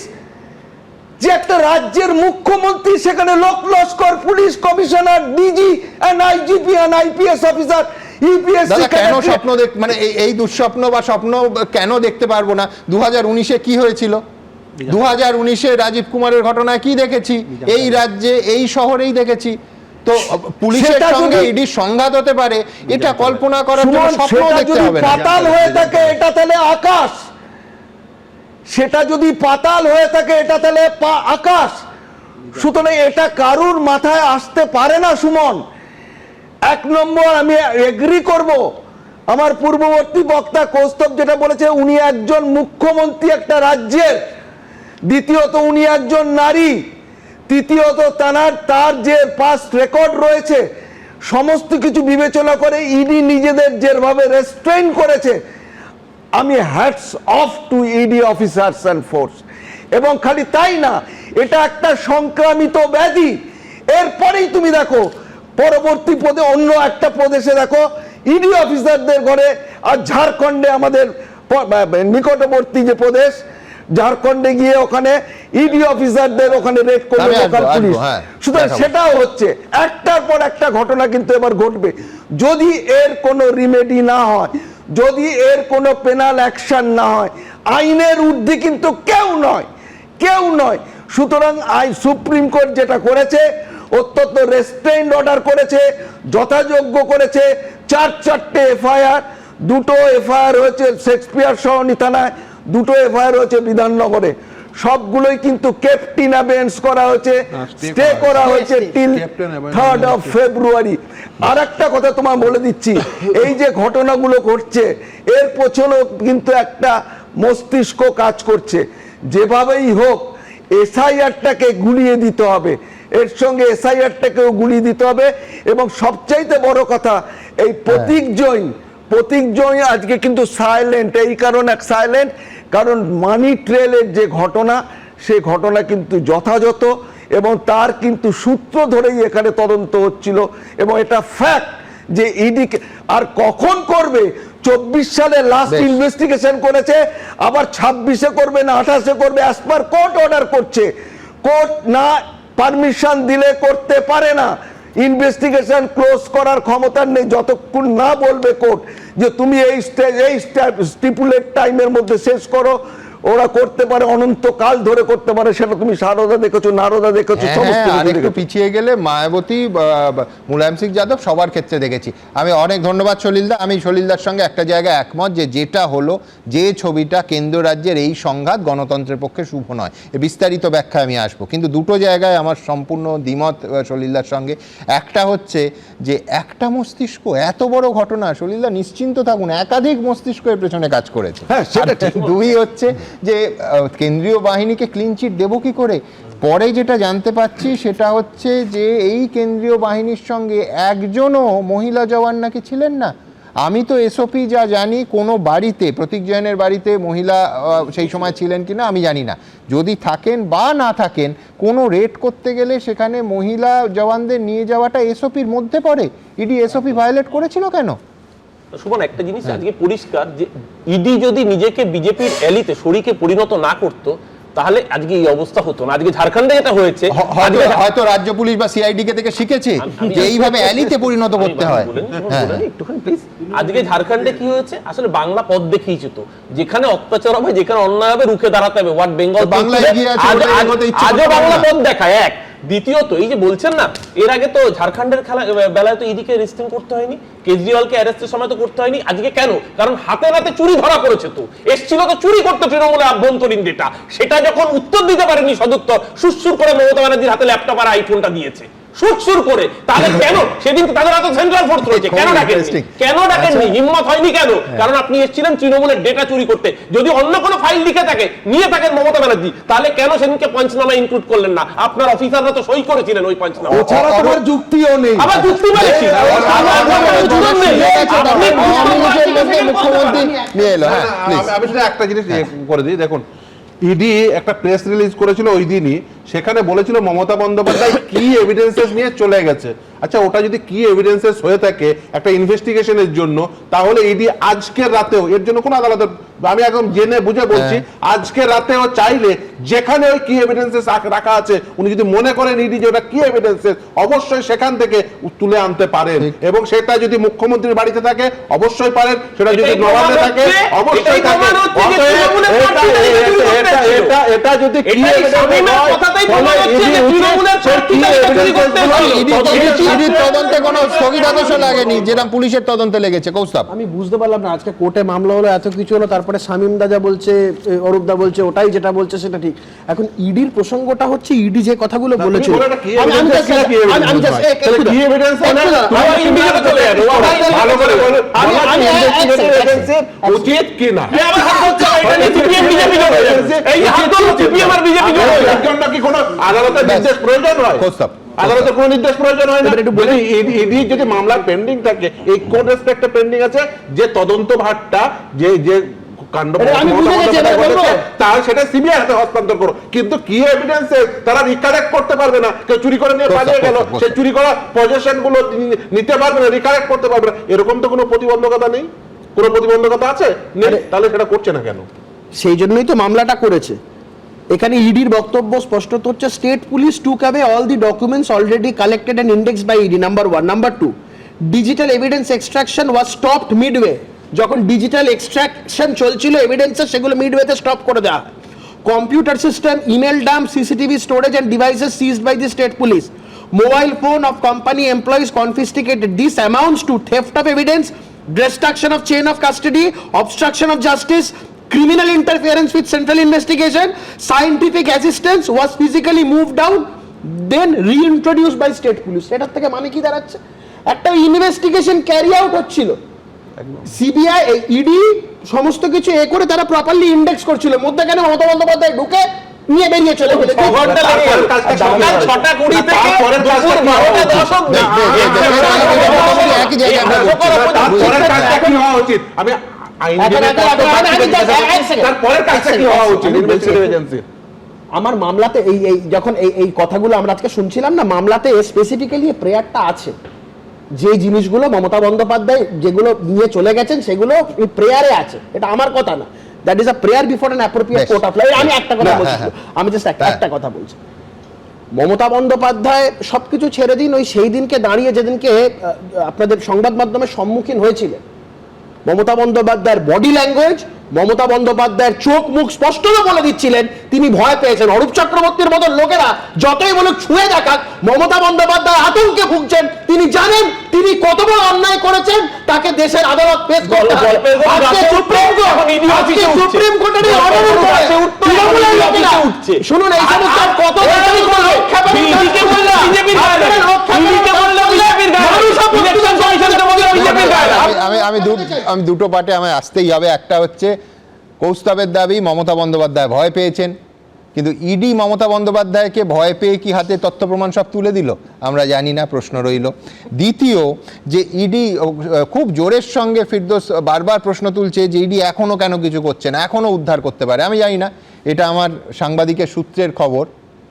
যে একটা রাজ্যের মুখ্যমন্ত্রী সেখানে লোক লস্কর, police commissioner, DG and IGP and IPS officer, EPS কেন স্বপ্ন মানে এই দুঃস্বপ্ন বা স্বপ্ন কেন দেখতে পারবো না? 2019-এ কি হয়েছিল? 2019-এ রাজীব কুমারের ঘটনায় কি দেখেছি? এই রাজ্যে, এই শহরেই দেখেছি। তো পুলিশের সঙ্গে ইডির সংঘাত হতে পারে, এটা কল্পনা করার জন্য স্বপ্ন দেখতে হবে না। পাতাল হয়ে থাকে এটা তাহলে আকাশ, সেটা যদি পাতাল হয়ে থাকে এটা তাহলে আকাশ। সুতরাং এটা কারুর মাথায় আসতে পারে না সুমন। 1 নম্বর, আমি এগ্রি করব আমার পূর্ববর্তী বক্তা কৌস্তব যেটা বলেছে, উনি একজন মুখ্যমন্ত্রী একটা রাজ্যের। দ্বিতীয়ত, উনি একজন নারী। তৃতীয়ত, তার যে পাস্ট রেকর্ড রয়েছে, সমস্ত কিছু বিবেচনা করে ইডি নিজেদের যেভাবে রেস্ট্রেইন করেছে, আমি hats off to ED officers and force. এবং খালি তাই না, এটা একটা সংক্রামিত ব্যাধি। এরপরেই তুমি দেখো পরবর্তী অন্য একটা প্রদেশে দেখো ইডি অফিসারদের ঘরে, আর ঝাড়খণ্ডে আমাদের নিকটবর্তী যে প্রদেশ ঝাড়খণ্ডে গিয়ে ওখানে ইডি অফিসারদের ওখানে রেড করবে লোকাল পুলিশ। সুতরাং সেটাও হচ্ছে, একটার পর একটা ঘটনা কিন্তু এবার ঘটবে। যদি এর কোনো রিমেডি না হয়, যদি এর কোনো পেনাল অ্যাকশন না হয়, আইনের ঊর্ধ্বে কিন্তু কেউ নয়। সুতরাং সুপ্রিম কোর্ট যেটা করেছে, অত্যন্ত রেস্ট্রেইনড অর্ডার করেছে, যথাযোগ্য করেছে। 4-4টে এফআইআর, 2টো এফআইআর হয়েছে শেক্সপিয়ার সহনী থানায়, 2টো এফআইআর হয়েছে বিধাননগরে। সবগুলোই কিন্তু কেপটিন অ্যাবেন্স করা হয়েছে, স্টে করা হয়েছে টিল 3rd of February। আর একটা কথা তোমার বলে দিচ্ছি, এই যে ঘটনাগুলো ঘটছে এর পেছনেও কিন্তু একটা মস্তিষ্ক কাজ করছে। যেভাবেই হোক এসআইআরটাকে গুলিয়ে দিতে হবে, এর সঙ্গে এসআইআরটাকেও গুলিয়ে দিতে হবে। এবং সবচাইতে বড় কথা, এই প্রতীক জৈন আজকে কিন্তু সাইলেন্ট। এই কারণে সাইলেন্ট কারণ মানি ট্রেলের যে ঘটনা, সেই ঘটনা কিন্তু যথাযথ এবং তার কিন্তু সূত্র ধরেই এখানে তদন্ত হচ্ছিল এবং এটা ফ্যাক্ট যে ইডি আর কখন করবে। 24 সালে লাস্ট ইনভেস্টিগেশন করেছে, আবার 26-এ করবে না 28-এ করবে, অ্যাজ পার কোর্ট অর্ডার করছে। কোর্ট না পারমিশন দিলে করতে পারে না। ইনভেস্টিগেশন ক্লোজ করার ক্ষমতা নেই যতক্ষণ না বলবে কোর্ট যে তুমি এই স্টিপুলেট টাইমের মধ্যে শেষ করো। ওরা করতে পারে অনন্তকাল ধরে করতে পারে, সেটা তুমি সারদা দেখেছো, নারদা দেখেছো, সমস্ত আর একটু পিছিয়ে গেলে মায়াবতী, মুলায়ম সিং যাদব সবার ক্ষেত্রে দেখেছি। আমি অনেক ধন্যবাদ সলিলদা। আমি সলিলদার সঙ্গে একটা জায়গায় একমত যে যেটা হলো, যে ছবিটা কেন্দ্র রাজ্যের এই সংঘাত গণতন্ত্রের পক্ষে শুভ নয়। বিস্তারিত ব্যাখ্যা আমি আসবো, কিন্তু দুটো জায়গায় আমার সম্পূর্ণ দ্বিমত সলিলদার সঙ্গে। একটা হচ্ছে যে একটা মস্তিষ্ক এত বড় ঘটনা, সলিলদা নিশ্চিন্ত থাকুন, একাধিক মস্তিষ্ক এর পেছনে কাজ করেছে। দুই হচ্ছে যে কেন্দ্রীয় বাহিনীকে ক্লিন চিট দেবো কি করে। পরে যেটা জানতে পাচ্ছি সেটা হচ্ছে যে এই কেন্দ্রীয় বাহিনীর সঙ্গে একজনও মহিলা জওয়ান নাকি ছিলেন না। আমি তো এসওপি যা জানি, কোনো বাড়িতে, প্রতীক জৈনের বাড়িতে মহিলা সেই সময় ছিলেন কিনা আমি জানি না। যদি থাকেন বা না থাকেন, কোনো রেড করতে গেলে সেখানে মহিলা জওয়ানদের নিয়ে যাওয়াটা এসওপির মধ্যে পড়ে। ইডি এসওপি ভায়োলেট করেছিল কেন? সুমন, একটা জিনিস আজকে পরিষ্কার যে ইডি যদি নিজেকে বিজেপির এলিতে শরিকে পরিণত না করতো তাহলে আজকে এই অবস্থা হতো না। আজকে ঝাড়খণ্ডে এটা হয়েছে, হয়তো রাজ্য পুলিশ বা সিআইডি কে থেকে শিখেছে যে এইভাবে এলিতে পরিণত করতে হয়। একটুখানি প্লিজ। আজকে ঝাড়খণ্ডে কি হয়েছে, আসলে বাংলা পথ দেখিয়েছে তো, যেখানে অত্যাচার হবে, যেখানে অন্যায় হবে, রুখে দাঁড়াতে হবে। হোয়াট বেঙ্গল আজও বাংলা পথ দেখায়। এক, দ্বিতীয়ত এই যে বলছেন না, এর আগে তো ঝাড়খণ্ডের বেলায় তো ইডিকে রেস্টিং করতে হয়নি, কেজরিওয়ালকে অ্যারেস্টের সময় তো করতে হয়নি। আজকে কেন? কারণ হাতে নাতে চুরি ধরা পড়েছে। তো এসছিল তো চুরি করতে তৃণমূলের আভ্যন্তরীণ ডেটা, সেটা যখন উত্তর দিতে পারেনি সদুত্তর, সুরসুর করে মমতা ব্যানার্জির হাতে ল্যাপটপ আর আইফোনটা দিয়েছে সুরসুর করে। তাহলে কেন সেদিন তাদের হাতে সেন্ট্রাল ফোর্স রয়েছে, কেন ডাকেননি? হিম্মত হয়নি কেন? কারণ আপনি এসেছিলেন তৃণমূলের ডেটা চুরি করতে। যদি অন্য কোনো ফাইল লিখে থাকে, নিয়ে থাকেন মমতা ব্যানার্জি, তাহলে কেন সেদিনকে পঞ্চনামা ইনক্লুড করলেন না? আপনার অফিসাররা তো সই করেছিলেন ওই পঞ্চনামা। ওছাড়া তোমার যুক্তিও নেই। আবার যুক্তি মানে কি? মুখ্যমন্ত্রী নিয়ে এলো। আমি শুধু একটা জিনিস করে দিই, দেখুন ইডি একটা প্রেস রিলিজ করেছিল ওই দিনই, সেখানে বলেছিল মমতা বন্দ্যোপাধ্যায় কি এভিডেন্সেস নিয়ে চলে গেছে। আচ্ছা, ওটা যদি কি এভিডেন্সেস হয়ে থাকে একটা ইনভেস্টিগেশনের জন্য, তাহলে ইডি আজকের রাতেও, এর জন্য কোন আদালতের, আমি একদম জেনে বুঝে বলছি, আজকে রাতেও চাইলে যেখানে ওই কি এভিডেন্সেস রাখা আছে, উনি যদি মনে করেন ইডি যে ওটা কি এভিডেন্সেস, অবশ্যই সেখান থেকে তুলে আনতে পারেন। এবং সেটা যদি মুখ্যমন্ত্রীর বাড়িতে থাকে অবশ্যই পারেন, সেটা যদি নবান্নে থাকে অবশ্যই থাকে। এটা যদি কি তদন্তে কোনো স্থগিতাদেশ লাগেনি, যেরকম পুলিশের তদন্তে লেগেছে। কৌস্তব, আমি বুঝতে পারলাম না, আজকে কোর্টে মামলা হলো, এত কিছু হলো, তারপরে শামীম দা যা বলছে, অরূপ দা বলছে, ওটাই যেটা বলছে সেটা ঠিক। এখন ইডির প্রসঙ্গটা হচ্ছে ইডি যে কথাগুলো বলেছে, উচিত কি না কি কোনো আদালতের নির্দেশ প্রয়োজন হয়? আদালতের কোনো নির্দেশ প্রয়োজন হয় না। ইডি যদি মামলা পেন্ডিং থাকে, এই কোর্ট রেসপেক্টে পেন্ডিং আছে, যে তদন্ত ভারটা যে কাণ্ড তার সেটা সিবিআই হাতে হস্তান্তর করো। কিন্তু কি এভিডেন্সে তারা রিকালেক্ট করতে পারবে না। কেউ চুরি করে নিয়ে পালিয়ে গেল, সে চুরি করা পজেশন গুলো নিতে পারবে না, রিকালেক্ট করতে পারবে না, এরকম তো কোনো প্রতিবন্ধকতা নেই। কোনো প্রতিবন্ধকতা আছে? তাহলে সেটা করছে না কেন? সেই জন্যই তো মামলাটা করেছে। এখানে ইডির বক্তব্য স্পষ্ট হচ্ছে, state police took away all the documents already collected and indexed by ED, number 1। Number 2, digital evidence extraction was stopped midway. যখন ডিজিটাল এক্সট্রাকশন চলছিল এভিডেন্সের, সেগুলো মিডওয়েতে স্টপ করে দেওয়া হয়। Computer system, email dump, CCTV storage and devices seized by the state police. Mobile phone of company employees confiscated. This amounts to theft of evidence, destruction of chain of custody, obstruction of justice, criminal interference with central investigation, scientific assistance was physically moved out, then reintroduced by state police. এটার থেকে মানে কি দাঁড়াচ্ছে? একটা investigation carry out হচ্ছিল, CBI ED সমস্ত কিছু এ করে তারা প্রপারলি ইন্ডেক্স করছিল, মধ্যে কেন মমতা বন্দ্যোপাধ্যায় ঢুকে নিয়ে বেরিয়ে চলে গেলে 6 ঘন্টা লেগে গেল। সকাল 6টা 20 থেকে দুপুর 12টা 10 অবধি। একই জায়গায় তারপরের কাজটা কি হওয়া উচিত? আমি তারপরের কাজটা কি হওয়া উচিত ইনভেস্টিগেটিভ এজেন্সি? আমার মামলাতে এই যখন এই কথাগুলো আমরা আজকে শুনছিলাম না, মামলাতে স্পেসিফিক্যালি প্রেয়ারটা আছে, যে জিনিসগুলো মমতা বন্দ্যোপাধ্যায় যেগুলো নিয়ে চলে গেছেন সেগুলো প্রেয়ারে আছে, এটা আমার কথা না। That is a prayer before an appropriate court of law. আমি একটা কথা বলছি, আমি জাস্ট একটা কথা বলছি। মমতা বন্দ্যোপাধ্যায় সবকিছু ছেড়ে দিন, ওই সেই দিনকে দাঁড়িয়ে যেদিনকে আপনাদের সংবাদ মাধ্যমের সম্মুখীন হয়েছিলেন, মমতা বন্দ্যোপাধ্যায়ের বডি ল্যাঙ্গুয়েজ, মমতা বন্দ্যোপাধ্যায়ের চোখ মুখ স্পষ্ট বলে দিচ্ছিলেন তিনি ভয় পেয়েছেন। অরূপ চক্রবর্তীর মতো লোকেরা যতই বলুক ছুঁয়ে দেখাক, মমতা বন্দ্যোপাধ্যায় আতঙ্কে ভুগছেন। তিনি জানেন তিনি কত বড় অন্যায় করেছেন, তাকে দেশের আদালত পেশ করতে হবে। আজকে সুপ্রিম কোর্টের এই অর্ডারের উপরে তৃণমূলের লোকেরা, শুনুন, এই সমস্ত কত আমি দুটো পার্টে আমায় আসতেই হবে। একটা হচ্ছে কৌস্তবের দাবি মমতা বন্দ্যোপাধ্যায় ভয় পেয়েছেন, কিন্তু ইডি মমতা বন্দ্যোপাধ্যায়কে ভয় পেয়ে কি হাতে তথ্য প্রমাণ সব তুলে দিল আমরা জানি না, প্রশ্ন রইল। দ্বিতীয়, যে ইডি খুব জোরের সঙ্গে ফিরদৌস বারবার প্রশ্ন তুলছে যে ইডি এখনও কেন কিছু করছে না, এখনও উদ্ধার করতে পারে। আমি জানি না, এটা আমার সাংবাদিকের সূত্রের খবর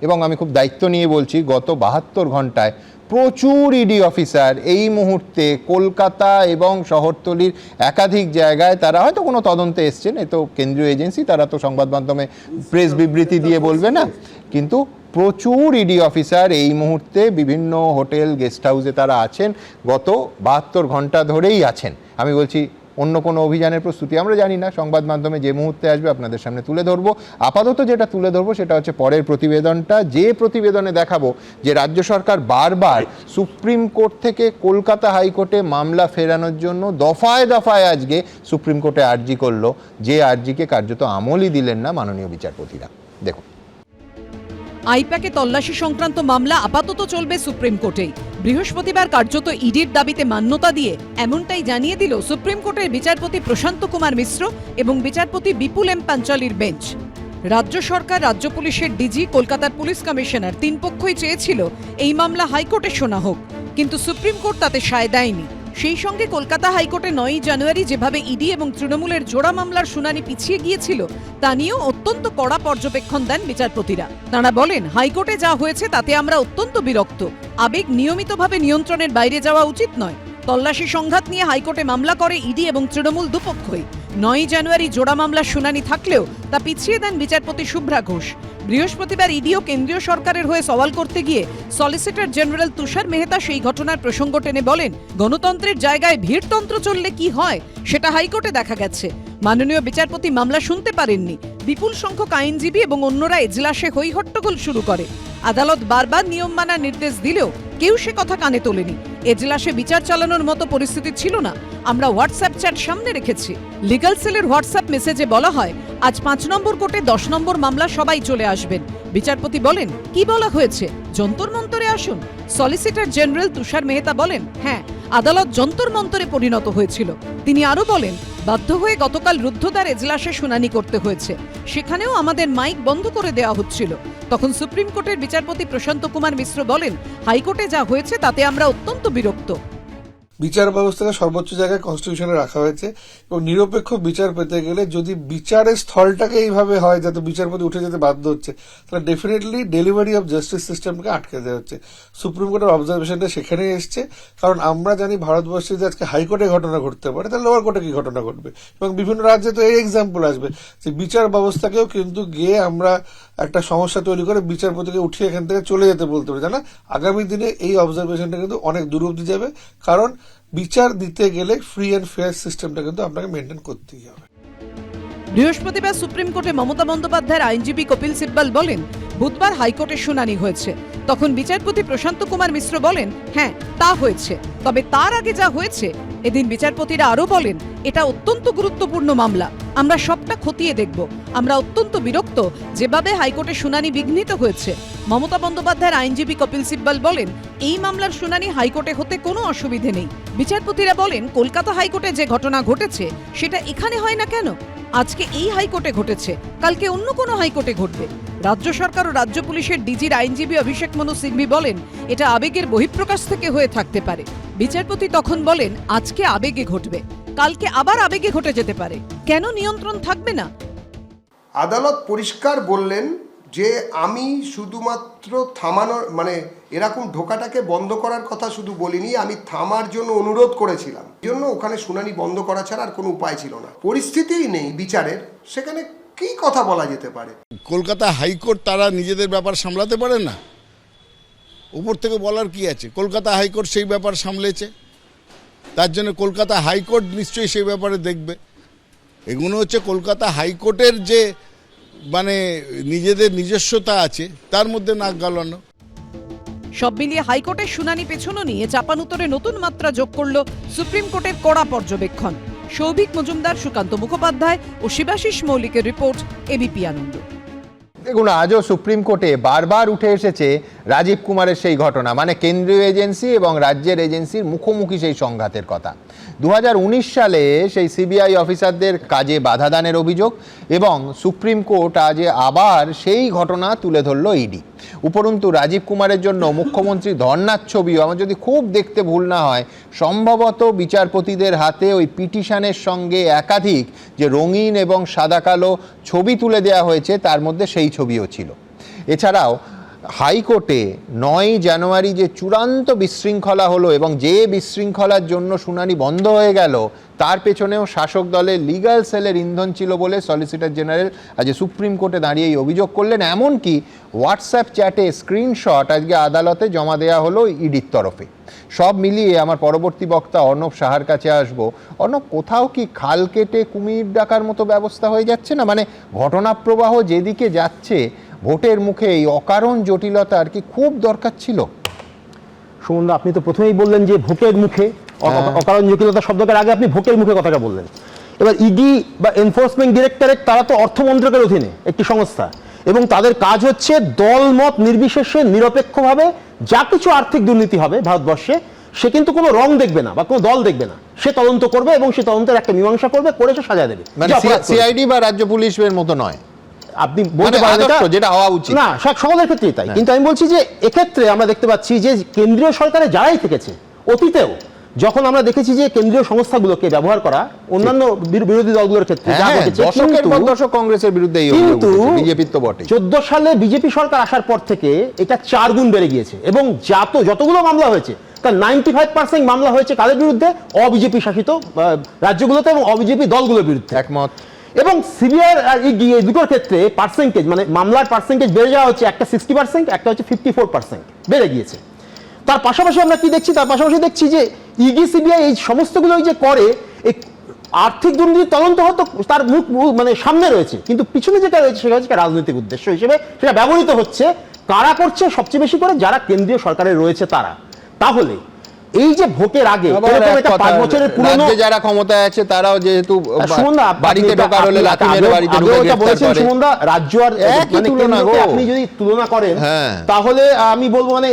এবং আমি খুব দায়িত্ব নিয়ে বলছি, গত 72 ঘন্টায় প্রচুর ইডি অফিসার এই মুহূর্তে কলকাতা এবং শহরতলির একাধিক জায়গায় তারা হয়তো কোনো তদন্তে এসছেন, এ তো কেন্দ্রীয় এজেন্সি, তারা তো সংবাদ মাধ্যমে প্রেস বিবৃতি দিয়ে বলবে না, কিন্তু প্রচুর ইডি অফিসার এই মুহূর্তে বিভিন্ন হোটেল গেস্ট হাউসে তারা আছেন, গত 72 ঘন্টা ধরেই আছেন। আমি বলছি অন্য কোনো অভিযানের প্রস্তুতি আমরা জানি না, সংবাদ মাধ্যমে যে মুহূর্তে আসবে আপনাদের সামনে তুলে ধরবো। আপাতত যেটা তুলে ধরবো সেটা হচ্ছে পরের প্রতিবেদনটা, যে প্রতিবেদনে দেখাবো যে রাজ্য সরকার বারবার সুপ্রিম কোর্ট থেকে কলকাতা হাইকোর্টে মামলা ফেরানোর জন্য দফায় দফায় আজকে সুপ্রিম কোর্টে আর্জি করলো, যে আর্জিকে কার্যত আমলই দিলেন না মাননীয় বিচারপতিরা। দেখুন, আইপ্যাকে তল্লাশি সংক্রান্ত মামলা আপাতত চলবে সুপ্রিম কোর্টেই। বৃহস্পতিবার কার্যত ইডির দাবিতে মান্যতা দিয়ে এমনটাই জানিয়ে দিল সুপ্রিম কোর্টের বিচারপতি প্রশান্ত কুমার মিশ্র এবং বিচারপতি বিপুল এম পাঞ্চালির বেঞ্চ। রাজ্য সরকার, রাজ্য পুলিশের ডিজি, কলকাতার পুলিশ কমিশনার, তিন পক্ষই চেয়েছিল এই মামলা হাইকোর্টে শোনা হোক, কিন্তু সুপ্রিম কোর্ট তাতে সায় দেয়নি। সেই সঙ্গে কলকাতা হাইকোর্টে 9ই জানুয়ারি যেভাবে ইডি এবং তৃণমূলের জোড়া মামলার শুনানি পিছিয়ে গিয়েছিল তা নিয়েও অত্যন্ত কড়া পর্যবেক্ষণ দেন বিচারপতিরা। তাঁরা বলেন, হাইকোর্টে যা হয়েছে তাতে আমরা অত্যন্ত বিরক্ত। আবেগ নিয়মিতভাবে নিয়ন্ত্রণের বাইরে যাওয়া উচিত নয়। তল্লাশি সংঘাত নিয়ে হাইকোর্টে মামলা করে ইডি এবং তৃণমূল দুপক্ষই। 9ই জানুয়ারি জোড়া মামলার শুনানি থাকলেও তা পিছিয়ে দেন বিচারপতি শুভ্রা ঘোষ। বৃহস্পতিবার ইডিও কেন্দ্রীয় সরকারের হয়ে সওয়াল করতে গিয়ে সলিসিটর জেনারেল তুষার মেহতা সেই ঘটনার প্রসঙ্গ টেনে বলেন, গণতন্ত্রের জায়গায় ভিড়তন্ত্র চললে কি হয় সেটা হাইকোর্টে দেখা গেছে। মাননীয় বিচারপতি মামলা শুনতে পারেননি। বিপুল সংখ্যক আইনজীবী এবং অন্যরা এজলাসে হইহট্টগোল শুরু করে। আদালত বারবার নিয়ম মানার নির্দেশ দিলেও কেউ সে কথা কানে তোলেনি। এজলাসে বিচার চালানোর মতো পরিস্থিতি ছিল না। আমরা হোয়াটসঅ্যাপ চ্যাট সামনে রেখেছি। লিগ্যাল সেলের হোয়াটসঅ্যাপ মেসেজে বলা হয়, আজ 5 নম্বর কোর্টে 10 নম্বর মামলা সবাই চলে আসবেন। বিচারপতি বলেন, কি বলা হয়েছে, যন্তর মন্তরে আসুন। সলিসিটর জেনারেল তুষার মেহতা বলেন, হ্যাঁ, আদালত যন্তর মন্তরে পরিণত হয়েছিল। তিনি আরো বলেন, বাধ্য হয়ে গতকাল রুদ্ধদ্বার এজলাসে শুনানি করতে হয়েছে, সেখানেও আমাদের মাইক বন্ধ করে দেওয়া হচ্ছিল। তখন সুপ্রিম কোর্টের বিচারপতি প্রশান্ত কুমার মিশ্র বলেন, হাইকোর্টে যা হয়েছে তাতে আমরা অত্যন্ত বিরক্ত। বিচার ব্যবস্থাকে সর্বোচ্চ জায়গায় কনস্টিটিউশনে রাখা হয়েছে এবং নিরপেক্ষ বিচার পেতে গেলে যদি বিচারের স্থলটাকে এইভাবে হয় যাতে বিচারপতি উঠে যেতে বাধ্য হচ্ছে, তাহলে ডেফিনেটলি ডেলিভারি অফ জাস্টিস সিস্টেমকে আটকে দেওয়া হচ্ছে। সুপ্রিম কোর্টের অবজারভেশনটা সেখানেই এসছে, কারণ আমরা জানি ভারতবর্ষে যে আজকে হাইকোর্টে ঘটনা ঘটতে পারে, তাহলে লোয়ার কোর্টে কি ঘটনা ঘটবে, এবং বিভিন্ন রাজ্যে তো এই এক্সাম্পল আসবে যে বিচার ব্যবস্থাকেও কিন্তু গিয়ে আমরা একটা সমস্যা তৈরি করে বিচারপতিকে উঠিয়ে এখান থেকে চলে যেতে বলতে পারি। জানা, আগামী দিনে এই অবজারভেশনটা কিন্তু অনেক দূর অব্দি যাবে, কারণ বিচার দিতে গেলে ফ্রি অ্যান্ড ফেয়ার সিস্টেমটা কিন্তু আপনাকে মেনটেন করতেই হবে। বৃহস্পতিবার সুপ্রিম কোর্টে মমতা বন্দ্যোপাধ্যায়ের আইনজীবী কপিল সিব্বল বলেন, বুধবার হাইকোর্টে শুনানি হয়েছে। তখন বিচারপতি প্রশান্ত কুমার মিশ্র বলেন, হ্যাঁ, তা হয়েছে, তবে তার আগে যা হয়েছে। এদিন বিচারপতিরা আরো বলেন, এটা অত্যন্ত গুরুত্বপূর্ণ মামলা, আমরা সবটা খতিয়ে দেখব। আমরা অত্যন্ত বিরক্ত যেভাবে হাইকোর্টে শুনানি বিঘ্নিত হয়েছে। মমতা বন্দ্যোপাধ্যায়ের আইনজীবী কপিল সিব্বল বলেন, এই মামলার শুনানি হাইকোর্টে হতে কোনো অসুবিধে নেই। বিচারপতিরা বলেন, কলকাতা হাইকোর্টে যে ঘটনা ঘটেছে সেটা এখানে হয় না কেন? আজকে এই হাইকোর্টে ঘটেছে, কালকে অন্য কোনো হাইকোর্টে ঘটবে। রাজ্য সরকার ও রাজ্য পুলিশের ডিজির আইনজীবী অভিষেক মনু সিংভি বলেন, এটা আবেগের বহিঃপ্রকাশ থেকে হয়ে থাকতে পারে। বিচারপতি তখন বলেন, আজকে আবেগে ঘটবে, কালকে আবার আবেগে ঘটে যেতে পারে, কেন নিয়ন্ত্রণ থাকবে না? আদালত পরিষ্কার বললেন যে আমি শুধুমাত্র থামানোর মানে এরকম ঢোকাটাকে বন্ধ করার কথা শুধু বলিনি, আমি থামার জন্য অনুরোধ করেছিলাম। এই জন্য ওখানে শুনানি বন্ধ করা ছাড়া আর কোনো উপায় ছিল না। পরিস্থিতিই নেই বিচারের, সেখানে কি কথা বলা যেতে পারে? কলকাতা হাইকোর্ট তারা নিজেদের ব্যাপার সামলাতে পারে না, উপর থেকে বলার কি আছে? কলকাতা হাইকোর্ট সেই ব্যাপার সামলেছে, তার জন্য কলকাতা হাইকোর্ট নিশ্চয়ই সেই ব্যাপারে দেখবে। এগুলো হচ্ছে কলকাতা হাইকোর্টের যে মানে নিজেদের নিজস্বতা আছে তার মধ্যে নাক গালানো। সব মিলিয়ে হাইকোর্টের শুনানি পেছনো নিয়ে চাপানুতরে নতুন মাত্রা যোগ করল সুপ্রিম কোর্টের কড়া পর্যবেক্ষণ। সৌভিক মজুমদার, সুকান্ত মুখোপাধ্যায় ও শিবাশিস মৌলিকের রিপোর্ট, এবিপি আনন্দ। দেখুন, আজও সুপ্রিম কোর্টে বারবার উঠে এসেছে রাজীব কুমারের সেই ঘটনা, মানে কেন্দ্রীয় এজেন্সি এবং রাজ্যের এজেন্সির মুখোমুখি সেই সংঘাতের কথা। 2019 সালে সেই সিবিআই অফিসারদের কাজে বাধা দানের অভিযোগ, এবং সুপ্রিম কোর্ট আজ আবার সেই ঘটনা তুলে ধরল ইডি। উপরন্তু রাজীব কুমারের জন্য মুখ্যমন্ত্রী ধর্নার ছবিও, আমার যদি খুব দেখতে ভুল না হয়, সম্ভবত বিচারপতিদের হাতে ওই পিটিশনের সঙ্গে একাধিক যে রঙিন এবং সাদা কালো ছবি তুলে দেওয়া হয়েছে তার মধ্যে সেই ছবিও ছিল। এছাড়াও হাইকোর্টে 9 জানুয়ারি যে চূড়ান্ত বিশৃঙ্খলা হলো এবং যে বিশৃঙ্খলার জন্য শুনানি বন্ধ হয়ে গেল, তার পেছনেও শাসক দলের লিগ্যাল সেলের ইন্ধন ছিল বলে সলিসিটর জেনারেল আজ সুপ্রিম কোর্টে দাঁড়িয়ে এই অভিযোগ করলেন। এমনকি হোয়াটসঅ্যাপ চ্যাটে স্ক্রিনশট আজকে আদালতে জমা দেওয়া হলো ইডির তরফে। সব মিলিয়ে আমার পরবর্তী বক্তা অর্ণব সাহার কাছে আসবো। অর্ণব, কোথাও কি খাল কেটে কুমির ডাকার মতো ব্যবস্থা হয়ে যাচ্ছে না? মানে ঘটনা প্রবাহ যেদিকে যাচ্ছে, ভোটের মুখে এই অকারণ জটিলতা আর কি খুব দরকার ছিল? সুমনদা, আপনি তো প্রথমেই বললেন যে ভোটের মুখে অকারণ জটিলতা শব্দটার আগে আপনি ভোটের মুখে কথাটা বললেন। এবার ইডি বা এনফোর্সমেন্ট ডিরেক্টরেট, তারা তো অর্থ মন্ত্রকের অধীনে একটি সংস্থা, এবং তাদের কাজ হচ্ছে দলমত নির্বিশেষে নিরপেক্ষভাবে যা কিছু আর্থিক দুর্নীতি হবে ভারতবর্ষে, সে কিন্তু কোনো রং দেখবে না বা কোনো দল দেখবে না, সে তদন্ত করবে এবং সে তদন্তের একটা মীমাংসা করবে, করে সে সাজা দেবে। মানে সিআইডি বা রাজ্য পুলিশের মতো নয়, আপনি বলতে পারেন যেটা হওয়া উচিত না, সকলের ক্ষেত্রেই তাই। কিন্তু আমি বলছি যে এক্ষেত্রে আমরা দেখতে পাচ্ছি যে কেন্দ্রীয় সরকারে যারাই থেকেছে অতীতেও, যখন আমরা দেখেছি যে কেন্দ্রীয় সংস্থাগুলোকে ব্যবহার করা অন্যান্য বিরোধী দলগুলোর ক্ষেত্রে যা ঘটেছে, দশক কংগ্রেসের বিরুদ্ধে, কিন্তু বিজেপির তো বটে। 14 সালে বিজেপি সরকার আসার পর থেকে এটা 4 গুণ বেড়ে গিয়েছে, এবং যতগুলো মামলা হয়েছে তার 95% মামলা হয়েছে কাদের বিরুদ্ধে? অবিজেপি শাসিত রাজ্যগুলোতে এবং অবিজেপি দলগুলোর বিরুদ্ধে। একমত। এবং সিবিআই আর ইডি এই দুটোর ক্ষেত্রে পার্সেন্টেজ, মানে মামলার পার্সেন্টেজ বেড়ে যাওয়া হচ্ছে, একটা 60%, একটা হচ্ছে 54% বেড়ে গিয়েছে। তার পাশাপাশি আমরা কি দেখছি? তার পাশাপাশি দেখছি যে ইডি সিবিআই এই সমস্তগুলো যে করে, এই আর্থিক দুর্নীতির তদন্ত হয়তো তার মানে সামনে রয়েছে, কিন্তু পিছনে যেটা রয়েছে সেটা হচ্ছে রাজনৈতিক উদ্দেশ্য হিসেবে সেটা ব্যবহৃত হচ্ছে। কারা করছে? সবচেয়ে বেশি করে যারা কেন্দ্রীয় সরকারে রয়েছে তারা। তাহলে এই যে ভোটের আগে 5 বছরের পুরনো যারা ক্ষমতায় আছে তারাও যেহেতু বাড়িতে ঢোকার হলে লাথি মেরে বাড়িতে ঢুকে বলেছেন সুমনদা, রাজ্য আর আপনি যদি তুলনা করেন তাহলে আমি বলবো মানে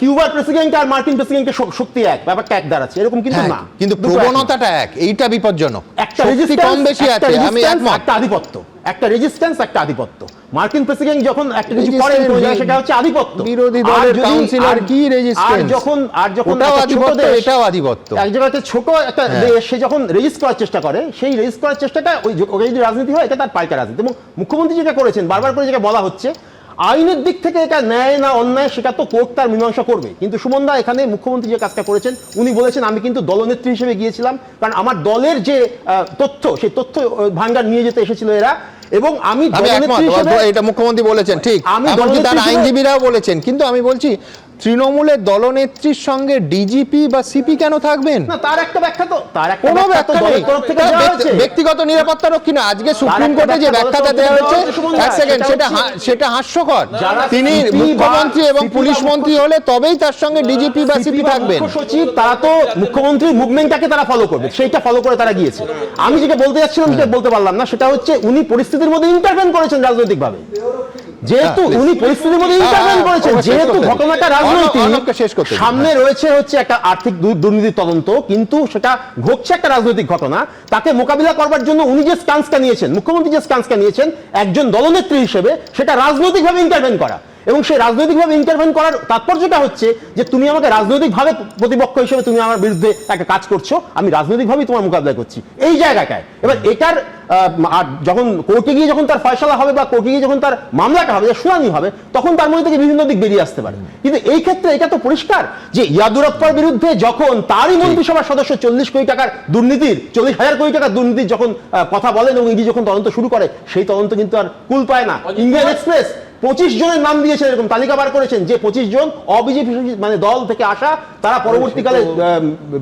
কিউবার প্রেসিডেন্ট আর মার্কিন প্রেসিডেন্টের শক্তি এক, ব্যাপারটা এক দাঁড়াচ্ছে, এরকম কিন্তু না, কিন্তু প্রবণতাটা এক। এইটা বিপজ্জনক। একটা রেজিস্ট্যান্স কম বেশি আছে, আমি একমত। একটা আধিপত্য, একটা রেজিস্ট্যান্স, একটা আধিপত্য। মার্কিন প্রেসিডেন্ট যখন একটা কিছু করেন সেটা হচ্ছে আধিপত্য। বিরোধী দলের কাউন্সিলর কি রেজিস্ট্যান্স? আর যখন এটাও আধিপত্য। এক জায়গাতে ছোট একটা দেশ, সে যখন রেজিস্ট করার চেষ্টা করে, সেই রেজিস্ট করার চেষ্টাটা ওই যদি রাজনীতি হয়, এটা তার পাল্টা রাজনীতি। এবং মুখ্যমন্ত্রী যেটা করেছেন, বারবার করে যেটা বলা হচ্ছে, আইনের দিক থেকে এটা ন্যায় না অন্যায় সেটা তো কোর্ট তার মীমাংসা করবে। কিন্তু সুমনদা, এখানে মুখ্যমন্ত্রী যে কাজটা করেছেন, উনি বলেছেন আমি কিন্তু দলনেত্রী হিসেবে গিয়েছিলাম, কারণ আমার দলের যে তথ্য, সেই তথ্য ভাঙার নিয়ে যেতে এসেছিল এরা, এবং আমি দলনেত্রী হিসেবে, এটা মুখ্যমন্ত্রী বলেছেন, ঠিক, এমনকি তার আইনজীবীরাও বলেছেন। কিন্তু আমি বলছি, তৃণমূলের দলনেত্রীর সঙ্গে ডিজিপি বা সিপি কেন থাকবেন? না, তার একটা ব্যাখ্যা তো, কোনো ব্যাখ্যা নেই, ব্যক্তিগত নিরাপত্তা রক্ষী না। আজকে সুপ্রিম কোর্টে যে ব্যাখ্যাটা দেওয়া হয়েছে, এক সেকেন্ড, সেটা হাস্যকর। তিনি মুখ্যমন্ত্রী এবং পুলিশ মন্ত্রী হলে তবেই তার সঙ্গে ডিজিপি বা সিপি থাকবেন। সচিব, তারা তো মুখ্যমন্ত্রীর মুভমেন্টটাকে তারা ফলো করবে, সেইটা ফলো করে তারা গিয়েছে। আমি যেটা বলতে যাচ্ছিলাম, যেটা বলতে পারলাম না, সেটা হচ্ছে উনি পরিস্থিতির মধ্যে ইন্টারভেন করেছেন রাজনৈতিকভাবে। যেহেতু উনি পরিস্থিতির মধ্যে ইন্টারভেন করেছেন, যেহেতু ঘটনাটা রাজনৈতিক, শেষ করতে সামনে রয়েছে হচ্ছে একটা আর্থিক দুর্নীতির তদন্ত, কিন্তু সেটা ঘটছে একটা রাজনৈতিক ঘটনা, তাকে মোকাবিলা করবার জন্য উনি যে স্ট্যান্সটা নিয়েছেন, মুখ্যমন্ত্রী যে স্ট্যান্সটা নিয়েছেন একজন দলনেত্রী হিসেবে, সেটা রাজনৈতিকভাবে ইন্টারভেন করা। এবং সেই রাজনৈতিকভাবে ইন্টারভেন করার তাৎপর্যটা হচ্ছে যে তুমি আমাকে রাজনৈতিকভাবে প্রতিপক্ষ হিসেবে তুমি আমার বিরুদ্ধে একটা কাজ করছো, আমি রাজনৈতিকভাবেই তোমার মোকাবিলা করছি এই জায়গাটায়। এবার এটার যখন কোর্টে গিয়ে যখন তার ফয়সালা হবে বা কোর্টে গিয়ে যখন তার মামলাটা হবে, শুনানি হবে, তখন তার মধ্যে থেকে বিভিন্ন দিক বেরিয়ে আসতে পারে। কিন্তু এই ক্ষেত্রে এটা তো পরিষ্কার যে ইয়াদুরাপ্পার বিরুদ্ধে যখন তারই মন্ত্রিসভার সদস্য 40 কোটি টাকার দুর্নীতির, 40,000 কোটি টাকার দুর্নীতির যখন কথা বলেন এবং ইডি যখন তদন্ত শুরু করে, সেই তদন্ত কিন্তু আর কুল পায় না। ইন্ডিয়ান এক্সপ্রেস 25 জনের নাম দিয়েছেন, এরকম তালিকা বার করেছেন যে 25 জন অবিজেপি মানে দল থেকে আসা, তারা পরবর্তীকালে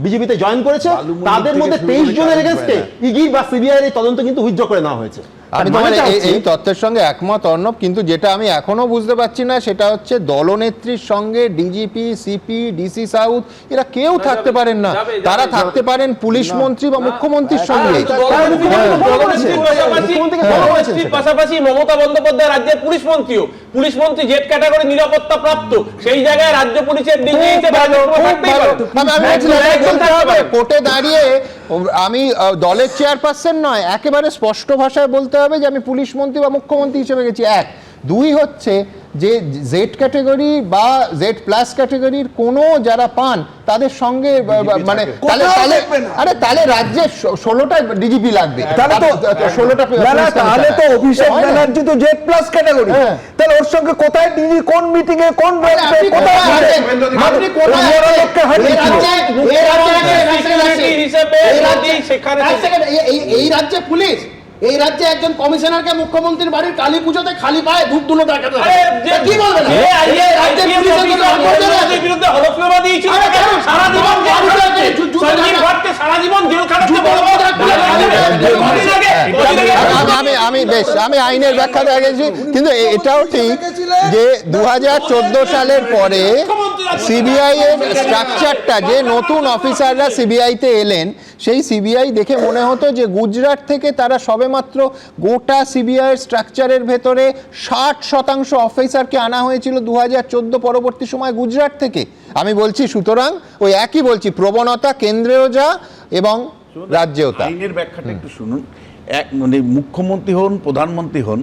বিজেপিতে জয়েন করেছে, তাদের মধ্যে 23 জনের এগেইনস্টে ইডি বা সিবিআই এর তদন্ত কিন্তু উইথড্র করে নেওয়া হয়েছে। আমি তোমার এই তথ্যের সঙ্গে একমত অর্ণব, কিন্তু যেটা আমি এখনো বুঝতে পারছি না সেটা হচ্ছে দলনেত্রীর সঙ্গে ডিজিপি, সিপি, ডিসি সাউথ এরা কেউ থাকতে পারেন না, তারা থাকতে পারেন পুলিশ মন্ত্রী বা মুখ্যমন্ত্রীর সঙ্গে। পাশাপাশি মমতা বন্দ্যোপাধ্যায় রাজ্যের পুলিশ মন্ত্রীও, পুলিশ মন্ত্রী জেড ক্যাটাগরি নিরাপত্তা প্রাপ্ত, সেই জায়গায় রাজ্য পুলিশের ডিজি কোর্টে দাঁড়িয়ে আমি দলের চেয়ারপারসন নয়, একেবারে স্পষ্ট ভাষায় বলতে হবে যে আমি পুলিশ মন্ত্রী বা মুখ্যমন্ত্রী হিসেবে গেছি। এক, দুই হচ্ছে যে জেড ক্যাটাগরি বা জেড প্লাস ক্যাটাগরির কোনো যারা পান তাদের সঙ্গে মানে তাহলে রাজ্যে 16টা ডিজিপি লাগবে, তাহলে তো 16টা, তাহলে তো অভিষেক ব্যানার্জি তো জেড প্লাস ক্যাটাগরি, তাহলে ওর সঙ্গে কোথায় ডিজি, কোন মিটিং এ, কোন এই রাজ্যে পুলিশ, এই রাজ্যে একজন কমিশনারকে মুখ্যমন্ত্রীর বাড়ির কালী পুজোতে খালি পায়ে ধূপ ধুলো দেখাতে হবে, কি বলবেন? বিরুদ্ধে হলফনামা দিয়েছিল, সারা জীবন জেল আমি আইনের ব্যাখ্যা দিয়ে গেছি, কিন্তু এটাও ঠিক যে 2014 সালের পরে সিবিআই এর স্ট্রাকচারটা, যে নতুন অফিসাররা সিবিআইতে এলেন, সেই সিবিআই দেখে মনে হতো যে গুজরাট থেকে তারা সবেমাত্র গোটা সিবিআই স্ট্রাকচারের ভেতরে 60% অফিসারকে আনা হয়েছিল 2014 পরবর্তী সময় গুজরাট থেকে। আমি বলছি সুতরাং ওই একই বলছি, প্রবণতা কেন্দ্রেও যা এবং রাজ্যেও তা। আইনের ব্যাখ্যাটা একটু শুনুন। মানে মুখ্যমন্ত্রী হন, প্রধানমন্ত্রী হন,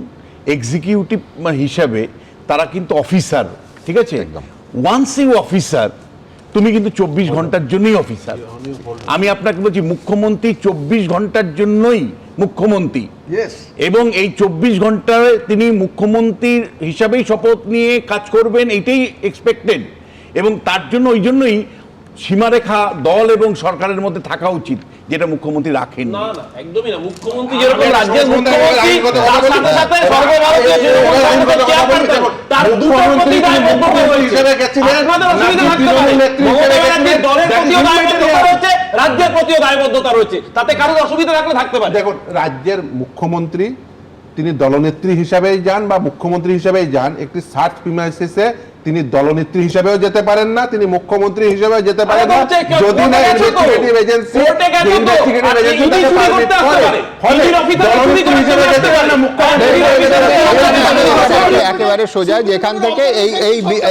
এক্সিকিউটিভ হিসাবে তারা কিন্তু অফিসার, ঠিক আছে? ওয়ান্স ইউ অফিসার, তুমি কিন্তু 24 ঘন্টার জন্যই অফিসার। আমি আপনাকে বলছি মুখ্যমন্ত্রী 24 ঘন্টার জন্যই মুখ্যমন্ত্রী, এবং এই 24 ঘন্টায় তিনি মুখ্যমন্ত্রীর হিসাবেই শপথ নিয়ে কাজ করবেন, এটাই এক্সপেক্টেড। এবং তার জন্য ওই জন্যই সীমারেখা দল এবং সরকারের মধ্যে থাকা উচিত, যেটা মুখ্যমন্ত্রী রাখেন না। একদমই না। মুখ্যমন্ত্রী যেরকম রাজ্যের মুখ্যমন্ত্রী, তার সাথে সাথে সর্বভারতীয় তার দুটো প্রতি দায়বদ্ধ হিসেবে গেছিলেন, দলের প্রতিও দায়বদ্ধতা রয়েছে, রাজ্যের প্রতিও দায়বদ্ধতা রয়েছে, তাতে কারোর অসুবিধা থাকলে থাকতে পারে। দেখুন, রাজ্যের মুখ্যমন্ত্রী তিনি দলনেত্রী হিসাবেই যান বা মুখ্যমন্ত্রী হিসাবেই যান, একটি সার্চ প্রিমাইসিসে তিনি দলনেত্রী হিসেবেও যেতে পারেন না, তিনি মুখ্যমন্ত্রী হিসেবেও যেতে পারেন না, যদি না ইনভেস্টিগেটিভ এজেন্সি একেবারে সোজা যেখান থেকে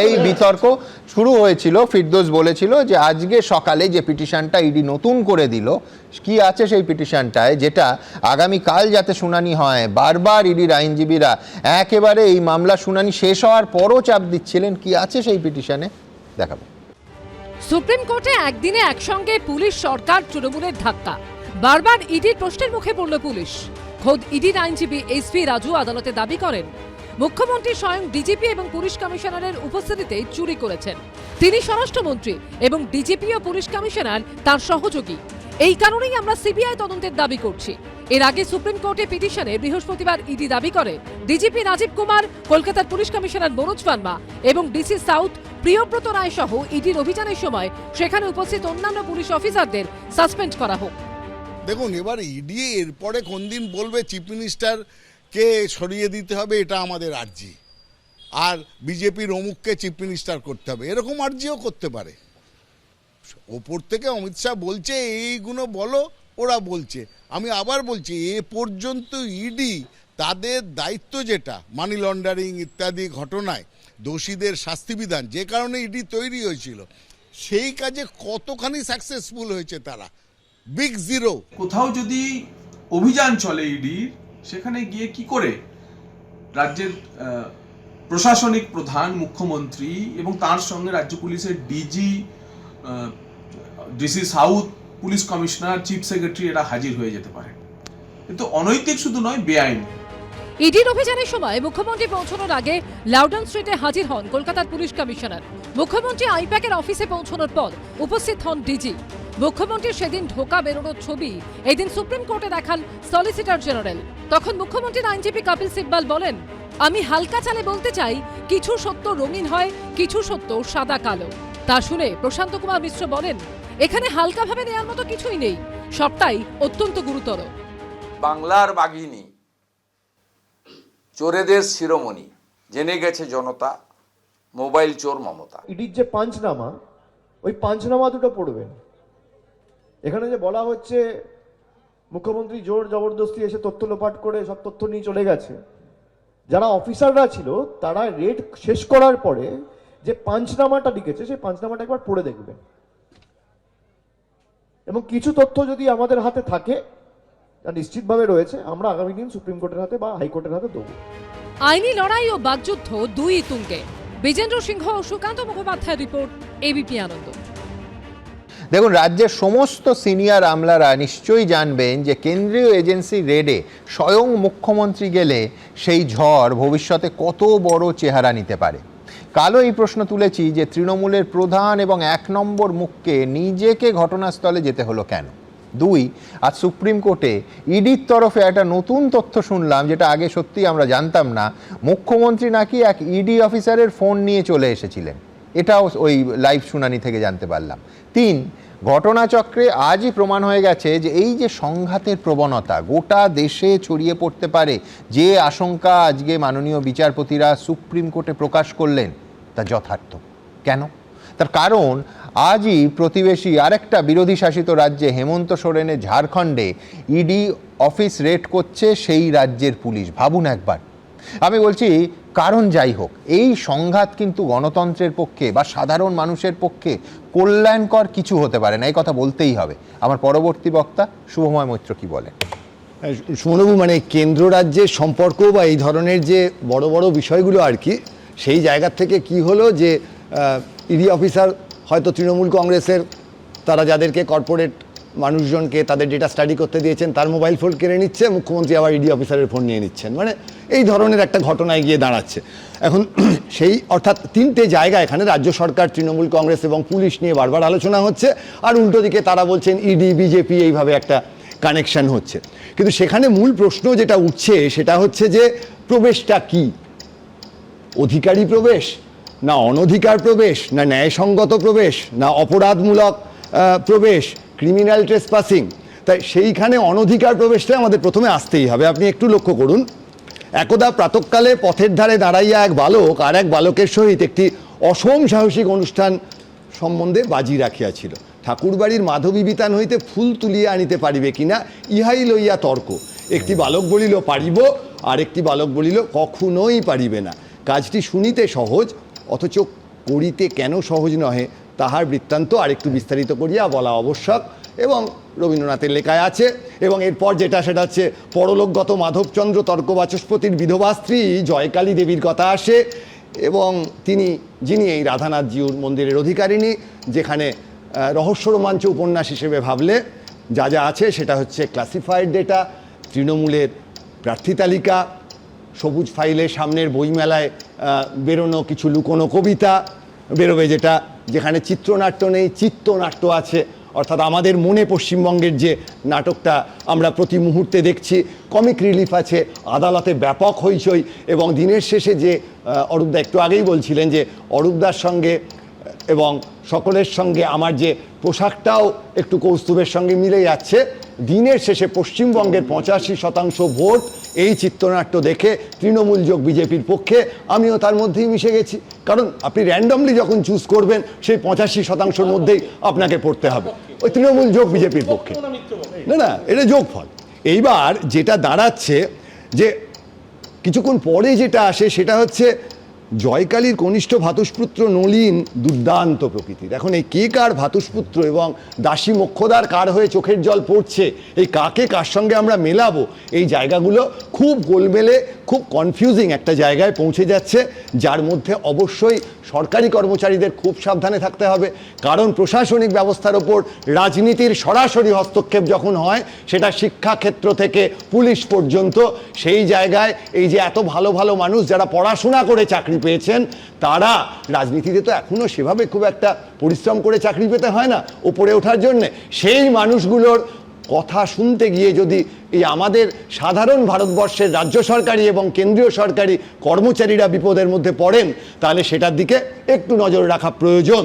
এই বিতর্ক শুরু হয়েছিল, ফিরদৌস বলেছিল যে আজকে সকালে যে পিটিশনটা ইডি নতুন করে দিল, কি আছে সেই পিটিশনটায়, যেটা আগামীকাল যাতে শুনানি হয়। বারবার ইডির আইনজীবীরা একেবারে এই মামলা শুনানি শেষ হওয়ার পরও চাপ দিচ্ছিলেন, কি আছে সেই পিটিশনে দেখাবো। সুপ্রিম কোর্টে একদিনে একসঙ্গে পুলিশ, সরকার, তৃণমূলের ধাক্কা। বারবার ইডির প্রশ্নের মুখে পড়ল পুলিশ। খোদ ইডির আইনজীবী এসপি রাজু আদালতে দাবি করেন মুখ্যমন্ত্রী স্বয়ং ডিজিপি এবং পুলিশ কমিশনারের উপস্থিতিতে চুরি করেছেন। তিনি স্বরাষ্ট্রমন্ত্রী এবং ডিজিপি ও পুলিশ কমিশনার তার সহযোগী। এই কারণেই আমরা সিবিআই তদন্তের দাবি করছি। এর আগে সুপ্রিম কোর্টে পিটিশনে বৃহস্পতিবার ইডি দাবি করে ডিজিপি রাজীব কুমার, কলকাতার পুলিশ কমিশনার মনোজ ভার্মা এবং ডিসি সাউথ প্রিয়ব্রত রায় সহ ইডির অভিযানের সময় সেখানে উপস্থিত অন্যান্য পুলিশ অফিসারদের সাসপেন্ড করা হোক। দেখুন, এবার ইডি এরপরে কোন দিন বলবে চিফ মিনিস্টারকে সরিয়ে দিতে হবে, এটা আমাদের আর্জি, আর বিজেপির অমুককে চিফ মিনিস্টার করতে হবে, এরকম আর্জিও করতে পারে। ওপর থেকে অমিত শাহ বলছে এইগুলো বলো, ওরা বলছে। আমি আবার বলছি, এ পর্যন্ত ইডি তাদের দায়িত্ব যেটা মানি লন্ডারিং ইত্যাদি ঘটনায় দোষীদের শাস্তিবিধান, যে কারণে ইডি তৈরি হয়েছিল, সেই কাজে কতখানি সাকসেসফুল হয়েছে তারা? Big zero. কোথাও যদি অভিযান চলে ইডির, সেখানে গিয়ে কি করে রাজ্যের প্রশাসনিক প্রধান, মুখ্যমন্ত্রী এবং তার সঙ্গে রাজ্য পুলিশের DG, DC south, police commissioner, chief secretary এরা হাজির হয়ে যেতে পারে? কিন্তু অনৈতিক শুধু নয়, বেআইনি। ইডির অভিযানের সময় মুখ্যমন্ত্রী পৌঁছানোর আগে লাউডন স্ট্রিটে হাজির হন কলকাতার পুলিশ কমিশনার। মুখ্যমন্ত্রী আইপ্যাকের অফিসে পৌঁছানোর পর উপস্থিত হন ডিজি। মুখ্যমন্ত্রীর সেদিন ঢোকা বেরোনোর ছবি এদিন সুপ্রিম কোর্টে দেখান সলিসিটর জেনারেল। তখন মুখ্যমন্ত্রীর আইনজীবী কপিল সিব্বাল বলেন, আমি হালকা চালে বলতে চাই, কিছু সত্য রঙিন হয়, কিছু সত্য সাদা কালো। তা শুনে প্রশান্ত কুমার মিশ্র বলেন, এখানে হালকাভাবে নেওয়ার মতো কিছুই নেই, সবটাই অত্যন্ত গুরুতর। বাংলার বাঘিনী, চোরেদের শিরোমণি, জেনে গেছে জনতা, মোবাইল চোর মমতা। ইডির যে পাঞ্চনামা, ওই পাঞ্চনামা দুটো পড়বেন। এখানে যে বলা হচ্ছে মুখ্যমন্ত্রী জোর জবরদস্তি এসে তথ্য লোপাট করে সব তথ্য নিয়ে চলে গেছে, যারা অফিসাররা ছিল তারা রেড শেষ করার পরে যে পাঞ্চনামাটা লিখেছে সেই পাঞ্চনামাটা একবার পড়ে দেখবেন, এবং কিছু তথ্য যদি আমাদের হাতে থাকে, তা নিশ্চিতভাবে রয়েছে, আমরা আগামী দিন সুপ্রিম কোর্টের হাতে বা হাইকোর্টের হাতে দেবো। আইনি লড়াই ও বাকযুদ্ধ দুই তুঙ্গে। বিজেন্দ্র সিংহ ও সুকান্ত মুখোপাধ্যায়ের রিপোর্ট, এবিপি আনন্দ। দেখুন, রাজ্যের সমস্ত সিনিয়র আমলারা নিশ্চয়ই জানবেন যে কেন্দ্রীয় এজেন্সি রেডে স্বয়ং মুখ্যমন্ত্রী গেলে সেই ঝড় ভবিষ্যতে কত বড় চেহারা নিতে পারে। কালও এই প্রশ্ন তুলেছি যে তৃণমূলের প্রধান এবং 1 নম্বর মুখকে নিজেকে ঘটনাস্থলে যেতে হলো কেন। 2, আজ সুপ্রিম কোর্টে ইডির তরফে একটা নতুন তথ্য শুনলাম, যেটা আগে সত্যি আমরা জানতাম না। মুখ্যমন্ত্রী নাকি এক ইডি অফিসারের ফোন নিয়ে চলে এসেছিলেন, এটাও ওই লাইভ শুনানি থেকে জানতে পারলাম। 3, ঘটনাচক্রে আজই প্রমাণ হয়ে গেছে যে এই যে সংঘাতের প্রবণতা গোটা দেশে ছড়িয়ে পড়তে পারে, যে আশঙ্কা আজকে মাননীয় বিচারপতিরা সুপ্রিম কোর্টে প্রকাশ করলেন, তা যথার্থ। কেন? তার কারণ আজই প্রতিবেশী আরেকটা বিরোধী শাসিত রাজ্যে হেমন্ত সোরেনের ঝাড়খণ্ডে ইডি অফিস রেড করছে সেই রাজ্যের পুলিশ। ভাবুন একবার। আমি বলছি, কারণ যাই হোক, এই সংঘাত কিন্তু গণতন্ত্রের পক্ষে বা সাধারণ মানুষের পক্ষে কল্যাণকর কিছু হতে পারে না, এই কথা বলতেই হবে। আমার পরবর্তী বক্তা শুভময় মৈত্র কি বলেন? সুমনবাবু, মানে কেন্দ্র রাজ্যের সম্পর্ক বা এই ধরনের যে বড় বড় বিষয়গুলো আর কি, সেই জায়গার থেকে কি হলো যে ইডি অফিসার হয়তো তৃণমূল কংগ্রেসের, তারা যাদেরকে কর্পোরেট মানুষজনকে তাদের ডেটা স্টাডি করতে দিয়েছেন তার মোবাইল ফোন কেড়ে নিচ্ছে, মুখ্যমন্ত্রী আবার ইডি অফিসারের ফোন নিয়ে নিচ্ছেন, মানে এই ধরনের একটা ঘটনায় গিয়ে দাঁড়াচ্ছে এখন। সেই অর্থাৎ 3টে জায়গা এখানে রাজ্য সরকার, তৃণমূল কংগ্রেস এবং পুলিশ নিয়ে বারবার আলোচনা হচ্ছে, আর উল্টো দিকে তারা বলছেন ইডি, বিজেপি, এইভাবে একটা কানেকশন হচ্ছে। কিন্তু সেখানে মূল প্রশ্ন যেটা উঠছে সেটা হচ্ছে যে প্রবেশটা কি? অধিকারী প্রবেশ, না অনধিকার প্রবেশ, না ন্যায়সঙ্গত প্রবেশ, না অপরাধমূলক প্রবেশ, ক্রিমিনাল ট্রেসপাসিং? তাই সেইখানে অনধিকার প্রবেশটা আমাদের প্রথমে আসতেই হবে। আপনি একটু লক্ষ্য করুন, একদা প্রাতঃকালে পথের ধারে দাঁড়াইয়া এক বালক আর এক বালকের সহিত একটি অসম সাহসিক অনুষ্ঠান সম্বন্ধে বাজি রাখিয়াছিল। ঠাকুরবাড়ির মাধবী বিতান হইতে ফুল তুলিয়া আনিতে পারিবে কিনা, ইহাই লইয়া তর্ক। একটি বালক বলিল পারিব, আর একটি বালক বলিল কখনোই পারিবে না। কাজটি শুনিতে সহজ, অথচ করিতে কেন সহজ নহে তাহার বৃত্তান্ত আরেকটু বিস্তারিত করিয়া বলা আবশ্যক, এবং রবীন্দ্রনাথের লেখায় আছে। এবং এরপর যেটা, সেটা হচ্ছে পরলোকগত মাধবচন্দ্র তর্কবাচস্পতির বিধবা স্ত্রী জয়কালী দেবীর কথা আসে, এবং যিনি এই রাধানাথজিউর মন্দিরের অধিকারিণী, যেখানে রহস্য রোমাঞ্চ উপন্যাস হিসেবে ভাবলে যা যা আছে সেটা হচ্ছে ক্লাসিফাইড ডেটা, তৃণমূলের প্রার্থী তালিকা, সবুজ ফাইলের সামনের বইমেলায় বেরোনো কিছু লুকোনো কবিতা বেরোবে, যেখানে চিত্রনাট্য নেই, চিত্রনাট্য আছে, অর্থাৎ আমাদের মনে পশ্চিমবঙ্গের যে নাটকটা আমরা প্রতি মুহূর্তে দেখছি। কমিক রিলিফ আছে, আদালতে ব্যাপক হইচই, এবং দিনের শেষে যে অরূপদা একটু আগেই বলছিলেন যে অরূপদার সঙ্গে এবং সকলের সঙ্গে আমার যে পোশাকটাও একটু কৌস্তুভের সঙ্গে মিলে যাচ্ছে, দিনের শেষে পশ্চিমবঙ্গের 85% ভোট এই চিত্রনাট্য দেখে তৃণমূল যোগ বিজেপির পক্ষে। আমিও তার মধ্যেই মিশে গেছি, কারণ আপনি র্যান্ডমলি যখন চুজ করবেন সেই 85%-র মধ্যেই আপনাকে পড়তে হবে ওই তৃণমূল যোগ বিজেপির পক্ষে। না, এটা যোগফল। এইবার যেটা দাঁড়াচ্ছে যে কিছুক্ষণ পরে যেটা আসে সেটা হচ্ছে জয়কালীর কনিষ্ঠ ভাতুষপুত্র নলিন দুর্দান্ত প্রকৃতির। এখন এই কে কার ভাতুষপুত্র এবং দাসী মোক্ষদার কার হয়ে চোখের জল পড়ছে, এই কাকে কার সঙ্গে আমরা মেলাবো, এই জায়গাগুলো খুব গোলমেলে, খুব কনফিউজিং একটা জায়গায় পৌঁছে যাচ্ছে, যার মধ্যে অবশ্যই সরকারি কর্মচারীদের খুব সাবধানে থাকতে হবে। কারণ প্রশাসনিক ব্যবস্থার ওপর রাজনীতির সরাসরি হস্তক্ষেপ যখন হয়, সেটা শিক্ষাক্ষেত্র থেকে পুলিশ পর্যন্ত, সেই জায়গায় এই যে এত ভালো ভালো মানুষ যারা পড়াশোনা করে চাকরি পেয়েছেন, তারা রাজনীতিতে তো এখনো সেভাবে খুব একটা পরিশ্রম করে চাকরি পেতে হয় না ওপরে ওঠার জন্যে। সেই মানুষগুলোর কথা শুনতে গিয়ে যদি এই আমাদের সাধারণ ভারতবর্ষের রাজ্য সরকারি এবং কেন্দ্রীয় সরকারি কর্মচারীরা বিপদের মধ্যে পড়েন, তাহলে সেটার দিকে একটু নজর রাখা প্রয়োজন।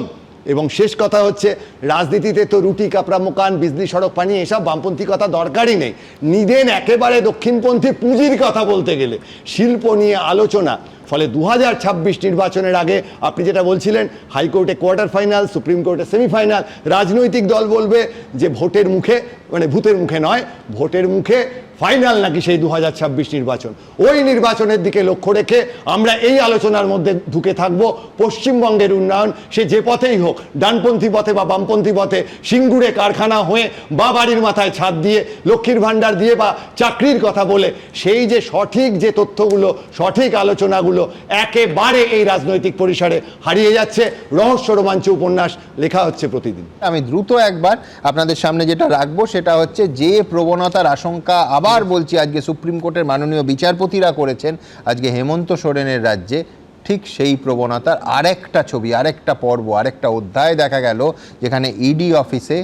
এবং শেষ কথা হচ্ছে, রাজনীতিতে তো রুটি কাপড়া মোকান, বিজলি সড়ক পানি, এসব বামপন্থী কথা দরকারই নেই। নিদেন একেবারে দক্ষিণপন্থী পুঁজির কথা বলতে গেলে, শিল্প নিয়ে আলোচনা। ফলে 2026 নির্বাচনের আগে আপনি যেটা বলছিলেন, হাইকোর্টে কোয়ার্টার ফাইনাল, সুপ্রিম কোর্টে সেমিফাইনাল, রাজনৈতিক দল বলবে যে ভোটের মুখে, মানে ভূতের মুখে নয়, ভোটের মুখে ফাইনাল নাকি সেই 2026 নির্বাচন। ওই নির্বাচনের দিকে লক্ষ্য রেখে আমরা এই আলোচনার মধ্যে ঢুকে থাকবো। পশ্চিমবঙ্গের উন্নয়ন সে যে পথেই হোক, ডানপন্থী পথে বা বামপন্থী পথে, সিঙ্গুরে কারখানা হয়ে বা বাড়ির মাথায় ছাদ দিয়ে, লক্ষ্মীর ভাণ্ডার দিয়ে বা চাকরির কথা বলে, সেই যে সঠিক যে তথ্যগুলো, সঠিক আলোচনাগুলো একেবারে এই রাজনৈতিক পরিসরে হারিয়ে যাচ্ছে। রহস্য রোমাঞ্চ উপন্যাস লেখা হচ্ছে প্রতিদিন। আমি দ্রুত একবার আপনাদের সামনে যেটা রাখবো সেটা হচ্ছে, যে প্রবণতার আশঙ্কা আবার বলছি আজকে সুপ্রিম কোর্টের মাননীয় বিচারপতিরা করেছেন আজকে হেমন্ত সোরেনের রাজ্যে, ঠিক সেই প্রবণতার আরেকটা ছবি, আরেকটা পর্ব, আরেকটা অধ্যায় দেখা গেল, যেখানে ইডি অফিসে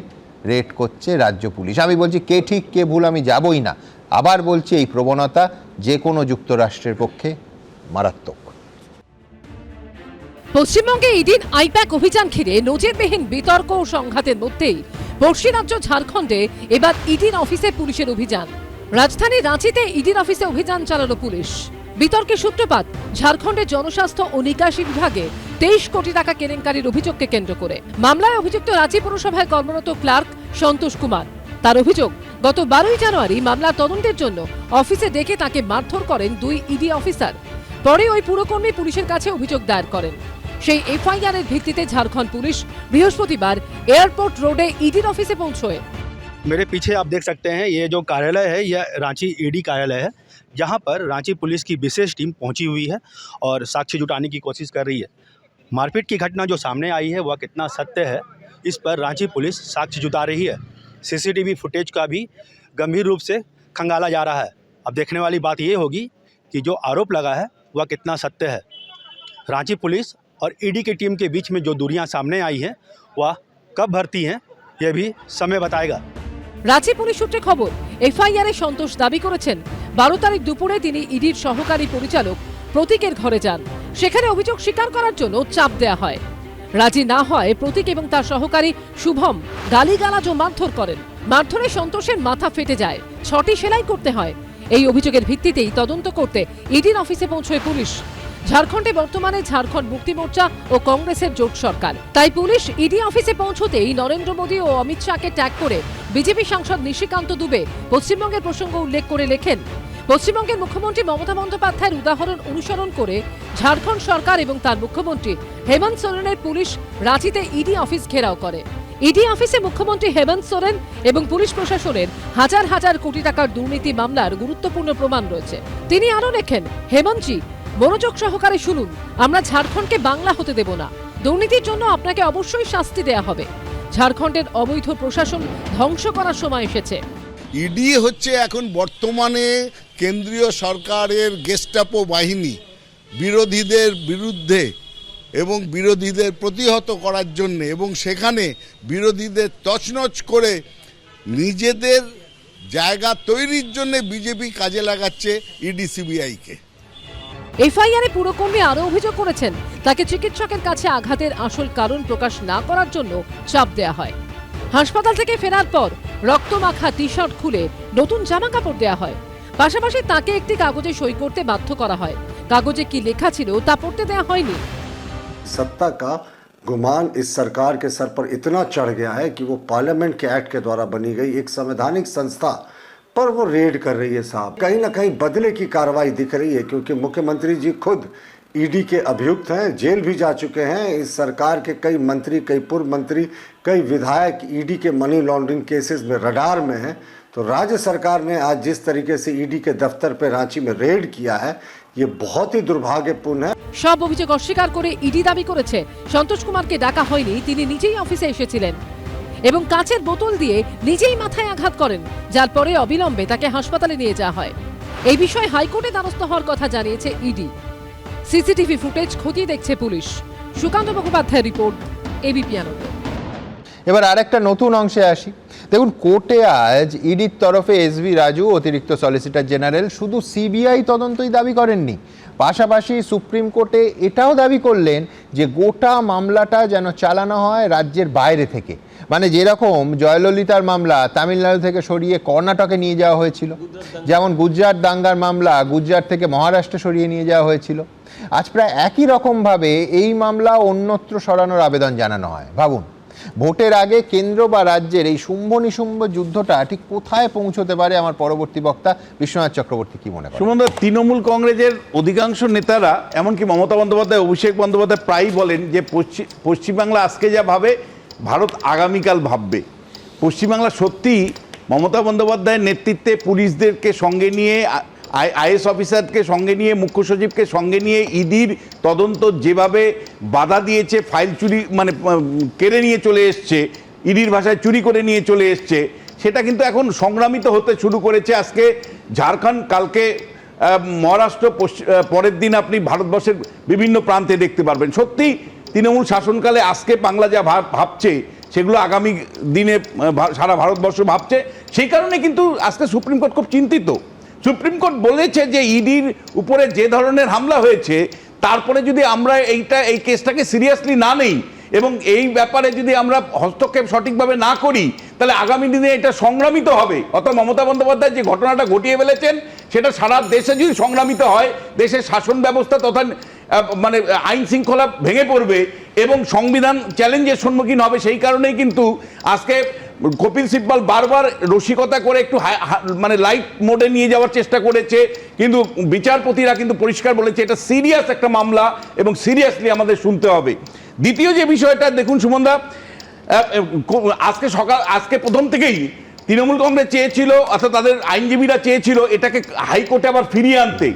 রেড করছে রাজ্য পুলিশ। আমি বলছি কে ঠিক কে ভুল আমি যাবই না, আবার বলছি এই প্রবণতা যে কোনো যুক্তরাষ্ট্রের পক্ষে মারাত্মক। পশ্চিমবঙ্গে ইডির আইপ্যাক অভিযান ঘিরে নজিরবিহীন বিতর্ক ও সংঘাতের মধ্যেই পড়শি রাজ্য ঝাড়খণ্ডে এবার ইডির অফিসে পুলিশের অভিযান। রাজধানী রাঁচিতে ইডির অফিসে অভিযান চালালো পুলিশ। বিতর্কের সূত্রপাত ঝাড়খণ্ডের জনস্বাস্থ্য ও নিকাশি বিভাগে 23 কোটি টাকা কেলেঙ্কারির অভিযোগকে কেন্দ্র করে। মামলায় অভিযুক্ত রাঁচি পুরসভায় কর্মরত ক্লার্ক সন্তোষ কুমার। তার অভিযোগ, গত 12 জানুয়ারি মামলার তদন্তের জন্য অফিসে ডেকে তাকে মারধর করেন 2 ইডি অফিসার। পরে ওই পুরকর্মী পুলিশের কাছে অভিযোগ দায়ের করেন। সেই এফআইআর এর ভিত্তিতে ঝাড়খণ্ড পুলিশ বৃহস্পতিবার এয়ারपोर्ट रोडे ईडी ऑफिस पहुंचे। मेरे पीछे आप देख सकते हैं, ये जो कार्यालय है यह रांची ईडी कार्यालय है, जहां पर रांची पुलिस की विशेष टीम पहुंची हुई है और साक्ष्य जुटाने की कोशिश कर रही है। मारपीट की घटना जो सामने आई है वह कितना सत्य है, इस पर रांची पुलिस साक्ष्य जुटा रही है। सीसीटीवी फुटेज का भी गंभीर रूप से खंगाला जा रहा है। अब देखने वाली बात ये होगी कि जो आरोप लगा है वह कितना सत्य है। रांची पुलिस और ईडी की टीम के बीच में जो दूरियां सामने आई हैं वह कब भरती हैं यह भी समय बताएगा। রাঁচি পুলিশ সূত্রে খবর, এফআইআরে সন্তোষ দাবি করেছেন 12 তারিখ দুপুরে তিনি ইডির সহকারী পরিচালক প্রতীকের ঘরে যান। সেখানে অভিযোগ স্বীকার করার জন্য চাপ দেওয়া হয়। রাজি না হয় প্রতীক এবং তার সহকারী শুভম গালিগালাজ ও মারধর করেন। মারধরে সন্তোষের মাথা ফেটে যায়, 6টি সেলাই করতে হয়। এই অভিযোগের ভিত্তিতেই তদন্ত করতে ইডির অফিসে পৌঁছয় পুলিশ। ঝাড়খণ্ডে বর্তমানে ঝাড়খণ্ড মুক্তি মোর্চা ও কংগ্রেসের জোট সরকার, তাই পুলিশ ইডি অফিসে পৌঁছতেই নরেন্দ্র মোদী ও অমিত শাহকে ট্যাগ করে বিজেপি সাংসদ নিশিকান্ত দুবে পশ্চিমবঙ্গের প্রসঙ্গ উল্লেখ করে লেখেন, পশ্চিমবঙ্গের মুখ্যমন্ত্রী মমতা বন্দ্যোপাধ্যায়ের উদাহরণ অনুসরণ করে ঝাড়খণ্ড সরকার এবং তার মুখ্যমন্ত্রী হেমন্ত সোরেনের পুলিশ রাঁচিতে ইডি অফিস ঘেরাও করে। ইডি অফিসে মুখ্যমন্ত্রী হেমন্ত সোরেন এবং পুলিশ প্রশাসনের হাজার হাজার কোটি টাকার দুর্নীতি মামলার গুরুত্বপূর্ণ প্রমাণ রয়েছে। তিনি আরও লেখেন, হেমন্তজি মনোযোগ সহকারে শুনুন, আমরা ঝাড়খণ্ডকে বাংলা হতে দেব না। দুর্নীতির জন্য আপনাকে অবশ্যই শাস্তি দেয়া হবে। ঝাড়খণ্ডের অবৈধ প্রশাসন ধ্বংস করার সময় এসেছে। ইডি হচ্ছে এখন বর্তমানে কেন্দ্রীয় সরকারের গেস্টাপো বাহিনী, বিরোধীদের বিরুদ্ধে এবং বিরোধীদের প্রতিহত করার জন্য, এবং সেখানে বিরোধীদের তছনছ করে নিজেদের জায়গা তৈরির জন্য বিজেপি কাজে লাগাচ্ছে ইডি সিবিআইকে। এফআইআরে পুরকর্মী আরও অভিযোগ করেছেন, তাকে চিকিৎসকের কাছে আঘাতের আসল কারণ প্রকাশ না করার জন্য চাপ দেয়া হয়। হাসপাতাল থেকে ফেরার পর রক্তমাখা টি শার্ট খুলে নতুন জামা কাপড় দেয়া হয়। পাশাপাশি তাকে একটি কাগজে সই করতে বাধ্য করা হয়। কাগজে কি লেখা ছিল তা পড়তে দেয়া হয়নি। सत्ता का गुमान इस सरकार के सर पर इतना चढ़ गया है कि वो पार्लियामेंट के एक्ट के द्वारा बनी गई एक संवैधानिक संस्था पर वो रेड कर रही है साहब। कहीं ना कहीं बदले की कार्रवाई दिख रही है, क्योंकि मुख्यमंत्री जी खुद ईडी के अभियुक्त हैं, जेल भी जा चुके हैं। इस सरकार के कई मंत्री, कई पूर्व मंत्री, कई विधायक ईडी के मनी लॉन्ड्रिंग केसेस में रडार में हैं। तो राज्य सरकार ने आज जिस तरीके से ईडी के दफ्तर पे रांची में रेड किया है, ये बहुत ही दुर्भाग्यपूर्ण है। সব অভিযোগ অস্বীকার করে ইডি দাবি করেছে সন্তোষ কুমারকে ডাকা হয়নি, তিনি নিজেই অফিসে এসেছিলেন এবং কাচের বোতল দিয়ে নিজেই মাথায় আঘাত করেন, যার পরে অবিলম্বে তাকে হাসপাতালে নিয়ে যাওয়া হয়। এই বিষয়ে হাইকোর্টে দ্বারস্থ হওয়ার কথা জানিয়েছে ইডি। সিসিটিভি ফুটেজ খতিয়ে দেখছে police. Sukanta Mukhopadhyay report, ABP Ananda. এবার আরেকটা নতুন অংশে আসি। দেখুন, কোর্টে আজ ইডির তরফে এসভি রাজু অতিরিক্ত সলিসিটর জেনারেল শুধু সিবিআই তদন্তই দাবি করেননি, পাশাপাশি সুপ্রিম কোর্টে এটাও দাবি করলেন যে গোটা মামলাটা যেন চালানো হয় রাজ্যের বাইরে থেকে। মানে যেরকম জয়ললিতার মামলা তামিলনাড়ু থেকে সরিয়ে কর্ণাটকে নিয়ে যাওয়া হয়েছিল, যেমন গুজরাট দাঙ্গার মামলা গুজরাট থেকে মহারাষ্ট্রে সরিয়ে নিয়ে যাওয়া হয়েছিল, আজ প্রায় একই রকমভাবে এই মামলা অন্যত্র সরানোর আবেদন জানানো হয়। ভাবুন, ভোটের আগে কেন্দ্র বা রাজ্যের এই শুম্ভ নিশুম্ভ যুদ্ধটা ঠিক কোথায় পৌঁছতে পারে? আমার পরবর্তী বক্তা বিশ্বনাথ চক্রবর্তী কি মনে করেন? সুমন, তৃণমূল কংগ্রেসের অধিকাংশ নেতারা, এমনকি মমতা বন্দ্যোপাধ্যায়, অভিষেক বন্দ্যোপাধ্যায় প্রায়ই বলেন যে পশ্চিমবাংলা আজকে যা ভাবে ভারত আগামীকাল ভাববে। পশ্চিমবাংলা সত্যি মমতা বন্দ্যোপাধ্যায়ের নেতৃত্বে পুলিশদেরকে সঙ্গে নিয়ে, আইএস অফিসারকে সঙ্গে নিয়ে, মুখ্য সচিবকে সঙ্গে নিয়ে ইডির তদন্ত যেভাবে বাধা দিয়েছে, ফাইল চুরি মানে কেড়ে নিয়ে চলে এসছে, ইডির ভাষায় চুরি করে নিয়ে চলে এসছে, সেটা কিন্তু এখন সংগ্রামিত হতে শুরু করেছে। আজকে ঝাড়খণ্ড, কালকে মহারাষ্ট্র, পরের দিন আপনি ভারতবর্ষের বিভিন্ন প্রান্তে দেখতে পারবেন। সত্যি তৃণমূল শাসনকালে আজকে বাংলা যা ভাবছে সেগুলো আগামী দিনে সারা ভারতবর্ষ ভাবছে। সেই কারণে কিন্তু আজকে সুপ্রিম কোর্ট খুব চিন্তিত। সুপ্রিম কোর্ট বলেছে যে ইডির উপরে যে ধরনের হামলা হয়েছে, তারপরে যদি আমরা এই কেসটাকে সিরিয়াসলি না নেই এবং এই ব্যাপারে যদি আমরা হস্তক্ষেপ সঠিকভাবে না করি, তাহলে আগামী দিনে এটা সংগ্রামিত হবে। অর্থাৎ মমতা বন্দ্যোপাধ্যায় যে ঘটনাটা ঘটিয়ে ফেলেছেন সেটা সারা দেশে যদি সংগ্রামিত হয়, দেশের শাসন ব্যবস্থা তথা মানে আইন শৃঙ্খলা ভেঙে পড়বে এবং সংবিধান চ্যালেঞ্জের সম্মুখীন হবে। সেই কারণেই কিন্তু আজকে কপিল সিব্বল বারবার রসিকতা করে একটু মানে লাইট মোডে নিয়ে যাওয়ার চেষ্টা করেছে, কিন্তু বিচারপতিরা কিন্তু পরিষ্কার বলেছে এটা সিরিয়াস একটা মামলা এবং সিরিয়াসলি আমাদের শুনতে হবে। দ্বিতীয় যে বিষয়টা দেখুন সুমনদা, আজকে প্রথম থেকেই তৃণমূল কংগ্রেস চেয়েছিল, অর্থাৎ তাদের আইনজীবীরা চেয়েছিল এটাকে হাইকোর্টে আবার ফিরিয়ে আনতে।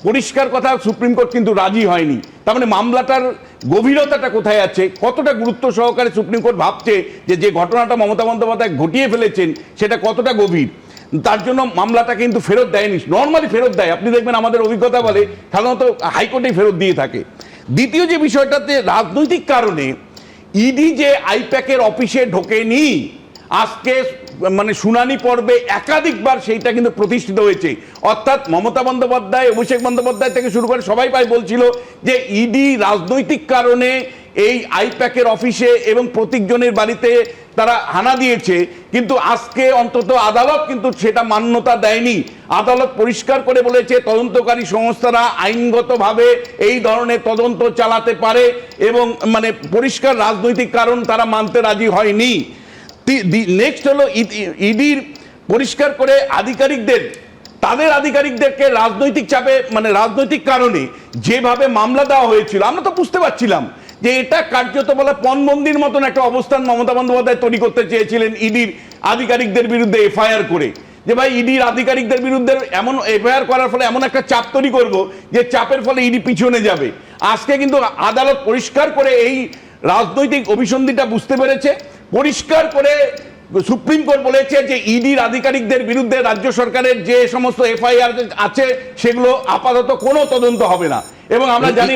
পরিষ্কার কথা, সুপ্রিম কোর্ট কিন্তু রাজি হয়নি। তার মানে মামলাটার গভীরতাটা কোথায় আছে, কতটা গুরুত্ব সহকারে সুপ্রিম কোর্ট ভাবছে যে ঘটনাটা মমতা বন্দ্যোপাধ্যায় ঘটিয়ে ফেলেছেন সেটা কতটা গভীর, তার জন্য মামলাটা কিন্তু ফেরত দেয়নি। নর্মালি ফেরত দেয়, আপনি দেখবেন আমাদের অভিজ্ঞতা বলে সাধারণত হাইকোর্টেই ফেরত দিয়ে থাকে। দ্বিতীয় যে বিষয়টাতে রাজনৈতিক কারণে ইডি যে আইপ্যাকের অফিসে ঢোকেনি, আজকে মানে শুনানি পর্বে একাধিকবার সেইটা কিন্তু প্রতিষ্ঠিত হয়েছে। অর্থাৎ মমতা বন্দ্যোপাধ্যায়, অভিষেক বন্দ্যোপাধ্যায় থেকে শুরু করে সবাই প্রায় বলছিল যে ইডি রাজনৈতিক কারণে এই আইপ্যাকের অফিসে এবং প্রত্যেকজনের বাড়িতে তারা হানা দিয়েছে, কিন্তু আজকে অন্তত আদালত কিন্তু সেটা মান্যতা দেয়নি। আদালত পরিষ্কার করে বলেছে তদন্তকারী সংস্থারা আইনগতভাবে এই ধরনের তদন্ত চালাতে পারে এবং মানে পরিষ্কার রাজনৈতিক কারণ তারা মানতে রাজি হয়নি। নেক্সট হলো ইডির পরিষ্কার করে তাদের আধিকারিকদেরকে রাজনৈতিক চাপে মানে রাজনৈতিক কারণে যেভাবে মামলা দেওয়া হয়েছিল, আমরা তো বুঝতে পারছিলাম যে এটা কার্যত বলা পণবন্দির মতন একটা অবস্থান মমতা বন্দ্যোপাধ্যায় তৈরি করতে চেয়েছিলেন ইডির আধিকারিকদের বিরুদ্ধে এফআইআর করে, যে ভাই ইডির আধিকারিকদের বিরুদ্ধে এমন এফআইআর করার ফলে এমন একটা চাপ তৈরি করব যে চাপের ফলে ইডি পিছনে যাবে। আজকে কিন্তু আদালত পরিষ্কার করে এই রাজনৈতিক অভিসন্ধিটা বুঝতে পেরেছে। পরিষ্কার করে সুপ্রিম কোর্ট বলেছে যে ইডির আধিকারিকদের বিরুদ্ধে রাজ্য সরকারের যে সমস্ত এফআইআর আছে সেগুলো আপাতত কোনো তদন্ত হবে না এবং আমরা জানি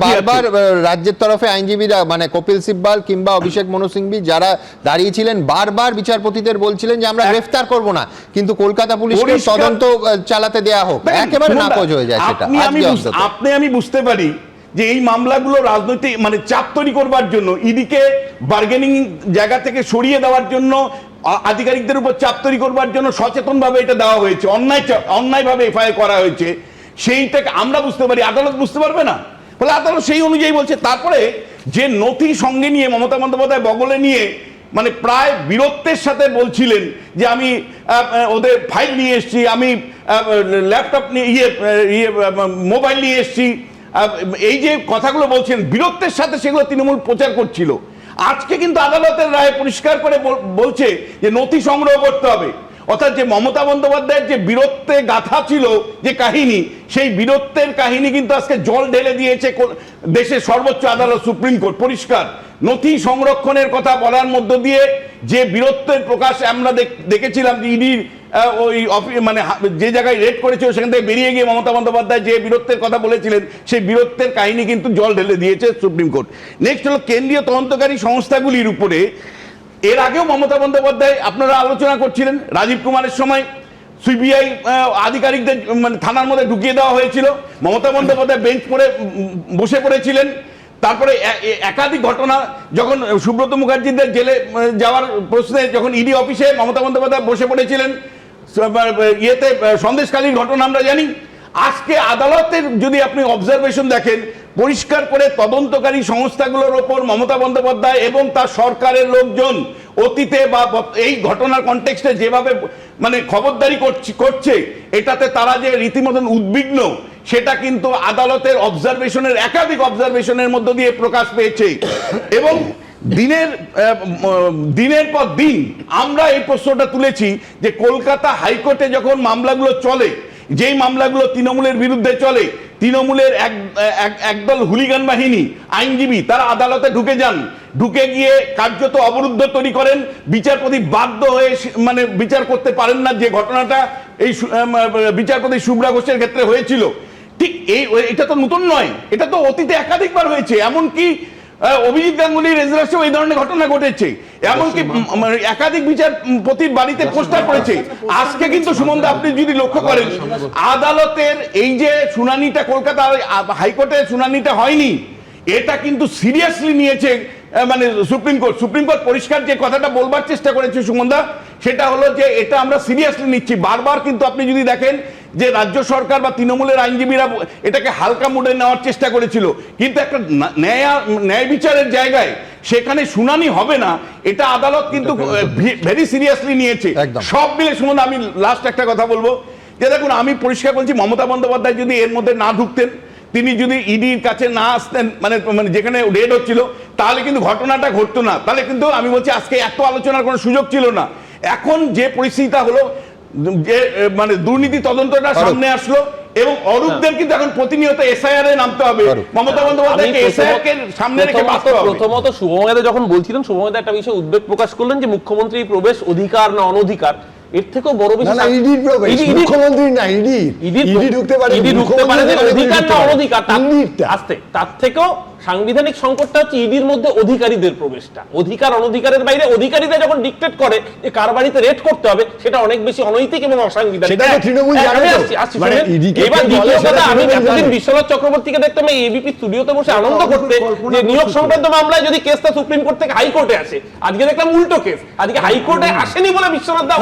বারবার রাজ্যের তরফে আইনজীবীরা মানে কপিল সিব্বল কিংবা অভিষেক মনু সিংভি যারা দাঁড়িয়েছিলেন বারবার বিচারপতিদের বলছিলেন যে আমরা গ্রেফতার করব না, কিন্তু কলকাতা পুলিশকে তদন্ত চালাতে দেয়া হোক, একেবারে নাকচ হয়ে যায় সেটা। আমি বুঝতে পারি যে এই মামলাগুলো রাজনৈতিক মানে চাপ তৈরি করবার জন্য, ইডিকে বার্গেনিং জায়গা থেকে সরিয়ে দেওয়ার জন্য, আধিকারিকদের উপর চাপ তৈরি করবার জন্য সচেতনভাবে এটা দেওয়া হয়েছে, অন্যায়ভাবে এফআইআর করা হয়েছে, সেইটাকে আমরা বুঝতে পারি, আদালত বুঝতে পারবে না, ফলে আদালত সেই অনুযায়ী বলছে। তারপরে যে নথি সঙ্গে নিয়ে মমতা বন্দ্যোপাধ্যায় বগলে নিয়ে মানে প্রায় বীরত্বের সাথে বলছিলেন যে আমি ওদের ফাইল নিয়ে এসেছি, আমি ল্যাপটপ নিয়ে মোবাইল নিয়ে এসেছি, এই যে কথাগুলো বলছেন বীরত্বের সাথে সেগুলো তৃণমূল প্রচার করছিল। আজকে কিন্তু আদালতের রায় পরিষ্কার করে বলছে যে নথি সংগ্রহ করতে হবে। অর্থাৎ যে মমতা বন্দ্যোপাধ্যায়ের যে বীরত্বে গাথা ছিল যে কাহিনী, সেই বীরত্বের কাহিনী কিন্তু আজকে জল ঢেলে দিয়েছে দেশের সর্বোচ্চ আদালত সুপ্রিম কোর্ট। পরিষ্কার নথি সংরক্ষণের কথা বলার মধ্য দিয়ে যে বীরত্বের প্রকাশ আমরা দেখেছিলাম, ইডির ওই মানে যে জায়গায় রেড করেছিল সেখান থেকে বেরিয়ে গিয়ে মমতা বন্দ্যোপাধ্যায় যে বীরত্বের কথা বলেছিলেন, সেই বীরত্বের কাহিনী কিন্তু জল ঢেলে দিয়েছে সুপ্রিম কোর্ট। নেক্সট হলো কেন্দ্রীয় তদন্তকারী সংস্থাগুলির উপরে। এর আগেও মমতা বন্দ্যোপাধ্যায় আপনারা আলোচনা করছিলেন, রাজীব কুমারের সময় সিবিআই আধিকারিকদের মানে থানার মধ্যে ঢুকিয়ে দেওয়া হয়েছিল, মমতা বন্দ্যোপাধ্যায় বেঞ্চ পড়ে বসে পড়েছিলেন। তারপরে একাধিক ঘটনা, যখন সুব্রত মুখার্জিদের জেলে যাওয়ার প্রশ্নে যখন ইডি অফিসে মমতা বন্দ্যোপাধ্যায় বসে পড়েছিলেন, ইয়েতে সন্দেশখালীর ঘটনা আমরা জানি। আজকে আদালতের যদি আপনি অবজারভেশন দেখেন, পরিষ্কার করে তদন্তকারী সংস্থাগুলোর ওপর মমতা বন্দ্যোপাধ্যায় এবং তার সরকারের লোকজন অতীতে বা এই ঘটনার কনটেক্সটে যেভাবে মানে খবরদারি করছে, এটাতে তারা যে রীতিমতন উদ্বিগ্ন, সেটা কিন্তু আদালতের অবজারভেশনের একাধিক অবজারভেশনের মধ্য দিয়ে প্রকাশ পেয়েছে। এবং দিনের পর দিন আমরা এই প্রশ্নটা তুলেছি যে কলকাতা হাইকোর্টে যখন মামলাগুলো চলে, যেই মামলাগুলো তৃণমূলের বিরুদ্ধে চলে, তৃণমূলের একদল হুলিগান বাহিনী আইনজীবী তারা আদালতে ঢুকে যান, ঢুকে গিয়ে কার্যত অবরুদ্ধ তৈরি করেন, বিচারপতি বাধ্য হয়ে মানে বিচার করতে পারেন না, যে ঘটনাটা এই বিচারপতি শুভ্রা ঘোষের ক্ষেত্রে হয়েছিল। ঠিক এটা তো নতুন নয়, এটা তো অতীতে একাধিকবার হয়েছে। এমনকি অভিজিৎ গাঙ্গুলির রেজুলেশনেও এই ধরনের ঘটনা ঘটেছে, এমনকি একাধিক বিচারপতির বাড়িতে পোস্টার পড়েছে। আজকে কিন্তু সুমনদা আপনি যদি লক্ষ্য করেন, আদালতের এই যে শুনানিটা কলকাতা হাইকোর্টের শুনানিটা হয়নি, এটা কিন্তু সিরিয়াসলি নিয়েছে মানে সুপ্রিম কোর্ট পরিষ্কার যে কথাটা বলবার চেষ্টা করেছে সুমনদা, সেটা হলো যে এটা আমরা সিরিয়াসলি নিচ্ছি। বারবার কিন্তু আপনি যদি দেখেন যে রাজ্য সরকার বা তৃণমূলের আইনজীবীরা এটাকে হালকা মুডে নেওয়ার চেষ্টা করেছিল, কিন্তু একটা ন্যায় বিচারের জায়গায় সেখানে শুনানি হবে না, এটা আদালত কিন্তু ভেরি সিরিয়াসলি নিয়েছে। সব মিলে শুনুন, আমি লাস্ট একটা কথা বলবো যে দেখুন, আমি পরিষ্কার বলছি, মমতা বন্দ্যোপাধ্যায় যদি এর মধ্যে না ঢুকতেন, তিনি যদি ইডির কাছে না আসতেন, মানে যেখানে রেড হচ্ছিল, তাহলে কিন্তু ঘটনাটা ঘটতো না। তাহলে কিন্তু আমি বলছি আজকে এত আলোচনার কোনো সুযোগ ছিল না। এখন যে পরিস্থিতিটা হলো, যে মানে দুর্নীতি তদন্তটা সামনে আসলো এবং অরূপদের কিন্তু এখন প্রতিনিয়ত এসআইআর এ নামতে হবে, মমতা বন্দ্যোপাধ্যায়কে এসআইআর কে সামনে রেখে বাঁচতে হবে। প্রথমত শুভময়দা যখন বলছিলেন, শুভময়দা একটা বিষয়ে উদ্বেগ প্রকাশ করলেন যে মুখ্যমন্ত্রীর প্রবেশ অধিকার না অনধিকার, এর থেকেও বড় বিষয় মুখ্যমন্ত্রী না ইডি ঢুকতে পারে, অধিকার না অনধিকার, তার থেকেও সাংবিধানিক সংকটটা হচ্ছে ইডির মধ্যে অধিকারীদের প্রবেশটা। অধিকার অনধিকারের বাইরে অধিকারীরা যখন ডিক্টেট করে যে কার বাড়িতে রেড করতে হবে, সেটা অনেক বেশি অনৈতিক এবং অসাংবিধানিক। এবার দ্বিতীয় কথা, আমি এতদিন বিশ্বনাথ চক্রবর্তীকে দেখতাম এই এবিপি স্টুডিওতে বসে আনন্দ করতে যে নিয়োগ সংক্রান্ত মামলায় যদি কেসটা সুপ্রিম কোর্ট থেকে হাইকোর্টে আসে, আজকে দেখলাম উল্টো কেস, আজকে হাইকোর্টে আসেনি বলে বিশ্বনাথ দা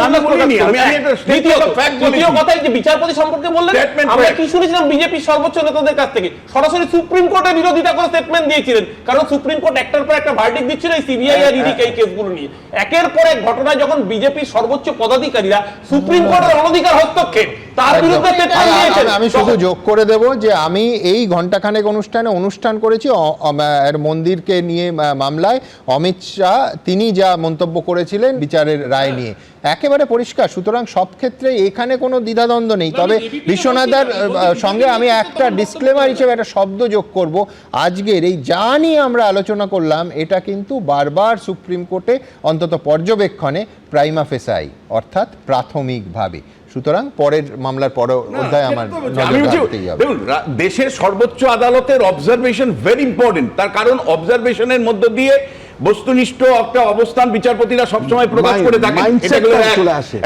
দ্বিতীয় কথা, যে বিচারপতি সম্পর্কে বললেন, আমরা কি শুনেছিলাম বিজেপির সর্বোচ্চ নেতাদের কাছ থেকে সরাসরি সুপ্রিম কোর্টের বিরোধিতা করে স্টেটমেন্ট দিয়েছিলেন, কারণ সুপ্রিম কোর্ট একটার পর একটা ভার্ডিক্ট দিচ্ছিল এই সিবিআই আর ইডি এই কেসগুলো নিয়ে। একের পর এক ঘটনায় যখন বিজেপির সর্বোচ্চ পদাধিকারীরা সুপ্রিম কোর্টের অনধিকার হস্তক্ষেপ তার বিরুদ্ধে স্টেটমেন্ট দিয়েছেন। আমি শুধু যোগ করে দেব যে আমি এই ঘণ্টাখানেক অনুষ্ঠান করেছি মন্দিরকে নিয়ে মামলায় অমিত শাহ তিনি যা মন্তব্য করেছিলেন বিচারের রায় নিয়ে, একেবারে পরিষ্কার। সুতরাং সব ক্ষেত্রে এখানে কোনো দ্বিধাদ্বন্দ্ব নেই। তবে বিশ্বনাথদার সঙ্গে আমি একটা ডিসক্লেমার হিসেবে একটা শব্দ যোগ করব, আজকের এই যা নিয়ে আমরা আলোচনা করলাম, এটা কিন্তু বারবার সুপ্রিম কোর্টে অন্তত পর্যবেক্ষণে প্রাইমা ফেসাই, অর্থাৎ প্রাথমিকভাবে। সুতরাং পরের মামলার পর অধ্যায় আমার দেখুন, দেশের সর্বোচ্চ আদালতের অবজারভেশন ভেরি ইম্পর্টেন্ট। তার কারণ অবজারভেশনের মধ্য দিয়ে বস্তুনিষ্ঠ একটা অবস্থান বিচারপতিরা সবসময় প্রকাশ করে থাকেন,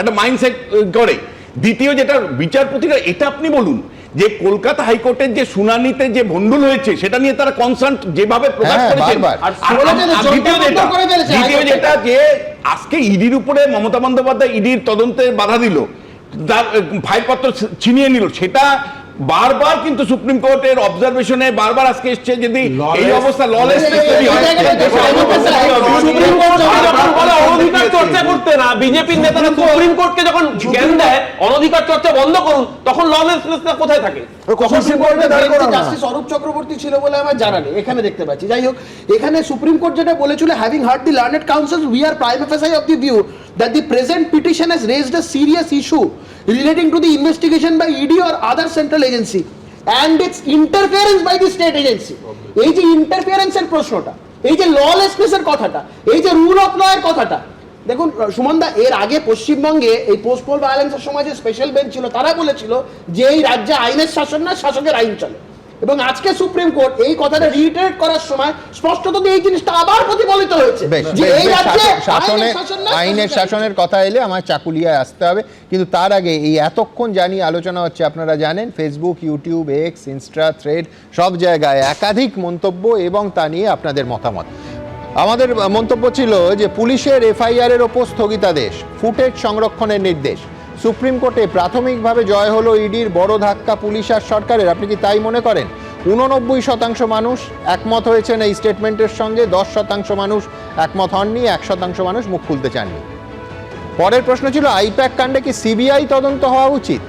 একটা মাইন্ডসেট করে। দ্বিতীয় যেটা বিচারপতিরা, এটা আপনি বলুন যে কলকাতা হাইকোর্টের যে শুনানিতে যে ভন্ডুল হয়েছে সেটা নিয়ে তারা কনসার্ন যেভাবে প্রকাশ করেছেন। দ্বিতীয় যেটা যে আজকে ইডির উপরে মমতা বন্দ্যোপাধ্যায় ইডির তদন্তে বাধা দিল, তার ফাইলপত্র ছিনিয়ে নিল, সেটা বারবার কিন্তু সুপ্রিম কোর্টের অবজারভেশনে বারবার আজকে এসছে যদি এই অবস্থা ললেসনেস তৈরি হয় সুপ্রিম কোর্ট যখন বলে অনধিকার চর্চা করতে না, বিজেপির নেতারা সুপ্রিম কোর্টকে যখন জ্ঞান দেয় অনধিকার চর্চা বন্ধ করুন, তখন ললেসনেসটা কোথায় থাকে? জাস্টিস অরূপ চক্রবর্তী ছিল বলে আমার জানা নেই, এখানে দেখতে পাচ্ছি। যাই হোক, এখানে সুপ্রিম কোর্ট যেটা বলেছিল, having heard the learned counsels we are prima facie of the view that the present petition has raised a serious issue relating to the investigation by ED or other central agency and its interference by the state agency. এই যে interference এর প্রশ্নটা, এই যে lawlessness এর কথাটা, এই যে রুল অফ ল এর কথাটা, দেখুন সুমনদা, এর আগে পশ্চিমবঙ্গে এই পোস্ট পোল ভায়োলেন্সের সময় যে স্পেশাল বেঞ্চ ছিল তারা বলেছিল যে এই রাজ্যে আইনের শাসন না, শাসকের আইন চলে। এবং আজকে সুপ্রিম কোর্ট এই কথাটা রিইটারেট করার সময় স্পষ্টত এই জিনিসটা আবার প্রতিফলিত হয়েছে যে এই রাজ্যে আইনের শাসনের কথা এলে আমার চাকুলিয়ায় আসতে হবে। কিন্তু তার আগে এই এতক্ষণ জানি আলোচনা হচ্ছে, আপনারা জানেন Facebook, YouTube, x, Insta, thread সব জায়গায় একাধিক মন্তব্য এবং তা নিয়ে আপনাদের মতামত। আমাদের মন্তব্য ছিল যে পুলিশের এফআইআর এর ওপর স্থগিতাদেশ, ফুটেজ সংরক্ষণের নির্দেশ। সুপ্রিম কোর্টে প্রাথমিকভাবে জয় হলো ইডির, বড় ধাক্কা পুলিশ আর সরকারের। আপনি কি তাই মনে করেন? 89% মানুষ একমত হয়েছেন এই স্টেটমেন্টের সঙ্গে, 10% মানুষ একমত হননি, 1% মানুষ মুখ খুলতে চাননি। পরের প্রশ্ন ছিল আইপ্যাক কাণ্ডে কি সিবিআই তদন্ত হওয়া উচিত?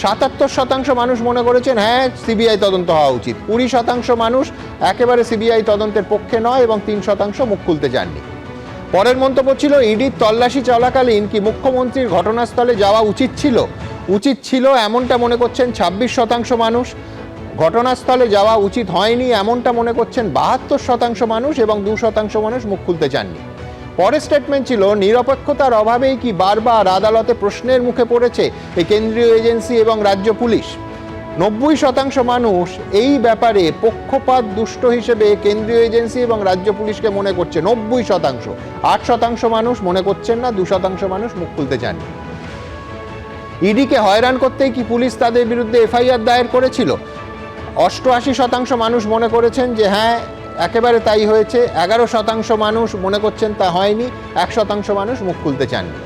77% মানুষ মনে করেছেন হ্যাঁ সিবিআই তদন্ত হওয়া উচিত, 20% মানুষ একেবারে সিবিআই তদন্তের পক্ষে নয় এবং 3% মুখ খুলতে চাননি। পরের মন্তব্য ছিল ইডির তল্লাশি চলাকালীন কি মুখ্যমন্ত্রীর ঘটনাস্থলে যাওয়া উচিত ছিল? উচিত ছিল এমনটা মনে করছেন 26% মানুষ, ঘটনাস্থলে যাওয়া উচিত হয়নি এমনটা মনে করছেন 72% মানুষ এবং 2% মানুষ মুখ খুলতে চাননি। পরের স্টেটমেন্ট ছিল নিরপেক্ষতার অভাবেই কি বারবার আদালতে প্রশ্নের মুখে পড়েছে এই কেন্দ্রীয় এজেন্সি এবং রাজ্য পুলিশ। 90% মানুষ এই ব্যাপারে পক্ষপাত দুষ্ট হিসেবে কেন্দ্রীয় এজেন্সি এবং রাজ্য পুলিশকে মনে করছে 90%। 8% মানুষ মনে করছেন না, 2% মানুষ মুখ খুলতে চাননি। ইডিকে হয়রান করতেই কি পুলিশ তাদের বিরুদ্ধে এফআইআর দায়ের করেছিল? 88% মানুষ মনে করেছেন যে হ্যাঁ একেবারে তাই হয়েছে, 11% মানুষ মনে করছেন তা হয়নি, 1% মানুষ মুখ খুলতে চাননি।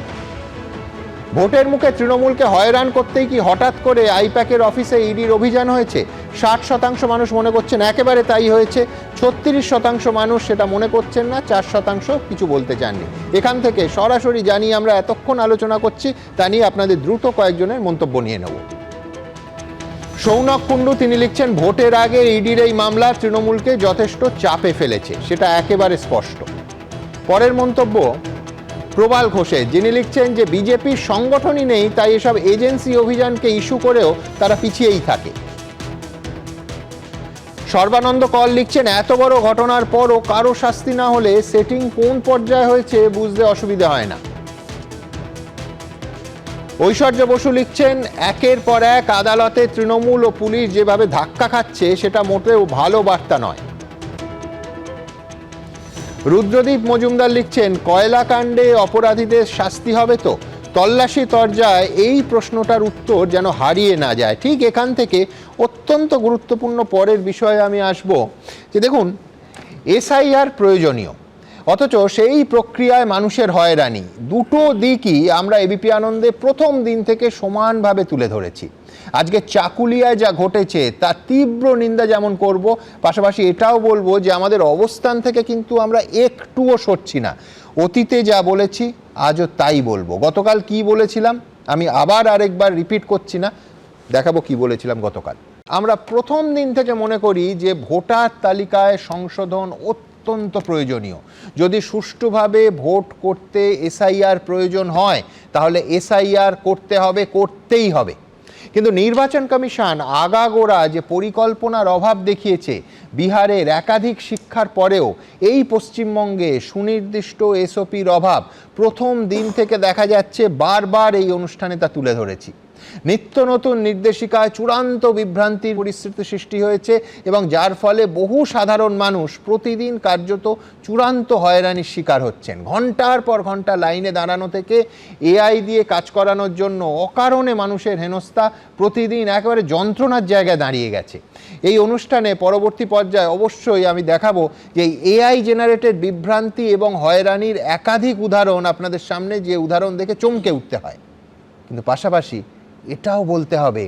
ভোটের মুখে তৃণমূলকে হয়রান করতেই কি হঠাৎ করে আইপ্যাকের অফিসে ইডির অভিযান হয়েছে? 60% মানুষ মনে করছেন একেবারে তাই হয়েছে, 36% মানুষ সেটা মনে করছেন না, 4% কিছু বলতে চাননি। এখান থেকে সরাসরি জানি আমরা এতক্ষণ আলোচনা করছি তা নিয়ে আপনাদের দ্রুত কয়েকজনের মন্তব্য নিয়ে নেব। সৌনক কুণ্ডু তিনি লিখছেন ভোটের আগে ইডির এই মামলা তৃণমূলকে যথেষ্ট চাপে ফেলেছে, সেটা একেবারে স্পষ্ট। পরের মন্তব্য প্রবাল ঘোষের, যিনি লিখছেন যে বিজেপির সংগঠনই নেই তাই এসব এজেন্সি অভিযানকে ইস্যু করেও তারা পিছিয়েই থাকে। সর্বানন্দ কল লিখছেন এত বড় ঘটনার পরও কারো শাস্তি না হলে সেটিং কোন পর্যায়ে হয়েছে বুঝতে অসুবিধা হয় না। ঐশ্বর্য বসু লিখছেন একের পর এক আদালতে তৃণমূল ও পুলিশ যেভাবে ধাক্কা খাচ্ছে সেটা মোটেও ভালো বার্তা নয়। রুদ্রদীপ মজুমদার লিখছেন কয়লা কাণ্ডে অপরাধীদের শাস্তি হবে তো? তল্লাশি তরজায় এই প্রশ্নটার উত্তর যেন হারিয়ে না যায়। ঠিক এখান থেকে অত্যন্ত গুরুত্বপূর্ণ পরের বিষয়ে আমি আসব যে দেখুন এসআইআর প্রয়োজনীয়, অথচ সেই প্রক্রিয়ায় মানুষের হয়রানি, দুটো দিকই আমরা এবিপি আনন্দে প্রথম দিন থেকে সমানভাবে তুলে ধরেছি। আজকে চাকুলিয়ায় যা ঘটেছে তার তীব্র নিন্দা যেমন করব, পাশাপাশি এটাও বলবো যে আমাদের অবস্থান থেকে কিন্তু আমরা একটুও সরছি না। অতীতে যা বলেছি আজও তাই বলবো। গতকাল কি বলেছিলাম আমি আবার আরেকবার রিপিট করছি না, দেখাবো কি বলেছিলাম গতকাল। আমরা প্রথম দিন থেকে মনে করি যে ভোটার তালিকায় সংশোধন অত্যন্ত প্রয়োজনীয়। যদি সুষ্ঠুভাবে ভোট করতে এসআইআর প্রয়োজন হয় তাহলে এসআইআর করতে হবে, করতেই হবে। কিন্তু নির্বাচন কমিশন আগাগোড়া যে পরিকল্পনার অভাব দেখিয়েছে, বিহারের একাধিক শিক্ষার পরেও এই পশ্চিমবঙ্গে সুনির্দিষ্ট এসওপির অভাব প্রথম দিন থেকে দেখা যাচ্ছে। বারবার এই অনুষ্ঠানে তা তুলে ধরেছি। নিত্য নতুন নির্দেশিকায় চূড়ান্ত বিভ্রান্তির পরিস্থিতি সৃষ্টি হয়েছে এবং যার ফলে বহু সাধারণ মানুষ প্রতিদিন কার্যত চূড়ান্ত হয়রানির শিকার হচ্ছেন। ঘন্টার পর ঘন্টা লাইনে দাঁড়ানো থেকে এআই দিয়ে কাজ করানোর জন্য অকারণে মানুষের হেনস্থা প্রতিদিন একেবারে যন্ত্রণার জায়গায় দাঁড়িয়ে গেছে। এই অনুষ্ঠানে পরবর্তী পর্যায়ে অবশ্যই আমি দেখাবো যে এআই জেনারেটেড বিভ্রান্তি এবং হয়রানির একাধিক উদাহরণ আপনাদের সামনে, যে উদাহরণ দেখে চমকে উঠতে হয়। কিন্তু পাশাপাশি এটাও বলতে হবে।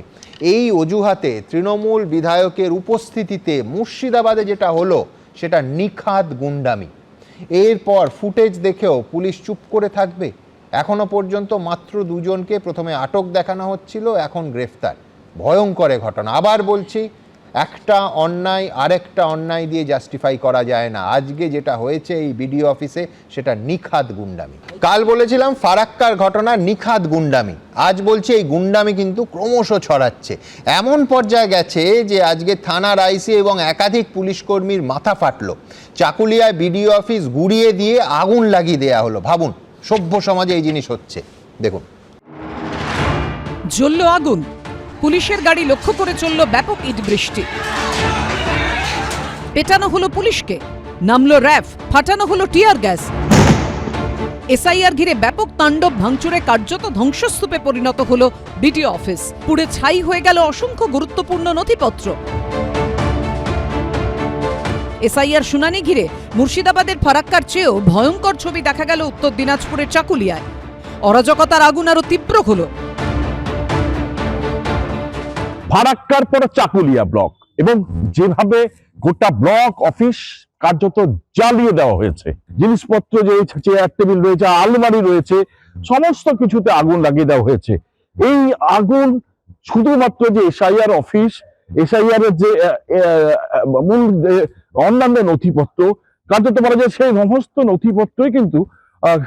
এই অজুহাতে তৃণমূল বিধায়কের উপস্থিতিতে মুর্শিদাবাদে যেটা হলো সেটা নিখাদ গুন্ডামি। এরপর ফুটেজ দেখেও পুলিশ চুপ করে থাকবে? এখনো পর্যন্ত মাত্র 2 জনকে প্রথমে আটক দেখানো হচ্ছিল, এখন গ্রেফতার। ভয়ঙ্কর ঘটনা। আবার বলছি, একটা অন্যায় আরেকটা অন্যায় দিয়ে জাস্টিফাই করা যায় না। আজকে যেটা হয়েছে এই বিডিও অফিসে সেটা নিখাদ গুন্ডামি। কাল বলেছিলাম ফারাক্কার ঘটনা নিখাদ গুন্ডামি, আজ বলছি এই গুন্ডামি কিন্তু ক্রমশ ছড়াচ্ছে। এমন পর্যায়ে গেছে যে আজকে থানার আইসি এবং একাধিক পুলিশ কর্মীর মাথা ফাটলো। চাকুলিয়ায় বিডিও অফিস গুড়িয়ে দিয়ে আগুন লাগিয়ে দেয়া হলো। ভাবুন, সভ্য সমাজে এই জিনিস হচ্ছে। দেখুন, জ্বলল আগুন, পুলিশের গাড়ি লক্ষ্য করে চলল ব্যাপক ইট বৃষ্টি। পেটানো হলো পুলিশকে, নামলো র্যাফ, ফাটানো হলো টিয়ার গ্যাস। এসআইআর ঘিরে ব্যাপক তাণ্ডব ভাঙচুরে কার্যত ধ্বংসস্তূপে পরিণত হলো বিডিও অফিস। পুড়ে ছাই হয়ে গেল অসংখ্য গুরুত্বপূর্ণ নথিপত্র। এসআইআর শুনানি ঘিরে মুর্শিদাবাদের ফারাক্কার চেয়েও ভয়ঙ্কর ছবি দেখা গেল উত্তর দিনাজপুরের চাকুলিয়ায়। অরাজকতার আগুন আরো তীব্র হলো ফারাক্কার পর চাকুলিয়া ব্লক, এবং যেভাবে গোটা ব্লক অফিস কার্যত জ্বালিয়ে দেওয়া হয়েছে, জিনিসপত্র যে চেয়ার টেবিল রয়েছে, আলমারি রয়েছে, সমস্ত কিছুতে আগুন লাগিয়ে দেওয়া হয়েছে। এই আগুন শুধুমাত্র যে এসআইআর অফিস, এসআইআর এর যে মূল অন্যান্য নথিপত্র, কার্যত বলা যায় সেই সমস্ত নথিপত্রই কিন্তু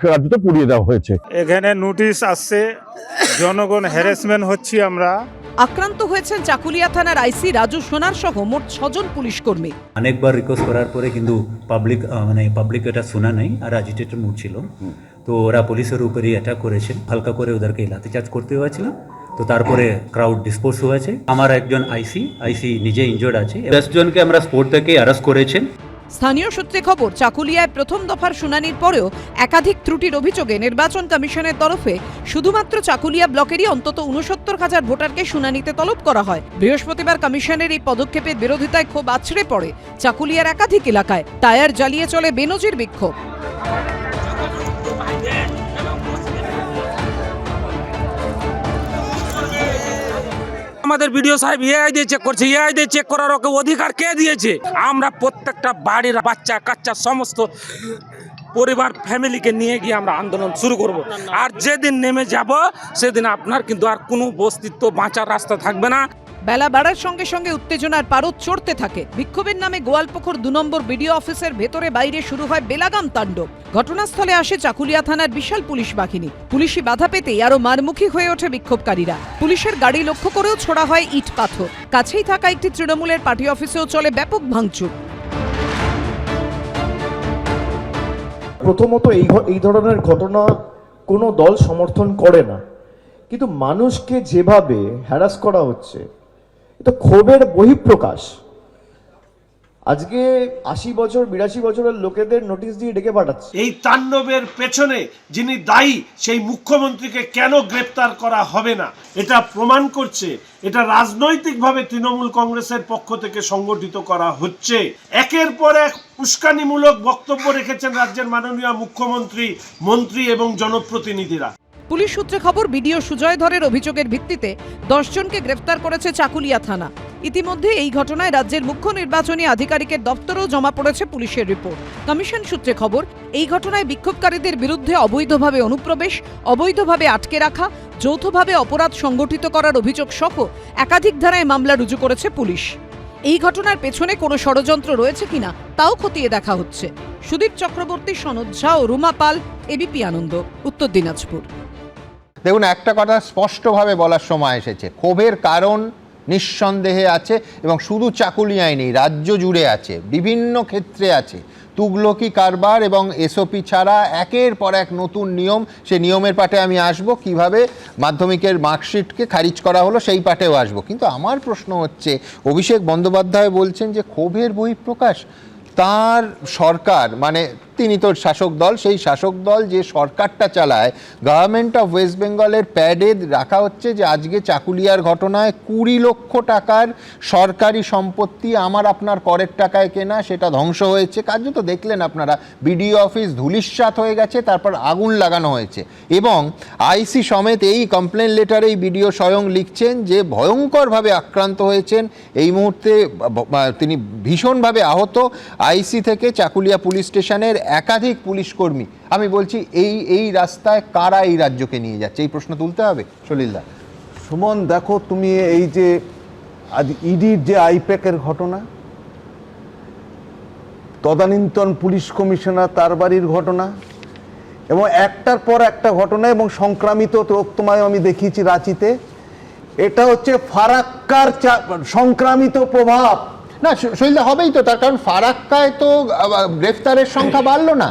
কার্যত পুড়িয়ে দেওয়া হয়েছে। এখানে নোটিশ আসছে, জনগণ হ্যারাসমেন্ট হচ্ছি আমরা। আক্রান্ত হয়েছেন চাকুলিয়া থানার আইসি রাজু সোনার সহ মোট 6 জন পুলিশ কর্মী। অনেকবার রিকোয়েস্ট করার পরে কিন্তু পাবলিক এটা শোনা নাই, আর অ্যাজিটেটেড মুড ছিল, তো ওরা পুলিশের উপরই অ্যাটাক করেছেন। হালকা করে ওদেরকে লাঠিচার্জ করতে হয়েছিল, তো তারপরে ক্রাউড ডিসপোজ হয়েছে। আমার একজন আইসি নিজে ইনজোর্ড আছে। 10 জনকে আমরা স্পোর্ট থেকে অ্যারেস্ট করেছেন। স্থানীয় সূত্রে খবর, চাকুলিয়ায় প্রথম দফার শুনানির পরেও একাধিক ত্রুটির অভিযোগে নির্বাচন কমিশনের তরফে শুধুমাত্র চাকুলিয়া ব্লকেরই অন্তত 69,000 ভোটারকে শুনানিতে তলব করা হয়। বৃহস্পতিবার কমিশনের এই পদক্ষেপের বিরোধিতায় ক্ষোভ আছড়ে পড়ে চাকুলিয়ার একাধিক এলাকায়। টায়ার জ্বালিয়ে চলে বেনজির বিক্ষোভ। আমাদের ভিডিও সাহেব এআই দিয়ে চেক করছে, এআই দিয়ে চেক করার ওকে অধিকার কে দিয়েছে? আমরা প্রত্যেকটা বাড়ির বাচ্চা কাচ্চা সমস্ত পরিবার ফ্যামিলিকে নিয়ে গিয়ে আমরা আন্দোলন শুরু করব। আর যেদিন নেমে যাব সেদিন আপনার কিন্তু আর কোনো অস্তিত্ব বাঁচার রাস্তা থাকবে না। বেলা বাড়ার সঙ্গে সঙ্গে উত্তেজনার পারদ চড়তে থাকে। বিক্ষোভের নামে গোয়ালপুকুর 2 নম্বর বিডিও অফিসের ভেতরে বাইরে শুরু হয় বেলাগাম তাণ্ডব। ঘটনাস্থলে আসে চাকুলিয়া থানার বিশাল পুলিশ বাহিনী। পুলিশি বাধা পেতেই আরো মারমুখী হয়ে ওঠে বিক্ষোভকারীরা। পুলিশের গাড়ি লক্ষ্য করেও ছোড়া হয় ইট পাথর। কাছেই থাকা একটি তৃণমূলের পার্টি অফিসেও চলে ব্যাপক ভাঙচুর। প্রথমত এই ধরনের ঘটনা কোনো দল সমর্থন করে না, কিন্তু মানুষকে যেভাবে হ্যারাস করা হচ্ছে এটা ক্ষোভের বহিঃপ্রকাশ। আজকে 80 বছর 82 বছরের লোকেদের নোটিশ দিয়ে ডেকে পাঠাচ্ছে। এই তাণ্ডবের পেছনে যিনি দায়ী সেই মুখ্যমন্ত্রীকে কেন গ্রেপ্তার করা হবে না, এটা প্রমাণ করছে এটা রাজনৈতিকভাবে তৃণমূল কংগ্রেসের পক্ষ থেকে সংগঠিত করা হচ্ছে। একের পর এক উস্কানিমূলক বক্তব্য রেখেছেন রাজ্যের মাননীয় মুখ্যমন্ত্রী, মন্ত্রী এবং জনপ্রতিনিধিরা। পুলিশ সূত্রে খবর, বিডিও সুজয় ধরের অভিযোগের ভিত্তিতে 10 জনকে গ্রেফতার করেছে চাকুলিয়া থানা। ইতিমধ্যে এই ঘটনায় রাজ্যের মুখ্য নির্বাচনী আধিকারিকের দপ্তরেও জমা পড়েছে পুলিশের রিপোর্ট। কমিশন সূত্রে খবর, এই ঘটনায় বিক্ষোভকারীদের বিরুদ্ধে অবৈধভাবে অনুপ্রবেশ, অবৈধভাবে আটকে রাখা, যৌথভাবে অপরাধ সংগঠিত করার অভিযোগ সহ একাধিক ধারায় মামলা রুজু করেছে পুলিশ। এই ঘটনার পেছনে কোনো ষড়যন্ত্র রয়েছে কিনা তাও খতিয়ে দেখা হচ্ছে। সুদীপ চক্রবর্তী, সনদ ঝা ও রুমা পাল, এবিপি আনন্দ, উত্তর দিনাজপুর। দেখুন, একটা কথা স্পষ্টভাবে বলার সময় এসেছে, ক্ষোভের কারণ নিঃসন্দেহে আছে, এবং শুধু চাকুলিয়ায় নেই, রাজ্য জুড়ে আছে, বিভিন্ন ক্ষেত্রে আছে। তুগলকি কারবার এবং এসওপি ছাড়া একের পর এক নতুন নিয়ম, সে নিয়মের পাটে আমি আসব, কিভাবে মাধ্যমিকের মার্কশিটকে খারিজ করা হলো সেই পাটেও আসব। কিন্তু আমার প্রশ্ন হচ্ছে, অভিষেক বন্দ্যোপাধ্যায় বলছেন যে ক্ষোভের বহিঃপ্রকাশ, তার সরকার মানে তিনি তো শাসক দল, সেই শাসক দল যে সরকারটা চালায়, গভর্নমেন্ট অফ ওয়েস্ট বেঙ্গলের প্যাডে রাখা হচ্ছে যে আজকে চাকুলিয়ার ঘটনায় 20 লক্ষ টাকার সরকারি সম্পত্তি আমার আপনার করের টাকায় কেনা, সেটা ধ্বংস হয়েছে। কার্যত দেখলেন আপনারা, বিডিও অফিস ধূলিসাৎ হয়ে গেছে, তারপর আগুন লাগানো হয়েছে। এবং আইসি সমেত এই কমপ্লেন লেটারেই বিডিও স্বয়ং লিখছেন যে ভয়ঙ্করভাবে আক্রান্ত হয়েছেন, এই মুহূর্তে তিনি ভীষণভাবে আহত। আইসি থেকে চাকুলিয়া পুলিশ স্টেশনের একাধিক পুলিশ কর্মী। আমি বলছি এই রাস্তায় কারা এই রাজ্যকে নিয়ে যাচ্ছে, এই প্রশ্ন তুলতে হবে। সলিলদা। সুমন, দেখো তুমি এই যে আজ ইডির যে আইপ্যাকের ঘটনা, তদানীন্তন পুলিশ কমিশনার তার বাড়ির ঘটনা, এবং একটার পর একটা ঘটনা, এবং সংক্রামিত তোমায় আমি দেখিয়েছি রাঁচিতে, এটা হচ্ছে ফারাক্কার সংক্রামিত প্রভাব। না শৈলদা, হবেই তো, তার কারণ ফারাক্কায় তো গ্রেফতারের সংখ্যা বাড়লো না।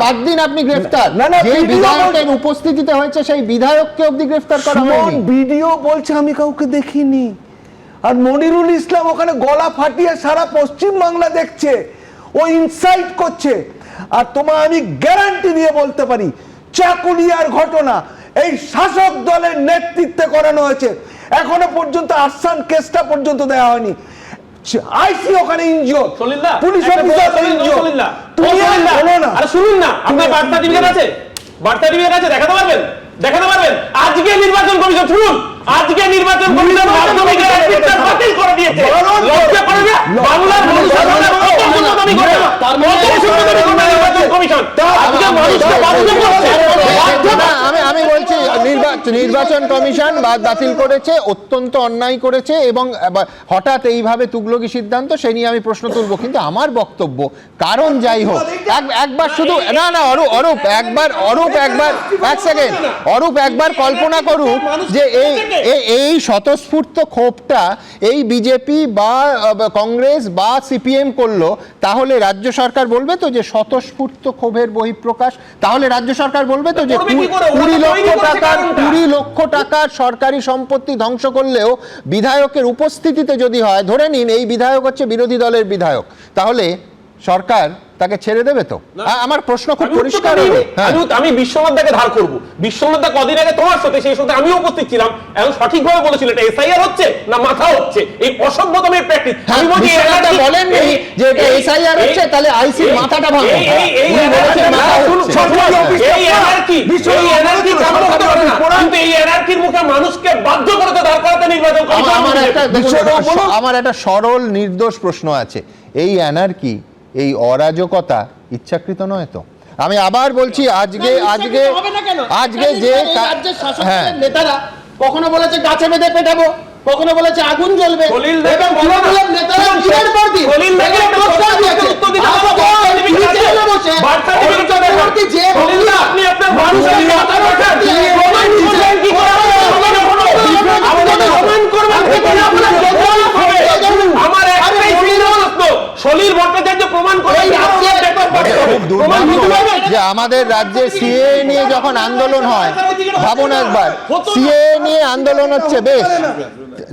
বাদ দিন আপনি গ্রেফতার, যে বিধায়কের উপস্থিতিতে হয়েছে সেই বিধায়ককে অবধি গ্রেফতার করা হয়নি। ভিডিও বলছে আমি কাউকে দেখিনি, আর মনিরুল ইসলাম ওখানে গলা ফাটিয়ে সারা পশ্চিম বাংলা দেখছে, ও ইনসাইট করছে। আর তোমায় আমি গ্যারান্টি দিয়ে বলতে পারি, চাকুলিয়ার ঘটনা এই শাসক দলের নেতৃত্বে করানো হয়েছে। এখনো পর্যন্ত আসান কেসটা পর্যন্ত দেওয়া হয়নি। আইসি ওখানে ইনজিওর, পুলিশ অফিসার ইনজিওর। তুমি বলো না, আরে শুনুন না, আপনার বার্তা টিভির কাছে, দেখাতে পারবেন? আজকে নির্বাচন কমিশন, শুনুন, আজকে নির্বাচন কমিশন মাধ্যমিকের অ্যাডমিটটা বাতিল করে দিয়েছে। লজ্জা করে না? বাংলার মানুষ সাধারণের কত সুন্দরী করে, নির্বাচন কমিশন আজকে মানুষকে বাধ্য করছে। আমি বলছি নির্বাচন কমিশন বাতিল করেছে, অত্যন্ত অন্যায় করেছে, এবং হঠাৎ এইভাবে তুগলকি সিদ্ধান্ত, সে নিয়ে আমি প্রশ্ন তুলবো। কিন্তু আমার বক্তব্য, কারণ যাই হোক, একবার শুধু না অরূপ একবার কল্পনা করুক যে এই স্বতঃস্ফূর্ত ক্ষোভটা এই বিজেপি বা কংগ্রেস বা সিপিএম করলো, তাহলে রাজ্য সরকার বলবে তো যে স্বতঃস্ফূর্ত ক্ষোভের বহিঃপ্রকাশ? তাহলে রাজ্য সরকার বলবে তো যে 20 লক্ষ টাকার সরকারি সম্পত্তি ধ্বংস করলেও বিধায়কের উপস্থিতিতে যদি হয়, ধরে নিন এই বিধায়ক হচ্ছে বিরোধী দলের বিধায়ক, তাহলে সরকার তাকে ছেড়ে দেবে তো? আমার প্রশ্ন খুব পরিষ্কার। আমি বিশ্বনাথদাকে ধার করব। বিশ্বনাথদা কদিন আগে তোমার সাথে, সেই সাথে আমিও উপস্থিত ছিলাম, এখন সঠিকভাবে বলেছিল এটা এসআইআর হচ্ছে না মাথা হচ্ছে, এই অসভ্যতমের প্র্যাকটিস। আমি বলছি বলেন যে এটা এসআইআর হচ্ছে, তাহলে আইসির মাথাটা ভাঙো। এই এনআরকির মুখে মানুষকে বাধ্য করতে ধার করাতে নির্বাচন কমিশন। আমার একটা সরল নির্দোষ প্রশ্ন আছে, এই এনআরকি, এই অরাজকতা ইচ্ছাকৃত নয় তো? আমি আবার বলছি, আজকে যে নেতারা কখনো বলেছে গাছে বেঁধে পেটাবো, কখনো বলেছে আগুন জ্বলবে, এবং তৃণমূলের নেতারা দিনের পর দিন সলিল ভট্টাচার্য প্রমাণ করে যে আমাদের রাজ্যে সিএ নিয়ে যখন আন্দোলন হয়, ভাবুন একবার, সিএ নিয়ে আন্দোলন হচ্ছে, বেশ,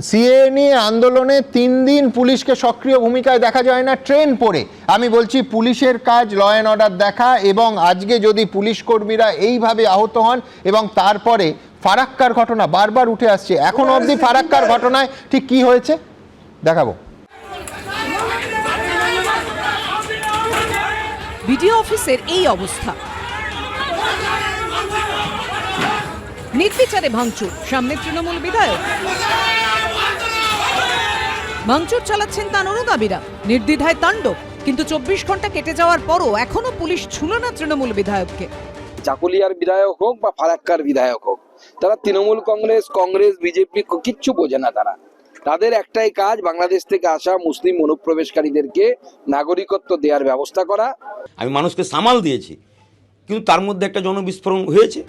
সিএ নিয়ে আন্দোলনে 3 দিন পুলিশকে সক্রিয় ভূমিকায় দেখা যায় না, ট্রেন পড়ে। আমি বলছি পুলিশের কাজ ল অ্যান্ড অর্ডার দেখা, এবং আজকে যদি পুলিশ কর্মীরা এইভাবে আহত হন, এবং তারপরে ফারাক্কার ঘটনা বারবার উঠে আসছে, এখন অবধি ফারাক্কার ঘটনায় ঠিক কি হয়েছে দেখাবো। বিডিও অফিসের এই অবস্থা, নির্বিচারে ভাঙচুর, সামনে তৃণমূল বিধায়ক। ভাঙচুর চালাচ্ছেন তার অনুগামীরা, নির্দ্বিধায় তাণ্ডব। কিন্তু 24 ঘন্টা কেটে যাওয়ার পরও এখনো পুলিশ ছুঁল না তৃণমূল বিধায়ককে। চাকুলিয়ার বিধায়ক হোক বা ফারাক্কার বিধায়ক হোক, তারা তৃণমূল কংগ্রেস বিজেপি কিচ্ছু বোঝে না। তাদের একটাই কাজ, বাংলাদেশ থেকে আসা মুসলিম অনুপ্রবেশকারীদেরকে নাগরিকত্ব দেওয়ার ব্যবস্থা করা। আমি মানুষকে সামাল দিয়েছি, কিন্তু তার মধ্যে একটা জনবিস্ফোরণ হয়েছে।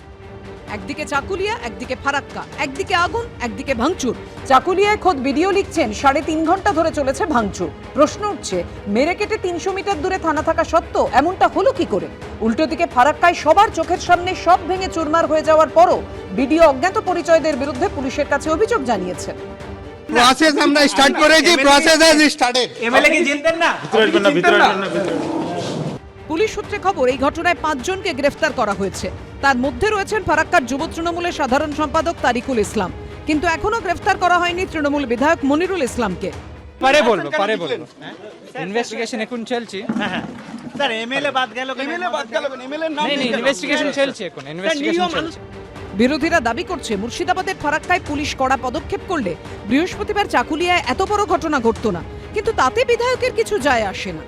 একদিকে চাকুলিয়া, একদিকে ফারাক্কা, একদিকে আগুন, একদিকে ভাঙচুর। চাকুলিয়ায় খোদ ভিডিও লিখছেন 3.5 ঘন্টা ধরে চলেছে ভাঙচুর। প্রশ্ন উঠছে, মেরে কেটে 300 মিটার দূরে থানা থাকা সত্ত্বেও এমনটা হলো কি করে? উল্টো দিকে ফারাক্কায় সবার চোখের সামনে সব ভেঙে চুরমার হয়ে যাওয়ার পরও ভিডিও অজ্ঞাত পরিচয়দের বিরুদ্ধে পুলিশের কাছে অভিযোগ জানিয়েছে। প্রসেস আমরা স্টার্ট করেছি, প্রসেস হ্যাজ স্টার্টেড। এমএলএ কি জিনতেন না? পুলিশ সূত্রে খবর, এই ঘটনায় 5 জনকে গ্রেফতার করা হয়েছে। তার মধ্যে রয়েছেন ফারাক্কার যুব তৃণমূলের সাধারণ সম্পাদক তারিকুল ইসলাম। কিন্তু এখনো গ্রেফতার করা হয়নি তৃণমূল বিধায়ক মনিরুল ইসলামকে। পরে বলবো ইনভেস্টিগেশন এখন চলছে। হ্যাঁ স্যার, এমএলএ বাদ গেল এমএলএ নাম নেই, ইনভেস্টিগেশন চলছে এখন, ইনভেস্টিগেশন চলছে। বিরোধীরা দাবি করছে, মুর্শিদাবাদের ফারাক্কায় পুলিশ কড়া পদক্ষেপ করলে বৃহস্পতিবার চাকুলিয়ায় এত বড় ঘটনা ঘটতো না, কিন্তু তাতে বিধায়কের কিছু যায় আসে না।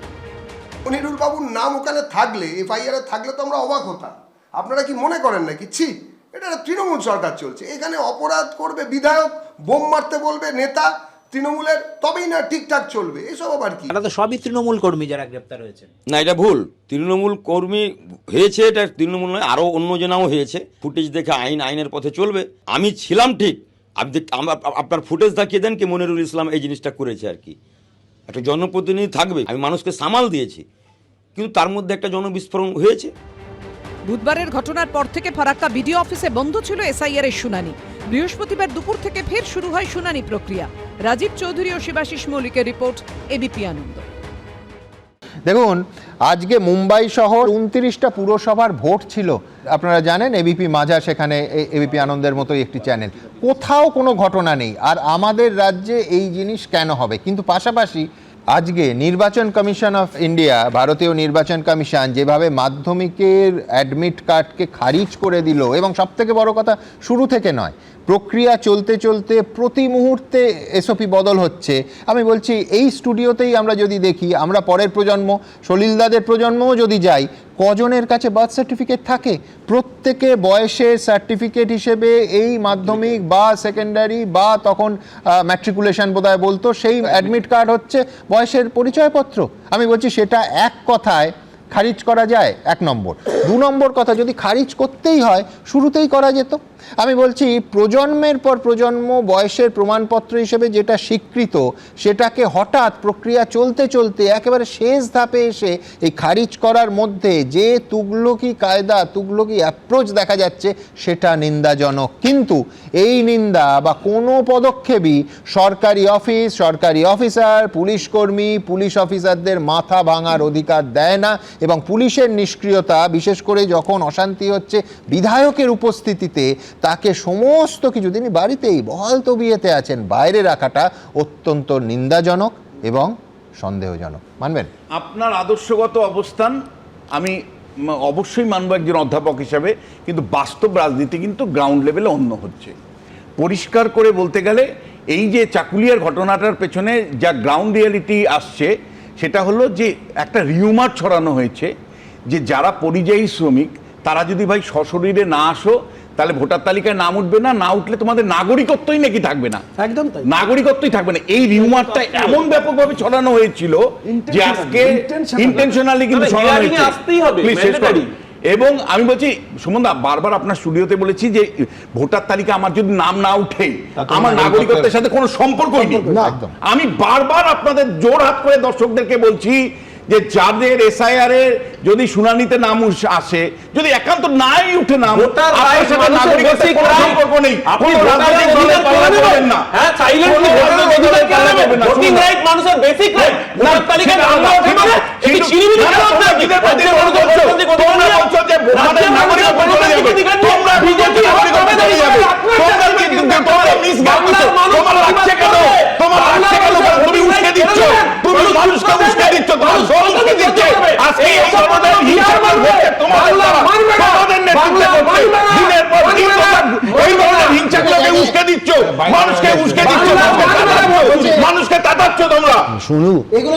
মনিরুল বাবুর নাম ওখানে থাকলে, এফআইআর থাকলে তো আমরা অবাক হতাম। আপনারা কি মনে করেন নাকি ছি, এটা তৃণমূল সরকার চলছে, এখানে অপরাধ করবে বিধায়ক, বোম মারতে বলবে নেতা তৃণমূলের, তবেই না ঠিকঠাক চলবে, এসব আবার কি? এটা তো সবই তৃণমূল কর্মী যারা গ্রেপ্তার হয়েছে। না, এটা ভুল। তৃণমূল কর্মী হয়েছে, এটা তৃণমূল নয়, আরও অন্য জনাও হয়েছে। ফুটেজ দেখে আইনের পথে চলবে। আমি ছিলাম ঠিক, আপনি আপনার ফুটেজ দেখিয়ে দেন কি মনিরুল ইসলাম এই জিনিসটা করেছে আর কি। একটা জনপ্রতিনিধি থাকবে, আমি মানুষকে সামাল দিয়েছি, কিন্তু তার মধ্যে একটা জনবিস্ফোরণ হয়েছে। বুধবারের ঘটনার পর থেকে ফারাক্কা বিডিও অফিসে বন্ধ ছিল এসআইআর এর শুনানি। বৃহস্পতিবার দুপুর থেকে ফের শুরু হয় শুনানি প্রক্রিয়া। রাজীব চৌধুরী ও শিবাশিস মৌলিকের রিপোর্ট, এবিপি আনন্দ। দেখুন, আজকে মুম্বাই শহর 29টা পুরসভার ভোট ছিল। আপনারা জানেন এবিপি মাজা, সেখানে এবিপি আনন্দের মতোই একটি চ্যানেল। কোথাও কোনো ঘটনা নেই। আর আমাদের রাজ্যে এই জিনিস কেন হবে? কিন্তু পাশাপাশি আজকে নির্বাচন কমিশন অফ ইন্ডিয়া, ভারতীয় নির্বাচন কমিশন যেভাবে মাধ্যমিকের অ্যাডমিট কার্ডকে খারিজ করে দিল, এবং সবথেকে বড় কথা শুরু থেকে নয়, প্রক্রিয়া চলতে চলতে প্রতি মুহূর্তে এসওপি বদল হচ্ছে। আমি বলছি এই স্টুডিওতেই আমরা যদি দেখি, আমরা পরের প্রজন্ম, সলিলদাদের প্রজন্মও যদি যাই, কজনের কাছে বার্থ সার্টিফিকেট থাকে? প্রত্যেকে বয়সের সার্টিফিকেট হিসেবে এই মাধ্যমিক বা সেকেন্ডারি বা তখন ম্যাট্রিকুলেশন বোধহয় বলতো, সেই অ্যাডমিট কার্ড হচ্ছে বয়সের পরিচয়পত্র। আমি বলছি সেটা এক কথায় খারিজ করা যায়, 1 নম্বর। 2 নম্বর কথা, যদি খারিজ করতেই হয় শুরুতেই করা যেত। আমি বলছি প্রজন্মের পর প্রজন্ম বয়সের প্রমাণপত্র হিসেবে যেটা স্বীকৃত, সেটাকে হঠাৎ প্রক্রিয়া চলতে চলতে একেবারে শেষ ধাপে এসে এই খারিজ করার মধ্যে যে তুগলকি কায়দা, তুগলকি অ্যাপ্রোচ দেখা যাচ্ছে, সেটা নিন্দাজনক। কিন্তু এই নিন্দা বা কোনো পদক্ষেপই সরকারি অফিস, সরকারি অফিসার, পুলিশ কর্মী, পুলিশ অফিসারদের মাথা ভাঙার অধিকার দেয় না। এবং পুলিশের নিষ্ক্রিয়তা, বিশেষ করে যখন অশান্তি হচ্ছে বিধায়কের উপস্থিতিতে, তাকে সমস্ত কিছু, তিনি বাড়িতেই বহাল তবিয়েতে আছেন, বাইরে রাখাটা অত্যন্ত নিন্দাজনক এবং সন্দেহজনক। মানবেন? আপনার আদর্শগত অবস্থান আমি অবশ্যই মানব একজন অধ্যাপক হিসাবে, কিন্তু বাস্তব রাজনীতি কিন্তু গ্রাউন্ড লেভেলে অন্য হচ্ছে। পরিষ্কার করে বলতে গেলে এই যে চাকুলিয়ার ঘটনাটার পেছনে যা গ্রাউন্ড রিয়ালিটি আসছে, সেটা হলো যে একটা রিউমার ছড়ানো হয়েছে যে যারা পরিযায়ী শ্রমিক, তারা যদি ভাই সশরীরে না আসো, তাহলে ভোটার তালিকায় নাম উঠবে না, না উঠলে তোমাদের নাগরিকত্বই নাকি থাকবে না। একদম তাই, নাগরিকত্বই থাকবে না। এই রিউমারটা এমন ব্যাপকভাবে ছড়ানো হয়েছিল যে আজকে ইন্টেনশনালি কিন্তু ছড়ানো হয়েছে। এবং আমি বলছি, সুমনদা, বারবার আপনার স্টুডিওতে বলেছি যে ভোটার তালিকা আমার যদি নাম না উঠে, আমার নাগরিকত্বের সাথে কোনো সম্পর্কই নেই। আমি বারবার আপনাদের জোর হাত করে দর্শকদেরকে বলছি যে যাদের এসআইআর এর যদি শুনানিতে নাম আসে, যদি একান্ত নাই উঠে নাম, আপনার সাথে নাগরিকত্বের কোনো সম্পর্ক নেই। আপনি রাজনৈতিক দলের পাল্লা করবেন না। হ্যাঁ, চাইলেন কি ভোটার অধিকার কেন করবেন না? ভোটিং রাইট মানুষের বেসিক রাইট। ভোটার তালিকায় নাম না উঠে মানে এটি চিনিমিনি কেন আপনারা বিজেপির প্রতি তোমরা বলছো যে ভোটারের নাগরিকত্ব চলে যাবে, তোমরা বিজেপি নাগরিকত্ব চলে যাবে, তোমরা কিন্তু তোমরা মিসগাইড করছো। তোমার রাজ্যে কেন, তোমার রাজ্যে কেন তুমি উস্কে দিচ্ছ, তুমি মানুষকে উস্কে দিচ্ছ, তোমার দলকে দিচ্ছে। আজকে এই ধরনের হিংসাত্মক হচ্ছে তোমাদের দ্বারা, তোমাদের নেতৃত্বে করছে। দিনের পর দিন এই ধরনের হিংসাগুলোকে উস্কে দিচ্ছ, মানুষকে উস্কে দিচ্ছ, মানুষকে তাতাচ্ছ তোমরা। শুনু, এগুলো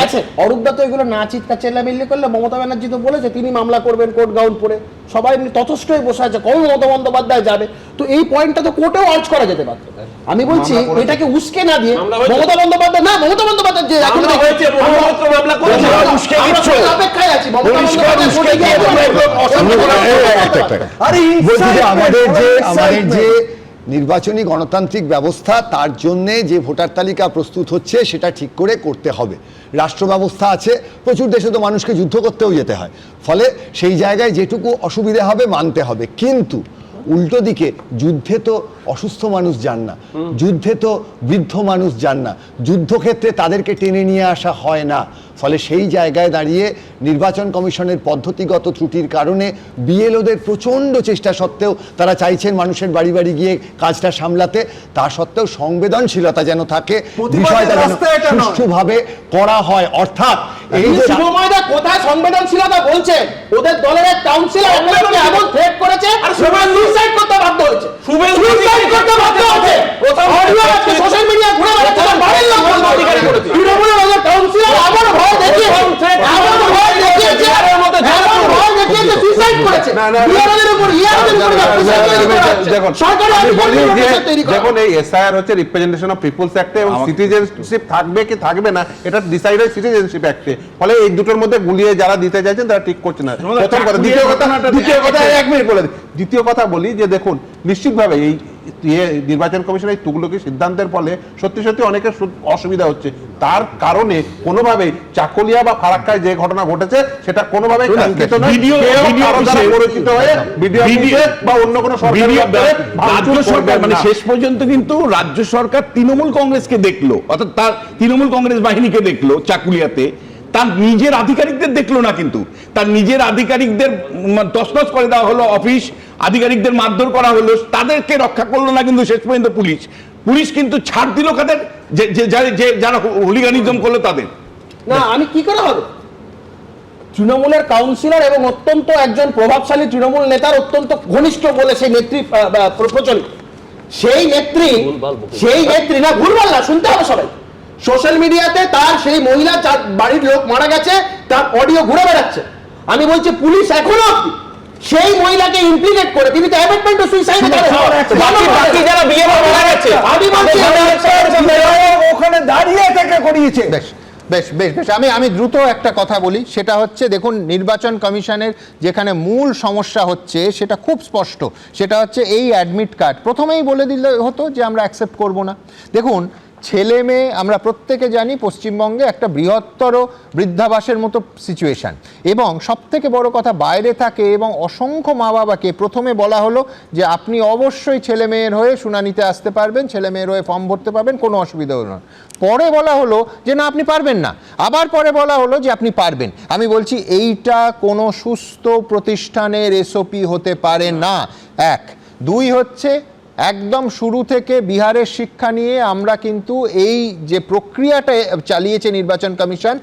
আছে অরূপদা, তো এগুলো না চিৎকার চেল্লামিল্লি করলে, মমতা ব্যানার্জি তো বলেছে তিনি মামলা করবেন কোর্ট গাউন পরে, সবাই তথস্থ হয়ে বসে আছে, কখন মমতা বন্দ্যোপাধ্যায় যাবে। তো এই পয়েন্টটা তো কোর্টেও আর্জ করা যেতে পারত। আমি বলছি এটাকে উস্কে না দিয়ে মমতা বন্দ্যোপাধ্যায়, না মমতা বন্দ্যোপাধ্যায় যে এখন অপেক্ষায় আছি, আমাদের যে নির্বাচনী গণতান্ত্রিক ব্যবস্থা, তার জন্যে যে ভোটার তালিকা প্রস্তুত হচ্ছে সেটা ঠিক করে করতে হবে। রাষ্ট্র ব্যবস্থা আছে, প্রচুর দেশে তো মানুষকে যুদ্ধ করতেও যেতে হয়, ফলে সেই জায়গায় যেটুকু অসুবিধা হবে মানতে হবে। কিন্তু উল্টো দিকে যুদ্ধে তো অসুস্থ মানুষ যান না, যুদ্ধে তো বৃদ্ধ মানুষ যান না, যুদ্ধক্ষেত্রে তাদেরকে টেনে নিয়ে আসা হয় না। ফলে সেই জায়গায় দাঁড়িয়ে নির্বাচন কমিশনের পদ্ধতিগত ত্রুটির কারণে বিএলওদের প্রচণ্ড চেষ্টা সত্ত্বেও তারা চাইছেন মানুষের বাড়ি বাড়ি গিয়ে কাজটা সামলাতে, তা সত্ত্বেও সংবেদনশীলতা যেন থাকে, বিষয়টা যেন সুষ্ঠুভাবে করা হয়। অর্থাৎ এই যে কোথায় সংবেদনশীলতা বলছেন? ওদের দলের এক কাউন্সিলর এমন থ্রেট করেছে আর সুইসাইড করতে বাধ্য হয়েছে, সুইসাইড করতে বাধ্য হয়েছে। অডিও আছে সোশ্যাল মিডিয়ায় ঘুরে বেড়াচ্ছে, তার বাড়ির লোক অধিকারী করেছে। তৃণমূলের ওদের কাউন্সিলর এমন ভয় দেখিয়েছে, এমন ভয় দেখিয়েছে, এমন ভয় দেখিয়েছে সুইসাইড করেছে। ইয়ারদের উপর দেখুন, দেখুন এই এসআইআর হচ্ছে রিপ্রেজেন্টেশন অফ পিপলস অ্যাক্টে এবং সিটিজেনশিপ থাকবে কি থাকবে না এটা ডিসাইড হয় সিটিজেনশিপ অ্যাক্টে। ফলে এই দুটোর মধ্যে গুলিয়ে যারা দিতে চাইছেন তারা ঠিক করছে না। প্রথম কথা। দ্বিতীয় কথা বলি যে দেখুন, নিশ্চিতভাবে এই নির্বাচন কমিশনের এই তুগলকি সিদ্ধান্তের ফলে সত্যি সত্যি অনেকের অসুবিধা হচ্ছে। তার কারণে কোনোভাবেই চাকুলিয়া বা ফারাক্কায় যে ঘটনা ঘটেছে সেটা কোনোভাবেই কাঙ্ক্ষিত নয়। পরিচিত হয়ে ভিডিও বা অন্য কোনো সরকার মানে শেষ পর্যন্ত কিন্তু রাজ্য সরকার তৃণমূল কংগ্রেসকে দেখলো, অর্থাৎ তার তৃণমূল কংগ্রেস বাহিনীকে দেখলো চাকুলিয়াতে, তার নিজের আধিকারিকদের দেখলো না, কিন্তু তার নিজের আধিকারিকদের তছনছ করে দেওয়া হলো, অফিস আধিকারিকদের মারধর করা হলো, তাদেরকে রক্ষা করলো না কিন্তু শেষ পর্যন্ত পুলিশ কিন্তু ছাড় দিল কাদের, যারা হুলিগানিজম করলো তাদের। না, আমি কি করে হবে? তৃণমূলের কাউন্সিলর এবং অত্যন্ত একজন প্রভাবশালী তৃণমূল নেতার অত্যন্ত ঘনিষ্ঠ বলে সেই নেত্রী প্রচলিত, সেই নেত্রী না, ভুলভাল না, শুনতে হবে সবাই। সোশ্যাল মিডিয়াতে তার সেই মহিলা বাড়ির লোক মারা গেছে তার অডিও ঘুরে বেড়াচ্ছে। আমি বলছি পুলিশ এখনো সেই মহিলাকে ইমপ্লিকেট করে তিনি তো অ্যাবেটমেন্ট ও সুইসাইড বাকি যারা বিয়ে মারা গেছে আমি বলছি ওখানে দাঁড়িয়ে থেকে করিয়েছে। বেশ বেশ বেশ আমি দ্রুত একটা কথা বলি, সেটা হচ্ছে দেখুন, নির্বাচন কমিশনের যেখানে মূল সমস্যা হচ্ছে সেটা খুব স্পষ্ট, সেটা হচ্ছে এই অ্যাডমিট কার্ড। প্রথমেই বলে দিলে হতো যে আমরা অ্যাকসেপ্ট করব না। দেখুন, ছেলে মেয়ে আমরা প্রত্যেকে জানি পশ্চিমবঙ্গে একটা বৃহত্তর বৃদ্ধাবাসের মতো সিচুয়েশান, এবং সবথেকে বড় কথা বাইরে থাকে এবং অসংখ্য মা বাবাকে প্রথমে বলা হলো যে আপনি অবশ্যই ছেলে মেয়ের হয়ে শুনানিতে আসতে পারবেন, ছেলে মেয়ের হয়ে ফর্ম ভরতে পারবেন, কোনো অসুবিধা হলো না। পরে বলা হলো যে না আপনি পারবেন না, আবার পরে বলা হলো যে আপনি পারবেন। আমি বলছি এইটা কোনো সুস্থ প্রতিষ্ঠানের এসওপি হতে পারে না। এক, দুই হচ্ছে একদম শুরু থেকে বিহারের শিক্ষা নিয়ে আমরা কিন্তু এই যে প্রক্রিয়াটা চালিয়েছে নির্বাচন কমিশন,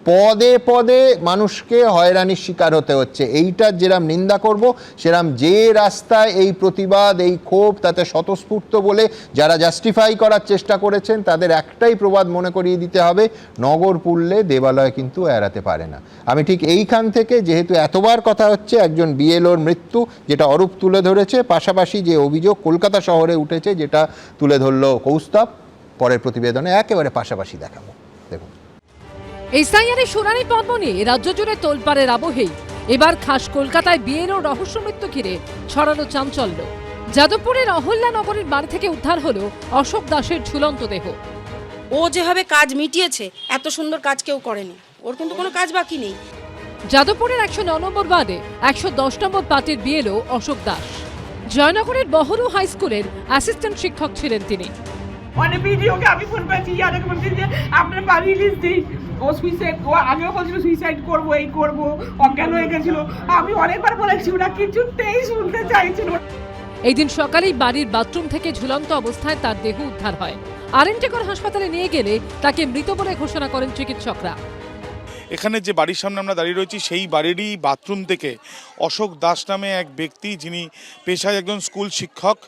পদে পদে মানুষকে হয়রানির শিকার হতে হচ্ছে। এইটার যেরম নিন্দা করব, সেরম যে রাস্তায় এই প্রতিবাদ, এই ক্ষোভ তাতে স্বতঃস্ফূর্ত বলে যারা জাস্টিফাই করার চেষ্টা করেছেন তাদের একটাই প্রবাদ মনে করিয়ে দিতে হবে, নগর পুড়লে দেবালয় কিন্তু এড়াতে পারে না। আমি ঠিক এইখান থেকে, যেহেতু এতবার কথা হচ্ছে একজন বিএলওর মৃত্যু যেটা অরূপ তুলে ধরেছে, পাশাপাশি যে অভিযোগ কলকাতা শহরে উঠেছে যেটা তুলে ধরলো কৌস্তব, পরের প্রতিবেদনে একেবারে পাশাপাশি দেখাবো। দেখুন, এসআইআরের শুনানি পর্ব নিয়ে রাজ্য জুড়ে তোলপাড়ের আবহেই এবার খাস কলকাতায় বিয়েরও রহস্য মৃত্যু ঘিরে ছড়ানো চাঞ্চল্য। যাদবপুরের অহল্যানগরের বাড়ি থেকে উদ্ধার হলো অশোক দাসের ঝুলন্ত দেহ। ও যেভাবে কাজ মিটিয়েছে, এত সুন্দর কাজ কেউ করেনি, ওর কিন্তু কোনো কাজ বাকি নেই। যাদবপুরের 109 নম্বর ওয়ার্ডে 110 নম্বর পার্টির বিএলও অশোক দাস। জয়নগরের বহরু হাই স্কুলের অ্যাসিস্ট্যান্ট শিক্ষক ছিলেন তিনি। অনেক ভিডিওকে আমি ফোন করেছি, ইয়াদেরকে বলছি যে আপনার বাড়ি লিস্ট দিই, ও সুইসাইড, ও আগেও বলছিল সুইসাইড করবো, এই করবো, অজ্ঞান হয়ে গেছিল। আমি অনেকবার বলেছি, ওরা কিছুতেই শুনতে চাইছিল। এই দিন সকালেই বাড়ির বাথরুম থেকে ঝুলন্ত অবস্থায় তার দেহ উদ্ধার হয়। আরএনটিকর হাসপাতালে নিয়ে গেলে তাকে মৃত বলে ঘোষণা করেন চিকিৎসকরা। এখানে যে বাড়ির সামনে আমরা দাঁড়িয়ে রয়েছি সেই বাড়িরই বাথরুম থেকে অশোক দাস নামে এক ব্যক্তি, যিনি পেশায় একজন স্কুল শিক্ষক,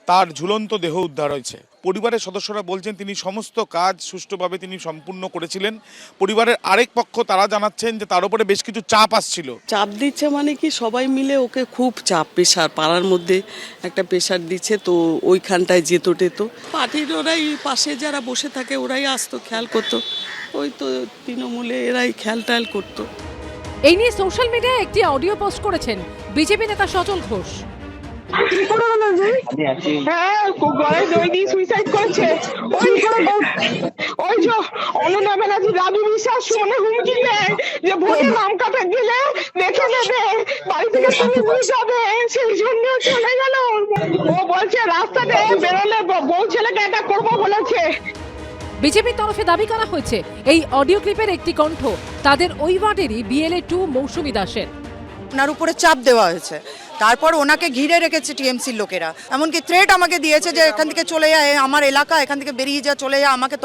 তার ঝুলন্ত দেহ উদ্ধার হয়েছে। পরিবারের সদস্যরা বলছেন তিনি সমস্ত কাজ সুষ্ঠুভাবে তিনি সম্পূর্ণ করেছিলেন। পরিবারের আরেক পক্ষ তারা জানাচ্ছেন যে তার উপরে বেশ কিছু চাপ আসছিল। চাপ দিচ্ছে মানে কি, সবাই মিলে ওকে খুব চাপ, প্রেশার, পাড়ার মধ্যে একটা প্রেশার দিচ্ছে, তো ওইখানটায় যেত টেতো পার্টির ওরাই পাশে যারা বসে থাকে ওরাই আসতো, খেয়াল করতো, ওই তো তৃণমূলে এরাই খেয়াল টায়াল করতো। এই নিয়ে সোশ্যাল মিডিয়ায় একটি অডিও পোস্ট করেছেন বিজেপি নেতা সচল ঘোষ। হ্যাঁ, গলায় দই দিয়ে সুইসাইড করেছে। ওই যে অনন্যা ব্যানার্জি, রাজু বিশ্বাস শুনে হুমকি দেয় যে ভোটে নাম কাটা গেলে দেখে নেবে, বাড়িতে থেকে পুলিশ হবে সেই জন্য চলে গেল। ও বলছে রাস্তাতে বেরোলে বউ ছেলেকে এটা করবো বলেছে। বিজেপির তরফে দাবি করা হয়েছে এই অডিও ক্লিপের একটি কণ্ঠ তাদের ওই ওয়ার্ডেরই BLA 2 মৌসুমী দাসের। ওনার উপরে চাপ দেওয়া হয়েছে, তারপর ওনাকে ঘিরে রেখেছে টিএমসির লোকেরা, এমনকি থ্রেট আমাকে দিয়েছে যে এখান থেকে চলে যায়, আমার এলাকা এখান থেকে বেরিয়ে যা, চলে যা। আমাকে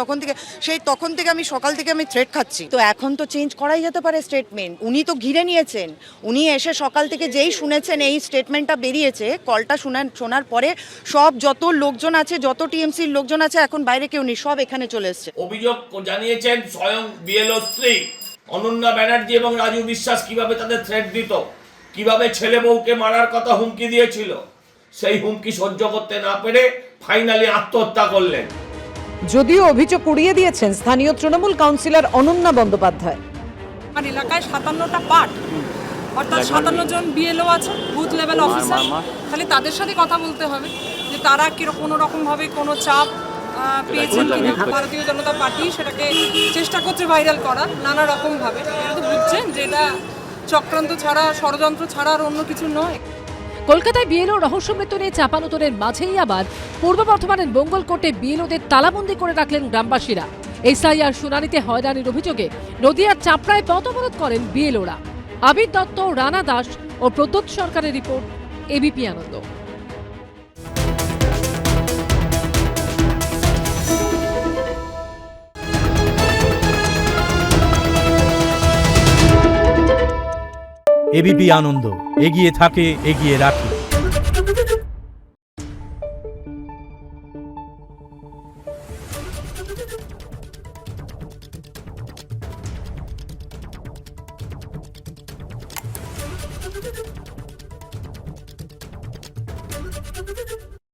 তখন থেকে আমি সকাল থেকে আমি থ্রেট খাচ্ছি। তো এখন তো চেঞ্জ করাই যেতে পারে স্টেটমেন্ট, উনি তো ঘিরে নিয়েছেন। উনি এসে সকাল থেকে যেই শুনেছেন এই স্টেটমেন্টটা বেরিয়েছে, কলটা শোনার পরে সব যত লোকজন আছে, যত টিএমসির লোকজন আছে, এখন বাইরে কেউ নেই, সব এখানে চলে এসছে। অভিযোগ জানিয়েছেন স্বয়ং বিএলও স্ত্রী অনন্যা ব্যানার্জি এবং রাজু বিশ্বাস কিভাবে তাদের থ্রেট দিত, কিভাবে ছেলে বউকে মারার কথা হুমকি দিয়েছিল। সেই হুমকি সহ্য করতে না পেরে ফাইনালি আত্মহত্যা করলেন। যদিও অভিযোগ উড়িয়ে দিয়েছেন স্থানীয় তৃণমূল কাউন্সিলর অনন্যা বন্দ্যোপাধ্যায়। আমার এলাকায় 57টা পার্ট, অর্থাৎ 57 জন বিএলও আছে, বুথ লেভেল অফিসার। তাহলে তাদের সাথে কথা বলতে হবে যে তারা কোনো রকমভাবে কোনো চাপ পেয়েছেন কিনা। ভারতীয় জনতা পার্টি সেটাকে চেষ্টা করছে ভাইরাল করার নানা রকমভাবে। এটা তো বুঝছেন যে এটা চক্রান্ত ছাড়া, ষড়যন্ত্র ছাড়া আর অন্য কিছু নয়। কলকাতায় BLO রহস্য মৃত্যু নিয়ে চাপানুতরের মাঝেই আবার পূর্ব বর্ধমানের মঙ্গলকোটে BLOদের তালাবন্দি করে রাখলেন গ্রামবাসীরা। SIR শুনানিতে হয়রানির অভিযোগে নদিয়ার চাপড়ায় পথ অবরোধ করেন BLOরা। আবির দত্ত, রানা দাস ও প্রদ্যোৎ সরকারের রিপোর্ট, ABP আনন্দ। ABP আনন্দ, এগিয়ে থাকে, এগিয়ে রাখে।